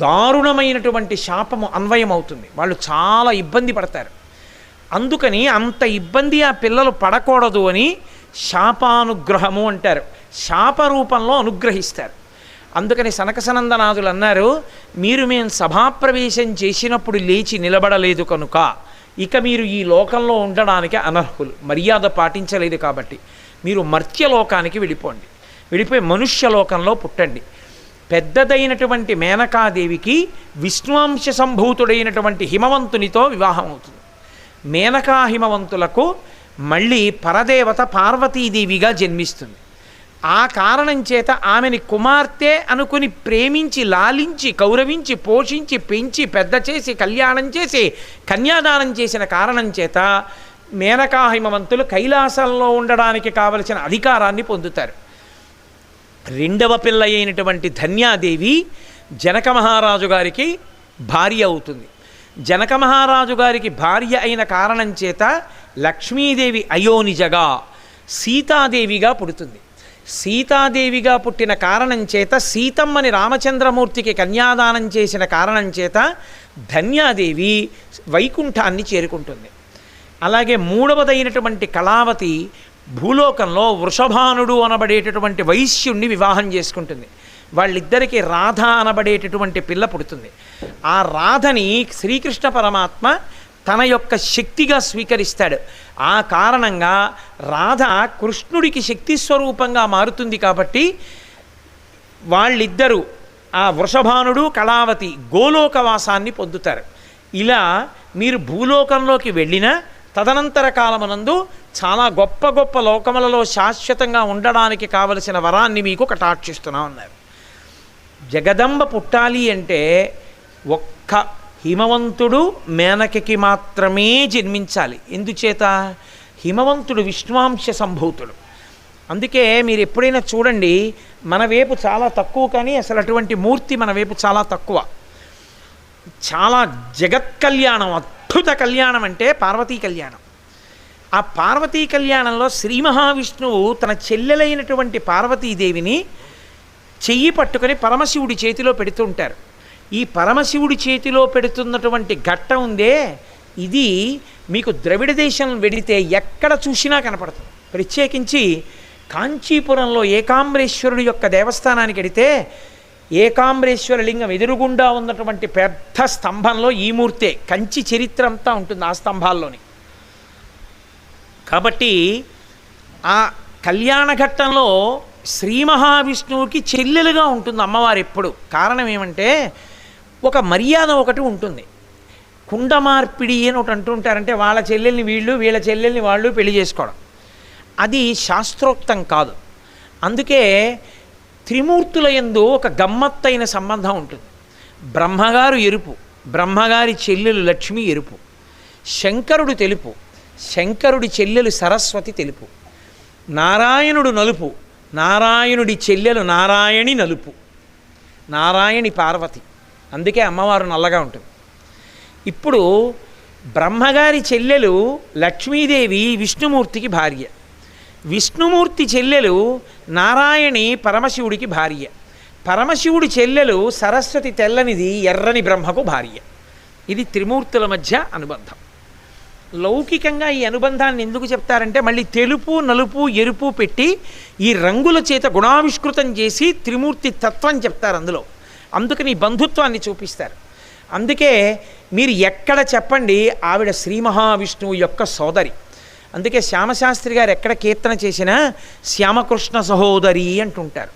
దారుణమైనటువంటి శాపము అన్వయమవుతుంది. వాళ్ళు చాలా ఇబ్బంది పడతారు. అందుకని అంత ఇబ్బంది ఆ పిల్లలు పడకూడదు అని శాపానుగ్రహము అంటారు. శాపరూపంలో అనుగ్రహిస్తారు. అందుకని సనకసనందనాథులు అన్నారు, మేము సభాప్రవేశం చేసినప్పుడు లేచి నిలబడలేదు కనుక ఇక మీరు ఈ లోకంలో ఉండడానికి అనర్హులు, మర్యాద పాటించలేదు కాబట్టి మీరు మర్త్యలోకానికి వెళ్ళిపోయి మనుష్యలోకంలో పుట్టండి. పెద్దదైనటువంటి మేనకాదేవికి విష్ణువంశ సంభూతుడైనటువంటి హిమవంతునితో వివాహం అవుతుంది. మేనకా హిమవంతులకు మళ్ళీ పరదేవత పార్వతీదేవిగా జన్మిస్తుంది. ఆ కారణం చేత ఆమెని కుమార్తె అనుకుని ప్రేమించి, లాలించి, గౌరవించి, పోషించి, పెంచి, పెద్ద చేసి, కళ్యాణం చేసి, కన్యాదానం చేసిన కారణం చేత మేనకా హిమవంతులు కైలాసంలో ఉండడానికి కావలసిన అధికారాన్ని పొందుతారు. రెండవ పిల్ల అయినటువంటి ధన్యాదేవి జనక మహారాజు గారికి భార్య అవుతుంది. జనక మహారాజు గారికి భార్య అయిన కారణం చేత లక్ష్మీదేవి అయోనిజగా సీతాదేవిగా పుడుతుంది. సీతాదేవిగా పుట్టిన కారణం చేత సీతమ్మని రామచంద్రమూర్తికి కన్యాదానం చేసిన కారణం చేత ధన్యాదేవి వైకుంఠాన్ని చేరుకుంటుంది. అలాగే మూడవదైనటువంటి కళావతి భూలోకంలో వృషభానుడు అనబడేటటువంటి వైశ్యుణ్ణి వివాహం చేసుకుంటుంది. వాళ్ళిద్దరికీ రాధ అనబడేటటువంటి పిల్ల పుడుతుంది. ఆ రాధని శ్రీకృష్ణ పరమాత్మ తన యొక్క శక్తిగా స్వీకరిస్తాడు. ఆ కారణంగా రాధ కృష్ణుడికి శక్తి స్వరూపంగా మారుతుంది. కాబట్టి వాళ్ళిద్దరూ, ఆ వృషభానుడు కళావతి, గోలోకవాసాన్ని పొందుతారు. ఇలా మీరు భూలోకంలోకి వెళ్ళినా తదనంతర కాలమునందు చాలా గొప్ప గొప్ప లోకములలో శాశ్వతంగా ఉండడానికి కావలసిన వరాన్ని మీకు కటాక్షిస్తున్నా ఉన్నారు. జగదంబ పుట్టాలి అంటే ఒక్క హిమవంతుడు మేనకకి మాత్రమే జన్మించాలి. ఎందుచేత? హిమవంతుడు విష్ణువాంశ సంభూతుడు. అందుకే మీరు ఎప్పుడైనా చూడండి, మన వైపు చాలా తక్కువ, కానీ అసలు అటువంటి మూర్తి మన వైపు చాలా తక్కువ. చాలా జగత్ కళ్యాణం, అద్భుత కళ్యాణం అంటే పార్వతీ కళ్యాణం. ఆ పార్వతీ కళ్యాణంలో శ్రీ మహావిష్ణువు తన చెల్లెలైనటువంటి పార్వతీదేవిని చెయ్యి పట్టుకొని పరమశివుడి చేతిలో పెడుతుంటారు. ఈ పరమశివుడి చేతిలో పెడుతున్నటువంటి ఘట్టం ఉందే, ఇది మీకు ద్రవిడ దేశం వెడితే ఎక్కడ చూసినా కనపడుతుంది. ప్రత్యేకించి కాంచీపురంలో ఏకాంబరేశ్వరుడి యొక్క దేవస్థానానికి వెడితే ఏకాంబరేశ్వర లింగం ఎదురుగుండా ఉన్నటువంటి పెద్ద స్తంభంలో ఈ మూర్తే, కంచి చరిత్ర అంతా ఉంటుంది ఆ స్తంభాల్లోని. కాబట్టి ఆ కళ్యాణ ఘట్టంలో శ్రీ మహావిష్ణువుకి చెల్లెలుగా ఉంటుంది అమ్మవారు ఎప్పుడు. కారణం ఏమంటే ఒక మర్యాద ఒకటి ఉంటుంది. కుండ మార్పిడి అని ఒకటి అంటుంటారంటే వాళ్ళ చెల్లెల్ని వీళ్ళు, వీళ్ళ చెల్లెల్ని వాళ్ళు పెళ్లి చేసుకోవడం. అది శాస్త్రోక్తం కాదు. అందుకే త్రిమూర్తుల యందు ఒక గమ్మత్తైన సంబంధం ఉంటుంది. బ్రహ్మగారు ఎరుపు, బ్రహ్మగారి చెల్లెలు లక్ష్మి ఎరుపు, శంకరుడు తెలుపు, శంకరుడి చెల్లెలు సరస్వతి తెలుపు, నారాయణుడు నలుపు, నారాయణుడి చెల్లెలు నారాయణి నలుపు, నారాయణి పార్వతి. అందుకే అమ్మవారు నల్లగా ఉంటుంది. ఇప్పుడు బ్రహ్మగారి చెల్లెలు లక్ష్మీదేవి విష్ణుమూర్తికి భార్య, విష్ణుమూర్తి చెల్లెలు నారాయణి పరమశివుడికి భార్య, పరమశివుడి చెల్లెలు సరస్వతి తెల్లనిది ఎర్రని బ్రహ్మకు భార్య. ఇది త్రిమూర్తుల మధ్య అనుబంధం. లౌకికంగా ఈ అనుబంధాన్ని ఎందుకు చెప్తారంటే మళ్ళీ తెలుపు, నలుపు, ఎరుపు పెట్టి ఈ రంగుల చేత గుణావిష్కృతం చేసి త్రిమూర్తి తత్వం చెప్తారు అందులో. అందుకని బంధుత్వాన్ని చూపిస్తారు. అందుకే మీరు ఎక్కడ చెప్పండి, ఆవిడ శ్రీ మహావిష్ణువు యొక్క సోదరి. అందుకే శ్యామశాస్త్రి గారు ఎక్కడ కీర్తన చేసినా శ్యామకృష్ణ సహోదరి అంటుంటారు.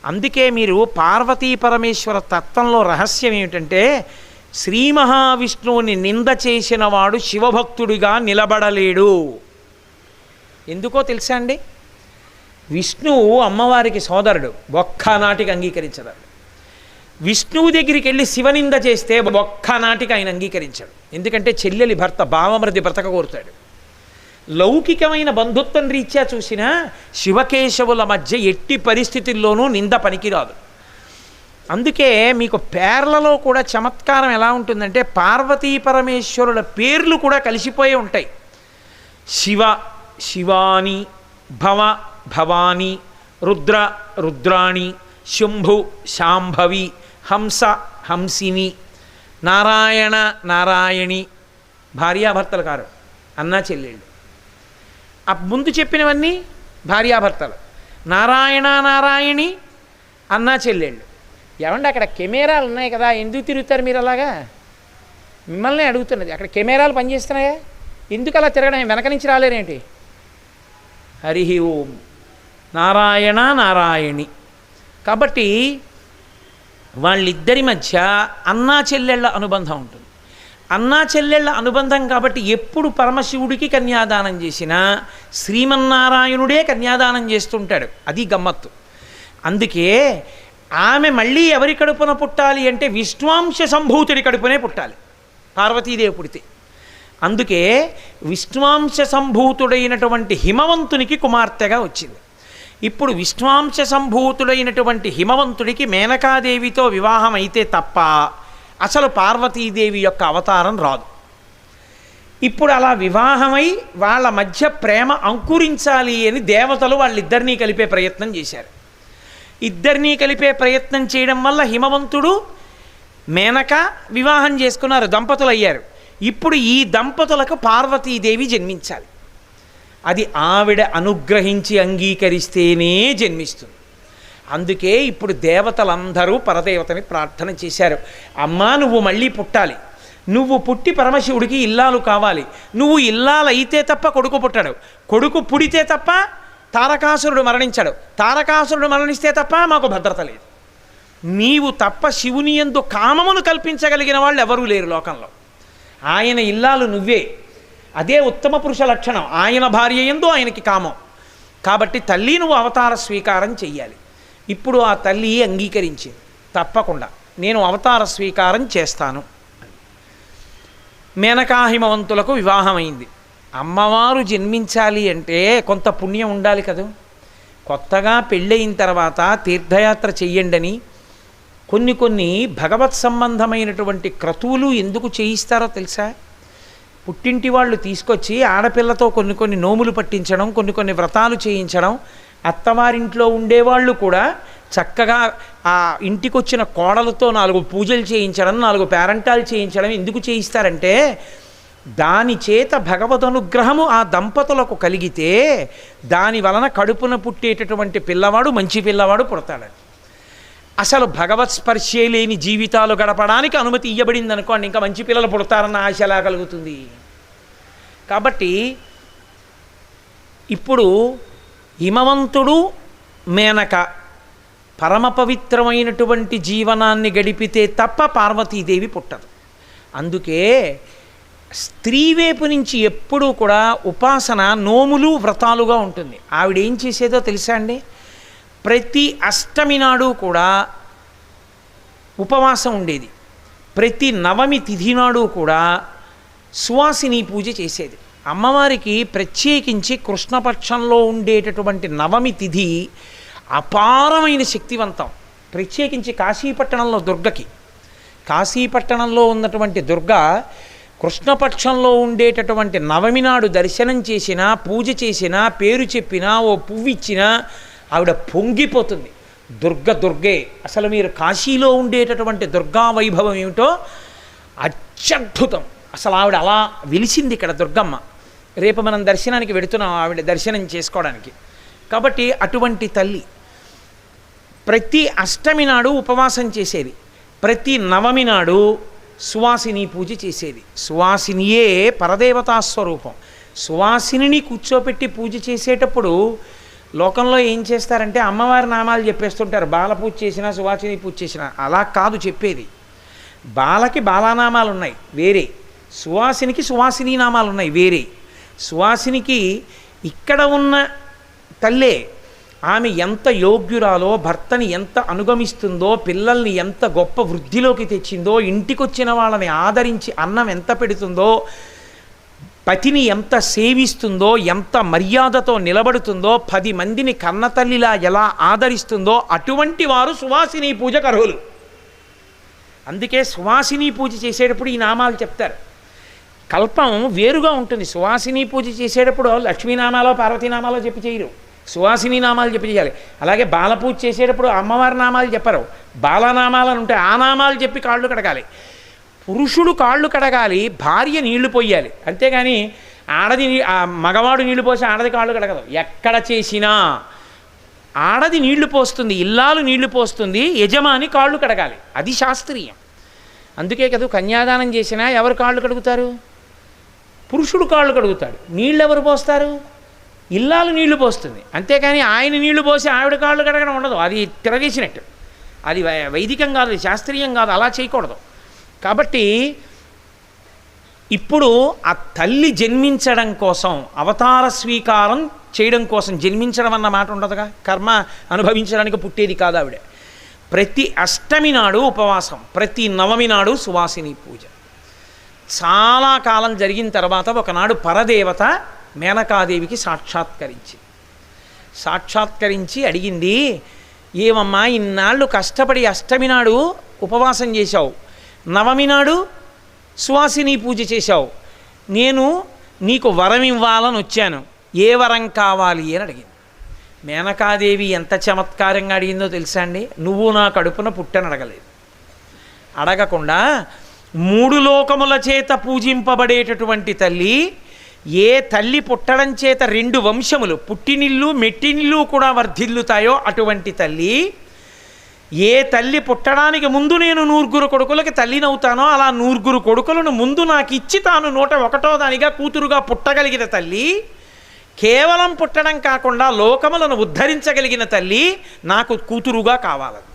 అందుకే మీరు పార్వతీ పరమేశ్వర తత్వంలో రహస్యం ఏమిటంటే శ్రీ మహావిష్ణువుని నింద చేసిన వాడు శివభక్తుడిగా నిలబడలేడు. ఎందుకో తెలుసా అండి? విష్ణువు అమ్మవారికి సోదరుడు, ఒక్కనాటికి అంగీకరించడు. విష్ణువు దగ్గరికి వెళ్ళి శివనింద చేస్తే ఒక్కనాటికి ఆయన అంగీకరించాడు. ఎందుకంటే చెల్లెలి భర్త భావమృతి బ్రతక కోరుతాడు. లౌకికమైన బంధుత్వం రీత్యా చూసినా శివకేశవుల మధ్య ఎట్టి పరిస్థితుల్లోనూ నింద పనికిరాదు. అందుకే మీకు పేర్లలో కూడా చమత్కారం ఎలా ఉంటుందంటే పార్వతీ పరమేశ్వరుల పేర్లు కూడా కలిసిపోయి ఉంటాయి. శివ శివాని, భవ భవాని, రుద్ర రుద్రాణి, శంభు శాంభవి, హంస హంసిని, నారాయణ నారాయణి. భార్యాభర్తలు కారు, అన్నా చెల్లెళ్ళు. ఆ ముందు చెప్పినవన్నీ భార్యాభర్తలు. నారాయణ నారాయణి, అన్నా చెల్లెళ్ళు. ఏమండి అక్కడ కెమెరాలు ఉన్నాయి కదా, ఎందుకు తిరుగుతారు మీరు అలాగా? మిమ్మల్ని అడుగుతున్నది. అక్కడ కెమెరాలు పనిచేస్తున్నాయా? ఎందుకు అలా తిరగడం? వెనక నుంచి రాలేరేంటి? హరి ఓం. నారాయణ నారాయణి. కాబట్టి వాళ్ళిద్దరి మధ్య అన్నా చెల్లెళ్ళ అనుబంధం ఉంటుంది. అన్నా చెల్లెళ్ళ అనుబంధం కాబట్టి ఎప్పుడు పరమశివుడికి కన్యాదానం చేసినా శ్రీమన్నారాయణుడే కన్యాదానం చేస్తుంటాడు. అది గమ్మత్తు. అందుకే ఆమె మళ్ళీ ఎవరి కడుపున పుట్టాలి అంటే విష్ణువాంశ సంభూతుడి కడుపునే పుట్టాలి పార్వతీదేవి పుడితే. అందుకే విష్ణువాంశ సంభూతుడైనటువంటి హిమవంతునికి కుమార్తెగా వచ్చింది. ఇప్పుడు విష్ణువాంశ సంభూతుడైనటువంటి హిమవంతుడికి మేనకాదేవితో వివాహం అయితే తప్ప అసలు పార్వతీదేవి యొక్క అవతారం రాదు. ఇప్పుడు అలా వివాహమై వాళ్ళ మధ్య ప్రేమ అంకురించాలి అని దేవతలు వాళ్ళిద్దరినీ కలిపే ప్రయత్నం చేశారు. ఇద్దరినీ కలిపే ప్రయత్నం చేయడం వల్ల హిమవంతుడు మేనక వివాహం చేసుకున్నారు, దంపతులు అయ్యారు. ఇప్పుడు ఈ దంపతులకు పార్వతీదేవి జన్మించాలి. అది ఆవిడ అనుగ్రహించి అంగీకరిస్తేనే జన్మిస్తుంది. అందుకే ఇప్పుడు దేవతలందరూ పరదేవతని ప్రార్థన చేశారు. అమ్మా, నువ్వు మళ్ళీ పుట్టాలి, నువ్వు పుట్టి పరమశివుడికి ఇల్లాలు కావాలి. నువ్వు ఇల్లాలైతే తప్ప కొడుకు పుట్టాడు, కొడుకు పుడితే తప్ప తారకాసురుడు మరణించాడు, తారకాసురుడు మరణిస్తే తప్ప మాకు భద్రత లేదు. నీవు తప్ప శివుని యందు కామమును కల్పించగలిగిన వాళ్ళు ఎవరూ లేరు లోకంలో. ఆయన ఇల్లాలు నువ్వే. అదే ఉత్తమ పురుష లక్షణం. ఆయన భార్య యందు ఆయనకి కామం. కాబట్టి తల్లి నువ్వు అవతార స్వీకారం చెయ్యాలి. ఇప్పుడు ఆ తల్లి అంగీకరించింది, తప్పకుండా నేను అవతార స్వీకారం చేస్తాను. మేనకాహిమవంతులకు వివాహమైంది. అమ్మవారు జన్మించాలి అంటే కొంత పుణ్యం ఉండాలి కదా. కొత్తగా పెళ్ళయిన తర్వాత తీర్థయాత్ర చెయ్యండని కొన్ని భగవత్ సంబంధమైనటువంటి క్రతువులు ఎందుకు చేయిస్తారో తెలుసా? పుట్టింటి వాళ్ళు తీసుకొచ్చి ఆడపిల్లతో కొన్ని నోములు పట్టించడం, కొన్ని వ్రతాలు చేయించడం, అత్తవారింట్లో ఉండేవాళ్ళు కూడా చక్కగా ఆ ఇంటికి వచ్చిన కోడలతో 4 పూజలు చేయించడం, 4 పేరంటాలు చేయించడం ఎందుకు చేయిస్తారంటే దాని చేత భగవదనుగ్రహము ఆ దంపతులకు కలిగితే దాని వలన కడుపున పుట్టేటటువంటి పిల్లవాడు మంచి పిల్లవాడు పుడతాడని. అసలు భగవత్ స్పర్శే లేని జీవితాలు గడపడానికి అనుమతి ఇవ్వబడింది అనుకోండి, ఇంకా మంచి పిల్లలు పుడతారన్న ఆశ ఎలా కలుగుతుంది? కాబట్టి ఇప్పుడు హిమవంతుడు మేనక పరమ పవిత్రమైనటువంటి జీవనాన్ని గడిపితే తప్ప పార్వతీదేవి పుట్టదు. అందుకే స్త్రీ వైపు నుంచి ఎప్పుడూ కూడా ఉపాసన నోములు వ్రతాలుగా ఉంటుంది. ఆవిడేం చేసేదో తెలుసా అండి? ప్రతి అష్టమి నాడు కూడా ఉపవాసం ఉండేది. ప్రతి నవమి తిథి నాడు కూడా సువాసిని పూజ చేసేది. అమ్మవారికి ప్రత్యేకించి కృష్ణపక్షంలో ఉండేటటువంటి నవమి తిథి అపారమైన శక్తివంతం. ప్రత్యేకించి కాశీపట్టణంలో దుర్గకి, కాశీపట్టణంలో ఉన్నటువంటి దుర్గ కృష్ణపక్షంలో ఉండేటటువంటి నవమి నాడు దర్శనం చేసినా, పూజ చేసినా, పేరు చెప్పినా, ఓ పువ్వు ఇచ్చినా ఆవిడ పొంగిపోతుంది. దుర్గే. అసలు మీరు కాశీలో ఉండేటటువంటి దుర్గా వైభవం ఏమిటో అత్యద్భుతం. అసలు ఆవిడ అలా వెలిసింది ఇక్కడ దుర్గమ్మ. రేపు మనం దర్శనానికి వెడుతున్నాం ఆవిడ దర్శనం చేసుకోవడానికి. కాబట్టి అటువంటి తల్లి ప్రతి అష్టమి నాడు ఉపవాసం చేసేది, ప్రతి నవమి నాడు సువాసిని పూజ చేసేది. సువాసినియే పరదేవతా స్వరూపం. సువాసిని కూర్చోపెట్టి పూజ చేసేటప్పుడు లోకంలో ఏం చేస్తారంటే అమ్మవారి నామాలు చెప్పేస్తుంటారు. బాల పూజ చేసినా, సువాసిని పూజ చేసినా. అలా కాదు చెప్పేది. బాలకి బాలానామాలు ఉన్నాయి వేరే, సువాసినికి సువాసిని నామాలు ఉన్నాయి వేరే. సువాసినికి ఇక్కడ ఉన్న తల్లే. ఆమె ఎంత యోగ్యురాలో, భర్తని ఎంత అనుగమిస్తుందో, పిల్లల్ని ఎంత గొప్ప వృద్ధిలోకి తెచ్చిందో, ఇంటికొచ్చిన వాళ్ళని ఆదరించి అన్నం ఎంత పెడుతుందో, పతిని ఎంత సేవిస్తుందో, ఎంత మర్యాదతో నిలబడుతుందో, 10 మందిని కన్నతల్లిలా ఎలా ఆదరిస్తుందో అటువంటి వారు సువాసిని పూజకు అర్హులు. అందుకే సువాసిని పూజ చేసేటప్పుడు ఈ నామాలు చెప్తారు. కల్పం వేరుగా ఉంటుంది. సువాసిని పూజ చేసేటప్పుడు లక్ష్మీనామాలో పార్వతీనామాలో చెప్పి చేయరు, సువాసిని నామాలు చెప్పి చేయాలి. అలాగే బాలపూజ చేసేటప్పుడు అమ్మవారి నామాలు చెప్పరు, బాలనామాలు అని ఉంటాయి, ఆ నామాలు చెప్పి కాళ్ళు కడగాలి. పురుషుడు కాళ్ళు కడగాలి, భార్య నీళ్లు పోయాలి. అంతేగాని ఆడది మగవాడు నీళ్లు పోసి ఆడది కాళ్ళు కడగదు. ఎక్కడ చేసినా ఆడది నీళ్లు పోస్తుంది, ఇల్లాలు నీళ్లు పోస్తుంది, యజమాని కాళ్ళు కడగాలి. అది శాస్త్రీయం. అందుకే కదా కన్యాదానం చేసినా ఎవరు కాళ్ళు కడుగుతారు? పురుషుడు కాళ్ళు కడుగుతాడు. నీళ్ళు ఎవరు పోస్తారు? ఇల్లాలు నీళ్లు పోస్తుంది. అంతేకాని ఆయన నీళ్లు పోసి ఆవిడ కాళ్ళు కడగడం ఉండదు. అది తిరగేసినట్టు. అది వైదికం కాదు, శాస్త్రీయం కాదు, అలా చేయకూడదు. కాబట్టి ఇప్పుడు ఆ తల్లి జన్మించడం కోసం, అవతార స్వీకారం చేయడం కోసం, జన్మించడం అన్న మాట ఉండదుగా, కర్మ అనుభవించడానికి పుట్టేది కాదు ఆవిడ. ప్రతి అష్టమి నాడు ఉపవాసం, ప్రతి నవమి నాడు సువాసిని పూజ. చాలా కాలం జరిగిన తర్వాత ఒకనాడు పరదేవత మేనకాదేవికి సాక్షాత్కరించి అడిగింది, ఏమమ్మా ఇన్నాళ్ళు కష్టపడి అష్టమి నాడు ఉపవాసం చేశావు, నవమి నాడు సువాసిని పూజ చేశావు, నేను నీకు వరం ఇవ్వాలని వచ్చాను, ఏ వరం కావాలి అని అడిగింది. మేనకాదేవి ఎంత చమత్కారంగా అడిగిందో తెలుసా అండి? నువ్వు నా కడుపున పుట్టని అడగలేదు. అడగకుండా 3 లోకముల చేత పూజింపబడేటటువంటి తల్లి ఏ తల్లి పుట్టడం చేత 2 వంశములు పుట్టినిల్లు మెట్టినిల్లు కూడా వర్ధిల్లుతాయో అటువంటి తల్లి, ఏ తల్లి పుట్టడానికి ముందు నేను 9 కొడుకులకి తల్లినవుతానో అలా 9 కొడుకులను ముందు నాకు ఇచ్చి తాను 101వ దానిగా కూతురుగా పుట్టగలిగిన తల్లి, కేవలం పుట్టడం కాకుండా లోకములను ఉద్ధరించగలిగిన తల్లి నాకు కూతురుగా కావాలని,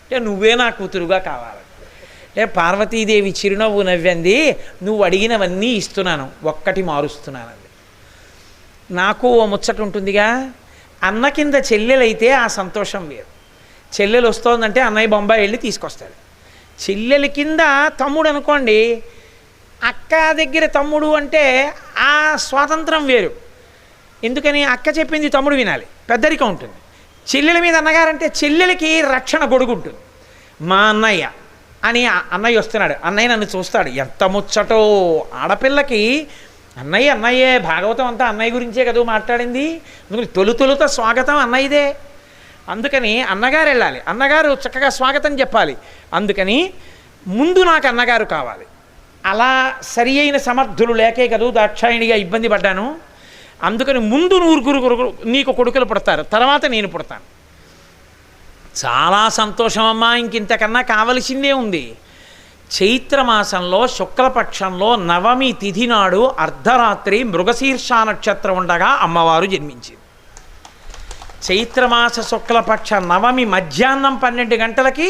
అంటే నువ్వే నా కూతురుగా కావాలని. అంటే పార్వతీదేవి చిరునవ్వు నవ్వంది, నువ్వు అడిగినవన్నీ ఇస్తున్నాను, ఒక్కటి మారుస్తున్నానండి. నాకు ఓ ముచ్చట ఉంటుందిగా, అన్న కింద చెల్లెలైతే ఆ సంతోషం వేరు. చెల్లెలు వస్తోందంటే అన్నయ్య బొంబాయి వెళ్ళి తీసుకొస్తాడు. చెల్లెలి కింద తమ్ముడు అనుకోండి, అక్క దగ్గర తమ్ముడు అంటే ఆ స్వాతంత్రం వేరు. ఎందుకని? అక్క చెప్పింది తమ్ముడు వినాలి, పెద్దరికం ఉంటుంది. చెల్లెల మీద అన్నగారంటే చెల్లెలకి రక్షణ గొడుగు ఉంటుంది. మా అన్నయ్య అని అన్నయ్య వస్తున్నాడు, అన్నయ్య నన్ను చూస్తాడు, ఎంత ముచ్చటో. ఆడపిల్లకి అన్నయ్య అన్నయ్యే, భాగవతం అంతా అన్నయ్య గురించే కదా మాట్లాడింది. తొలుత స్వాగతం అన్నయ్యదే. అందుకని అన్నగారు వెళ్ళాలి, అన్నగారు చక్కగా స్వాగతం చెప్పాలి. అందుకని ముందు నాకు అన్నగారు కావాలి. అలా సరి అయిన సమర్థులు లేకే కదా దాక్షాయిణిగా ఇబ్బంది పడ్డాను. అందుకని ముందు 9 నీకు కొడుకులు పుడతారు, తర్వాత నేను పుడతాను. చాలా సంతోషం అమ్మా, ఇంకింతకన్నా కావలసిందే ఉంది. చైత్రమాసంలో శుక్లపక్షంలో నవమి తిథి నాడు అర్ధరాత్రి మృగశీర్ష నక్షత్రం ఉండగా అమ్మవారు జన్మించింది. చైత్రమాస శుక్లపక్ష నవమి మధ్యాహ్నం 12 గంటలకి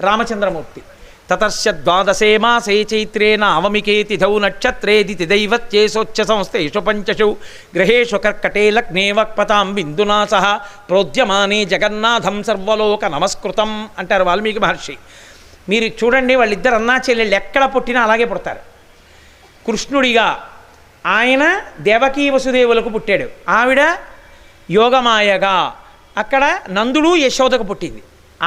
రామచంద్రమూర్తి. తతస్య ద్వాదశే మాసే చైత్రే నవమికే తిథౌ నక్షత్రేది తిథైవత్యేషోచ్చ సంస్థేషు పంచషు గ్రహేషు కర్కటే లగ్నే వక్పతాం బిందునా సహ ప్రోద్యమానే జగన్నాథం సర్వలోక నమస్కృతం అంటారు వాల్మీకి మహర్షి. మీరు చూడండి, వాళ్ళిద్దరు అన్నా చెల్లెళ్ళు ఎక్కడ పుట్టినా అలాగే పుడతారు. కృష్ణుడిగా ఆయన దేవకీ వసుదేవులకు పుట్టాడు, ఆవిడ యోగమాయగా అక్కడ నందుడు యశోదకు పుట్టింది.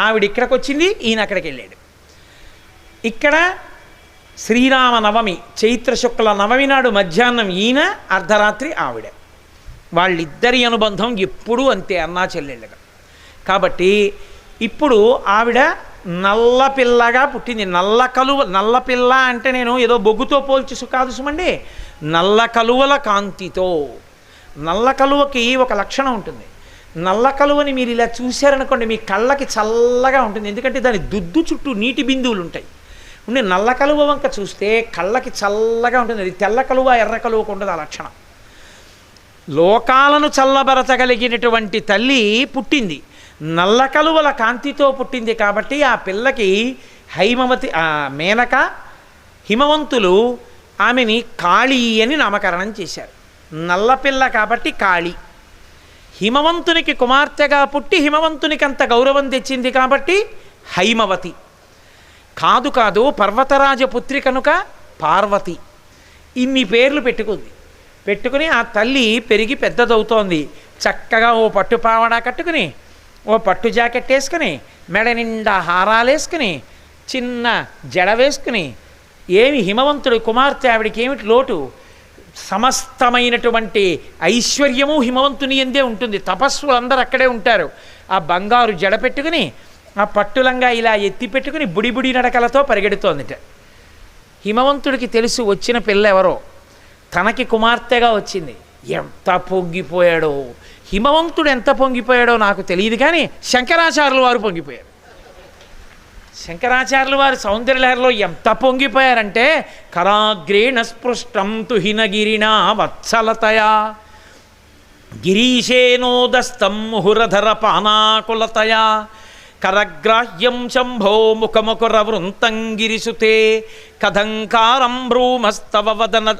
ఆవిడ ఇక్కడికి వచ్చింది, ఈయన అక్కడికి వెళ్ళాడు. ఇక్కడ శ్రీరామ నవమి చైత్ర శుక్ల నవమి నాడు మధ్యాహ్నం ఈయన, అర్ధరాత్రి ఆవిడ. వాళ్ళిద్దరి అనుబంధం ఎప్పుడూ అంతే, అన్నా చెల్లెళ్ళగా. కాబట్టి ఇప్పుడు ఆవిడ నల్లపిల్లగా పుట్టింది. నల్లపిల్ల అంటే నేను ఏదో బొగ్గుతో పోల్చి కాదు సుమండి, నల్ల కలువల కాంతితో. నల్ల కలువకి ఒక లక్షణం ఉంటుంది. నల్ల కలువని మీరు ఇలా చూశారనుకోండి, మీ కళ్ళకి చల్లగా ఉంటుంది, ఎందుకంటే దాని దుద్దు చుట్టూ నీటి బిందువులు ఉంటాయి. ఉండి నల్ల కలువ వంక చూస్తే కళ్ళకి చల్లగా ఉంటుంది. అది తెల్ల కలువ ఎర్ర కలువకు ఉండదు ఆ లక్షణం. లోకాలను చల్లబరచగలిగినటువంటి తల్లి పుట్టింది, నల్ల కలువల కాంతితో పుట్టింది. కాబట్టి ఆ పిల్లకి హైమవతి మేనక హిమవంతులు ఆమెని కాళీ అని నామకరణం చేశారు. నల్లపిల్ల కాబట్టి కాళీ. హిమవంతునికి కుమార్తెగా పుట్టి హిమవంతునికి అంత గౌరవం తెచ్చింది కాబట్టి హైమవతి. కాదు పర్వతరాజ పుత్రి కనుక పార్వతి. ఇన్ని పేర్లు పెట్టుకుని ఆ తల్లి పెరిగి పెద్దదవుతోంది. చక్కగా ఓ పట్టు పావడా కట్టుకుని, ఓ పట్టు జాకెట్ వేసుకుని, మెడ నిండా హారాలేసుకుని, చిన్న జడ వేసుకుని, ఏమి హిమవంతుడి కుమార్తె, ఆవిడికి ఏమిటి లోటు? సమస్తమైనటువంటి ఐశ్వర్యము హిమవంతుని ఎందే ఉంటుంది. తపస్సులు అందరూ అక్కడే ఉంటారు. ఆ బంగారు జడ పెట్టుకుని, ఆ పట్టులంగా ఇలా ఎత్తి పెట్టుకుని బుడిబుడి నడకలతో పరిగెడుతోందిట. హిమవంతుడికి తెలుసు వచ్చిన పిల్ల ఎవరో, తనకి కుమార్తెగా వచ్చింది. ఎంత పొంగిపోయాడో హిమవంతుడు, ఎంత పొంగిపోయాడో నాకు తెలియదు, కానీ శంకరాచార్యులు వారు పొంగిపోయారు. శంకరాచార్యులు వారు సౌందర్యలహరిలో ఎంత పొంగిపోయారంటే, కరాగ్రేణ స్పృష్టం తుహినగిరినా వత్సలతయా గిరీశేనోదస్తం ముహురధర పానాకులతయా కరగ్రాహ్యం శంభో ముఖముకుర వృంతంగిరిసుతే కథంకారం భ్రూమస్తవ వదన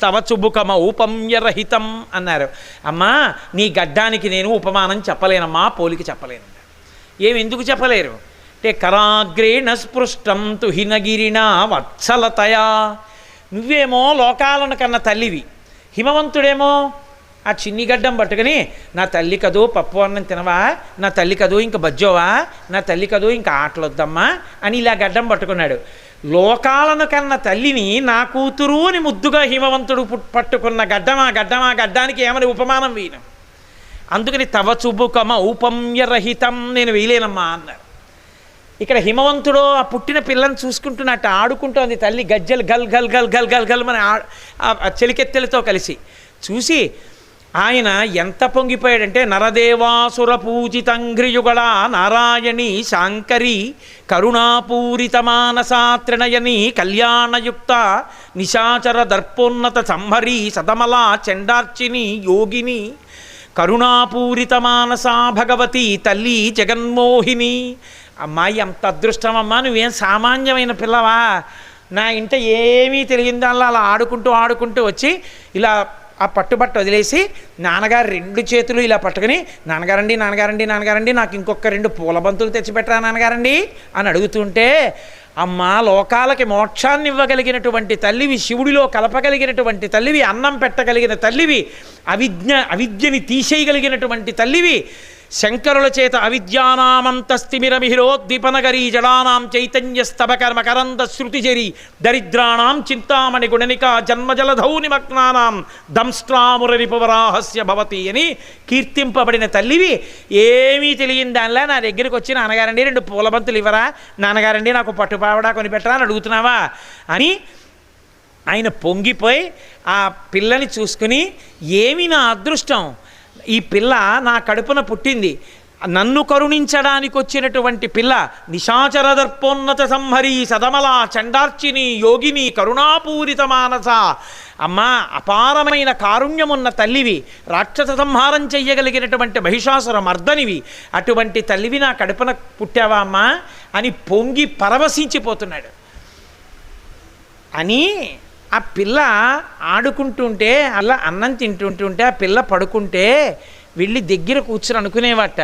తవ చుబుకమౌపమ్యరహితం అన్నారు. అమ్మా, నీ గడ్డానికి నేను ఉపమానం చెప్పలేనమ్మా, పోలిక చెప్పలేను. ఎందుకు చెప్పలేరు అంటే, కరాగ్రేణ స్పృష్టం తుహినగిరినా వత్సలతయా. నువ్వేమో లోకాలను కన్న తల్లివి, హిమవంతుడేమో ఆ చిన్ని గడ్డం పట్టుకుని, నా తల్లి కదూ పప్పు అన్నం తినవా, నా తల్లి కదూ ఇంక బజ్జోవా, నా తల్లి కదూ ఇంకా ఆటలొద్దమ్మా అని ఇలా గడ్డం పట్టుకున్నాడు. లోకాలను కన్న తల్లిని నా కూతురు అని ముద్దుగా హిమవంతుడు పట్టుకున్న గడ్డానికి ఏమని ఉపమానం వేయను. అందుకని తవ చుబుకమ ఔపమ్యరహితం, నేను వేయలేనమ్మా అన్నారు. ఇక్కడ హిమవంతుడు ఆ పుట్టిన పిల్లని చూసుకుంటున్నట్టు ఆడుకుంటోంది తల్లి. గజ్జలు గల్ గల్ గల్ గల్ గల్ గల్ మన చెలికెత్తెలతో కలిసి చూసి ఆయన ఎంత పొంగిపోయాడంటే నరదేవాసుర పూజితంఘ్రియుగళ నారాయణి శాంకరి కరుణాపూరిత మానసా త్రినయని కళ్యాణయుక్త నిశాచర దర్పోన్నత సంహరి సదమలా చండార్చిని యోగిని కరుణాపూరిత మానసా భగవతి తల్లి జగన్మోహిని. అమ్మాయి అంత అదృష్టమమ్మా, నువ్వేం సామాన్యమైన పిల్లవా. నా ఇంట ఏమీ తెలియదు అలా ఆడుకుంటూ వచ్చి ఇలా ఆ పట్టుబట్టు వదిలేసి నాన్నగారు 2 చేతులు ఇలా పట్టుకుని నాన్నగారండి నాకు ఇంకొక 2 పూల బంతులు తెచ్చిపెట్టరా నాన్నగారండి అని అడుగుతుంటే, అమ్మ లోకాలకి మోక్షాన్ని ఇవ్వగలిగినటువంటి తల్లివి, శివుడిలో కలపగలిగినటువంటి తల్లివి, అన్నం పెట్టగలిగిన తల్లివి, అవిద్యని తీసేయగలిగినటువంటి తల్లివి, శంకరుల చేత అవిద్యానామంతస్తిమిరమిహిరోద్దీపనగరీ జడానాం చైతన్యస్తబకర్మకరంద శృతిజరి దరిద్రాణం చింతామణి గుణనిక జన్మజలధౌ నిమగ్నానాం దంష్ట్రామురరిపవరాహస్య భవతి అని కీర్తింపబడిన తల్లివి. ఏమీ తెలియని దానిలా నా దగ్గరికి వచ్చి నాన్నగారండి 2 పూలబంతులు ఇవ్వరా, నాన్నగారండి నాకు పట్టుపావడా కొనిపెట్టరా అని అడుగుతున్నావా అని ఆయన పొంగిపోయి ఆ పిల్లని చూసుకుని, ఏమి నా అదృష్టం, ఈ పిల్ల నా కడుపున పుట్టింది, నన్ను కరుణించడానికి వచ్చినటువంటి పిల్ల, నిశాచర దర్పోన్నత సంహరి సదమల చండార్చిని యోగిని కరుణాపూరిత మానస. అమ్మా అపారమైన కారుణ్యమున్న తల్లివి, రాక్షస సంహారం చెయ్యగలిగినటువంటి మహిషాసుర మర్దనివి, అటువంటి తల్లివి నా కడుపున పుట్టావా అమ్మా అని పొంగి పరవశించిపోతున్నాడు. అని ఆ పిల్ల ఆడుకుంటుంటే అలా అన్నం తింటుంటుంటే ఆ పిల్ల పడుకుంటే వెళ్ళి దగ్గర కూర్చుని అనుకునేవాట,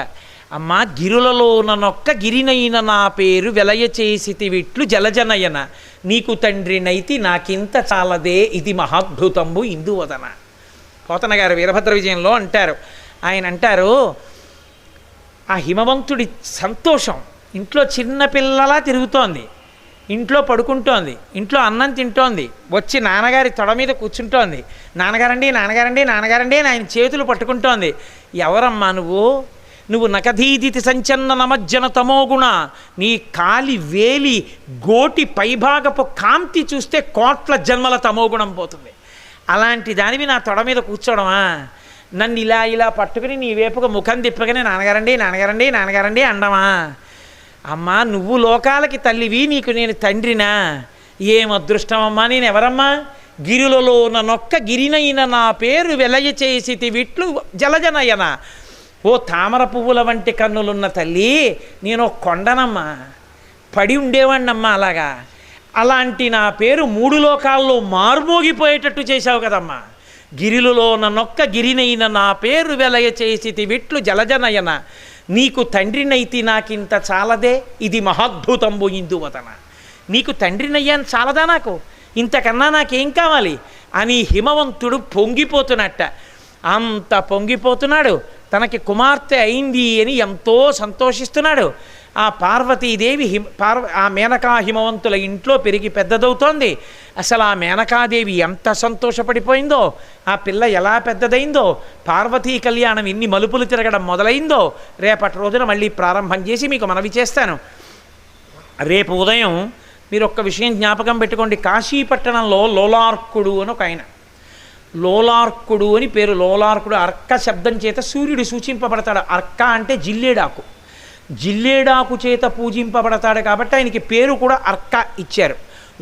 అమ్మా గిరులలో ననొక్క గిరినైన నా పేరు వెలయ చేసితివిట్లు జలజనయన నీకు తండ్రినైతి నాకింత చాలదే ఇది మహాద్భుతంబు ఇందువదన. పోతన గారు వీరభద్ర విజయంలో అంటారు, ఆయన అంటారు ఆ హిమవంతుడి సంతోషం ఇంట్లో చిన్న పిల్లలా తిరుగుతోంది, ఇంట్లో పడుకుంటోంది, ఇంట్లో అన్నం తింటోంది, వచ్చి నాన్నగారి తొడ మీద కూర్చుంటోంది, నాన్నగారండి అని ఆయన చేతులు పట్టుకుంటోంది. ఎవరమ్మా నువ్వు నకధీదితి సంచన్న నమజ్జన తమోగుణ, నీ కాలి వేలి గోటి పైభాగపు కాంతి చూస్తే 1,000,000 జన్మల తమోగుణం పోతుంది. అలాంటి దానివి నా తొడ మీద కూర్చోవడమా, నన్ను ఇలా పట్టుకుని నీ వైపుగా ముఖం తిప్పగానే నాన్నగారండి అండమా. అమ్మా నువ్వు లోకాలకి తల్లివి, నీకు నేను తండ్రినా, ఏం అదృష్టమమ్మా, నేను ఎవరమ్మా, గిరులలో ననొక్క గిరినైన నా పేరు వెలయ చేసితివిట్లు జలజనయన. ఓ తామర పువ్వుల వంటి కన్నులున్న తల్లి, నేను కొండనమ్మా, పడి ఉండేవాడినమ్మా అలాగా, అలాంటి నా పేరు 3 లోకాల్లో మార్మోగిపోయేటట్టు చేశావు కదమ్మా. గిరిలలో ననొక్క గిరినైన నా పేరు వెలయ చేసితివిట్లు జలజనయన నీకు తండ్రినైతి నాకింత చాలదే ఇది మహాద్భుతంబు ఇందువదన. నీకు తండ్రినయ్యాను చాలదా, నాకు ఇంతకన్నా నాకేం కావాలి అని హిమవంతుడు పొంగిపోతున్నట్ట. అంత పొంగిపోతున్నాడు, తనకి కుమార్తె అయింది అని ఎంతో సంతోషిస్తున్నాడు. ఆ పార్వతీదేవి ఆ మేనకా హిమవంతుల ఇంట్లో పెరిగి పెద్దదవుతోంది. అసలు ఆ మేనకాదేవి ఎంత సంతోషపడిపోయిందో, ఆ పిల్ల ఎలా పెద్దదైందో, పార్వతీ కళ్యాణం ఎన్ని మలుపులు తిరగడం మొదలైందో రేపటి రోజున మళ్ళీ ప్రారంభం చేసి మీకు మనవి చేస్తాను. రేపు ఉదయం మీరు ఒక్క విషయం జ్ఞాపకం పెట్టుకోండి, కాశీపట్టణంలో లోలార్కుడు అని ఒక ఆయన, లోలార్కుడు అని పేరు. లోలార్కుడు అర్క శబ్దం చేత సూర్యుడు సూచింపబడతాడు. అర్క అంటే జిల్లేడాకు, జిల్లేడాకు చేత పూజింపబడతాడు కాబట్టి ఆయనకి పేరు కూడా అర్క ఇచ్చారు.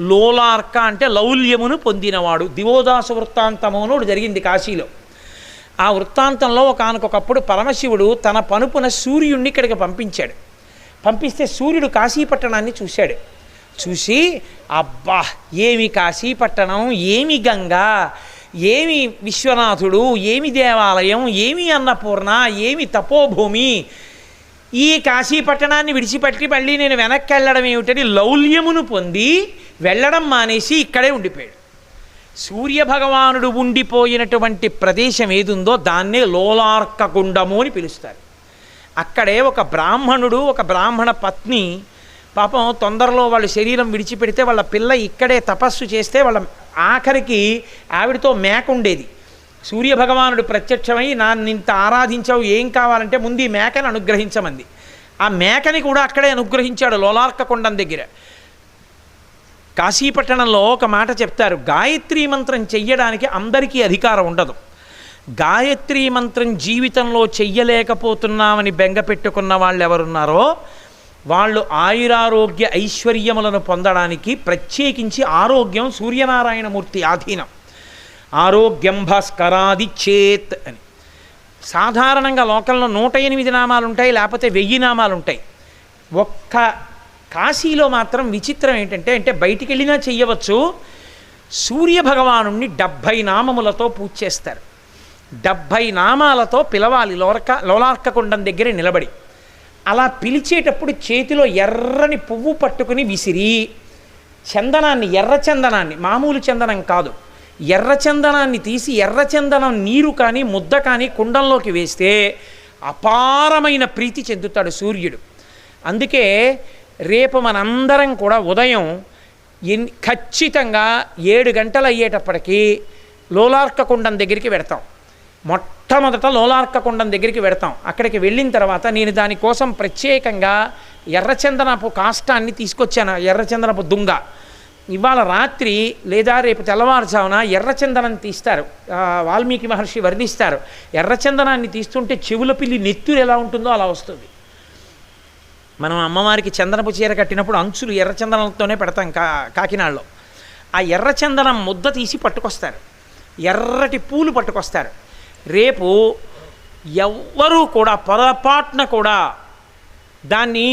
లోలార్క అంటే లౌల్యమును పొందినవాడు. దివోదాస వృత్తాంతము అని జరిగింది కాశీలో. ఆ వృత్తాంతంలో ఒకనకొకప్పుడు పరమశివుడు తన పనుపున సూర్యుడిని ఇక్కడికి పంపించాడు. పంపిస్తే సూర్యుడు కాశీపట్టణాన్ని చూశాడు. చూసి అబ్బా ఏమి కాశీపట్టణం, ఏమి గంగా, ఏమి విశ్వనాథుడు, ఏమి దేవాలయం, ఏమి అన్నపూర్ణ, ఏమి తపోభూమి, ఈ కాశీపట్టణాన్ని విడిచిపెట్టి మళ్ళీ నేను వెనక్కి వెళ్ళడం ఏమిటని లౌల్యమును పొంది వెళ్ళడం మానేసి ఇక్కడే ఉండిపోయాడు. సూర్యభగవానుడు ఉండిపోయినటువంటి ప్రదేశం ఏదుందో దాన్నే లోలార్క గుండము అని పిలుస్తారు. అక్కడే ఒక బ్రాహ్మణుడు, ఒక బ్రాహ్మణ పత్ని పాపం తొందరలో వాళ్ళ శరీరం విడిచిపెడితే వాళ్ళ పిల్ల ఇక్కడే తపస్సు చేస్తే వాళ్ళ ఆఖరికి ఆవిడతో మేక ఉండేది. సూర్యభగవానుడు ప్రత్యక్షమై నింత ఆరాధించావు, ఏం కావాలంటే ముందు ఈ మేకని అనుగ్రహించమంది. ఆ మేకని కూడా అక్కడే అనుగ్రహించాడు లోలార్క కొండం దగ్గర. కాశీపట్టణంలో ఒక మాట చెప్తారు, గాయత్రీ మంత్రం చెయ్యడానికి అందరికీ అధికారం ఉండదు. గాయత్రీ మంత్రం జీవితంలో చెయ్యలేకపోతున్నామని బెంగ పెట్టుకున్న వాళ్ళు ఎవరున్నారో వాళ్ళు ఆయురారోగ్య ఐశ్వర్యములను పొందడానికి ప్రత్యేకించి ఆరోగ్యం సూర్యనారాయణమూర్తి ఆధీనం. ఆరోగ్యం భాస్కరాది చేత్ అని. సాధారణంగా లోకంలో 108 నామాలు ఉంటాయి, లేకపోతే 1000 నామాలు ఉంటాయి. ఒక్క కాశీలో మాత్రం విచిత్రం ఏంటంటే, అంటే బయటికి వెళ్ళినా చెయ్యవచ్చు, సూర్యభగవాను 70 నామములతో పూజ చేస్తారు. 70 నామాలతో పిలవాలి లోలార్కకుండం దగ్గర నిలబడి. అలా పిలిచేటప్పుడు చేతిలో ఎర్రని పువ్వు పట్టుకుని విసిరి చందనాన్ని, ఎర్రచందనాన్ని, మామూలు చందనం కాదు, ఎర్రచందనాన్ని తీసి ఎర్రచందనం నీరు కానీ ముద్ద కానీ కుండంలోకి వేస్తే అపారమైన ప్రీతి చెందుతాడు సూర్యుడు. అందుకే రేపు మనందరం కూడా ఉదయం ఖచ్చితంగా 7 గంటలు అయ్యేటప్పటికీ లోలార్కకుండం దగ్గరికి వెడతాం. మొట్టమొదట లోలార్కకుండం దగ్గరికి వెడతాం. అక్కడికి వెళ్ళిన తర్వాత నేను దానికోసం ప్రత్యేకంగా ఎర్రచందనపు కాష్టాన్ని తీసుకొచ్చాను, ఎర్రచందనపు దుంగ. ఇవాళ రాత్రి లేదా రేపు తెల్లవారుజామున ఎర్రచందనం తీస్తారు, వాల్మీకి మహర్షి వర్ణిస్తారు. ఎర్రచందనాన్ని తీస్తుంటే చెవుల పిల్లి నెత్తురు ఎలా ఉంటుందో అలా వస్తుంది. మనం అమ్మవారికి చందనపు చీర కట్టినప్పుడు అంచులు ఎర్రచందనంతోనే పెడతాం కాకినాడలో. ఆ ఎర్రచందనం ముద్ద తీసి పట్టుకొస్తారు, ఎర్రటి పూలు పట్టుకొస్తారు. రేపు ఎవ్వరూ కూడా పొరపాటున కూడా దాన్ని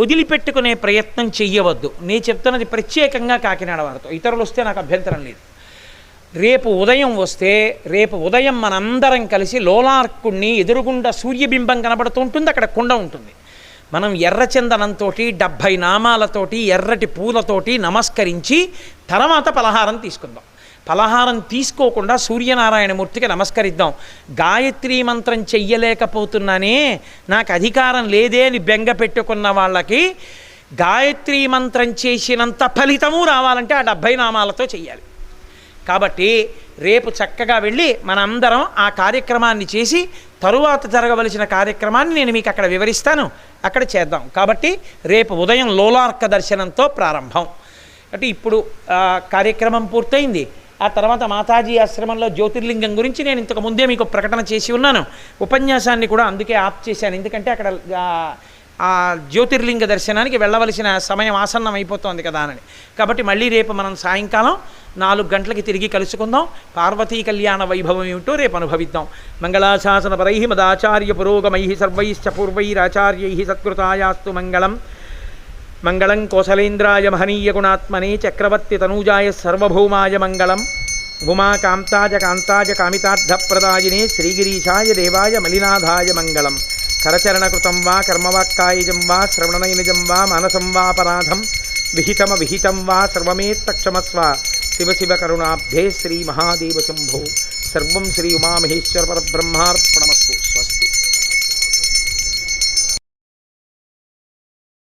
వదిలిపెట్టుకునే ప్రయత్నం చెయ్యవద్దు. నేను చెప్తున్నది ప్రత్యేకంగా కాకినాడ వారితో, ఇతరులు వస్తే నాకు అభ్యంతరం లేదు. రేపు ఉదయం వస్తే, రేపు ఉదయం మనందరం కలిసి లోలార్కుణ్ణి ఎదురుగుండా సూర్యబింబం కనబడుతూ ఉంటుంది, అక్కడ కుండ ఉంటుంది. మనం ఎర్రచందనంతో 70 నామాలతోటి ఎర్రటి పూలతోటి నమస్కరించి తర్వాత పలహారం తీసుకుందాం. పలహారం తీసుకోకుండా సూర్యనారాయణమూర్తికి నమస్కరిద్దాం. గాయత్రీ మంత్రం చెయ్యలేకపోతున్నానే, నాకు అధికారం లేదే అని బెంగ పెట్టుకున్న వాళ్ళకి గాయత్రీ మంత్రం చేసినంత ఫలితము రావాలంటే ఆ 70 నామాలతో చెయ్యాలి. కాబట్టి రేపు చక్కగా వెళ్ళి మనందరం ఆ కార్యక్రమాన్ని చేసి తరువాత జరగవలసిన కార్యక్రమాన్ని నేను మీకు అక్కడ వివరిస్తాను, అక్కడ చేద్దాం. కాబట్టి రేపు ఉదయం లోలార్క దర్శనంతో ప్రారంభం. అంటే ఇప్పుడు కార్యక్రమం పూర్తయింది. ఆ తర్వాత మాతాజీ ఆశ్రమంలో జ్యోతిర్లింగం గురించి నేను ఇంతకు ముందే మీకు ప్రకటన చేసి ఉన్నాను. ఉపన్యాసాన్ని కూడా అందుకే ఆప్ చేశాను, ఎందుకంటే అక్కడ ఆ జ్యోతిర్లింగ దర్శనానికి వెళ్ళవలసిన సమయం ఆసన్నం అయిపోతుంది కదా అని. కాబట్టి మళ్ళీ రేపు మనం సాయంకాలం 4 గంటలకి తిరిగి కలుసుకుందాం. పార్వతీ కళ్యాణ వైభవం ఏమిటో రేపు అనుభవిద్దాం. మంగళాశాసన పరై మదాచార్య పురోగమై సర్వైశ్చ పూర్వైరాచార్యై సత్కృతాయాస్తు మంగళం. మంగళం కోసలేంద్రాయ మహనీయ గుణాత్మనే చక్రవర్తి తనూజాయ సర్వభౌమాయ మంగళం. ఉమాకాంతాయ కాంతాయ కామితార్థప్రదాయినే శ్రీగిరీశాయ దేవాయ మలినాథాయ మంగళం. కరచరణకృతం వా కర్మవాక్కాయజం వా శ్రవణనైనజం వా మానసం వాపరాధం విహితం వా సర్వమేత్తక్షమస్వ. శివ శివ కరుణాబ్ధే శ్రీ మహాదేవ శంభో. సర్వం శ్రీ ఉమామహేశ్వర పరబ్రహ్మార్పణమస్తు. స్వస్తి.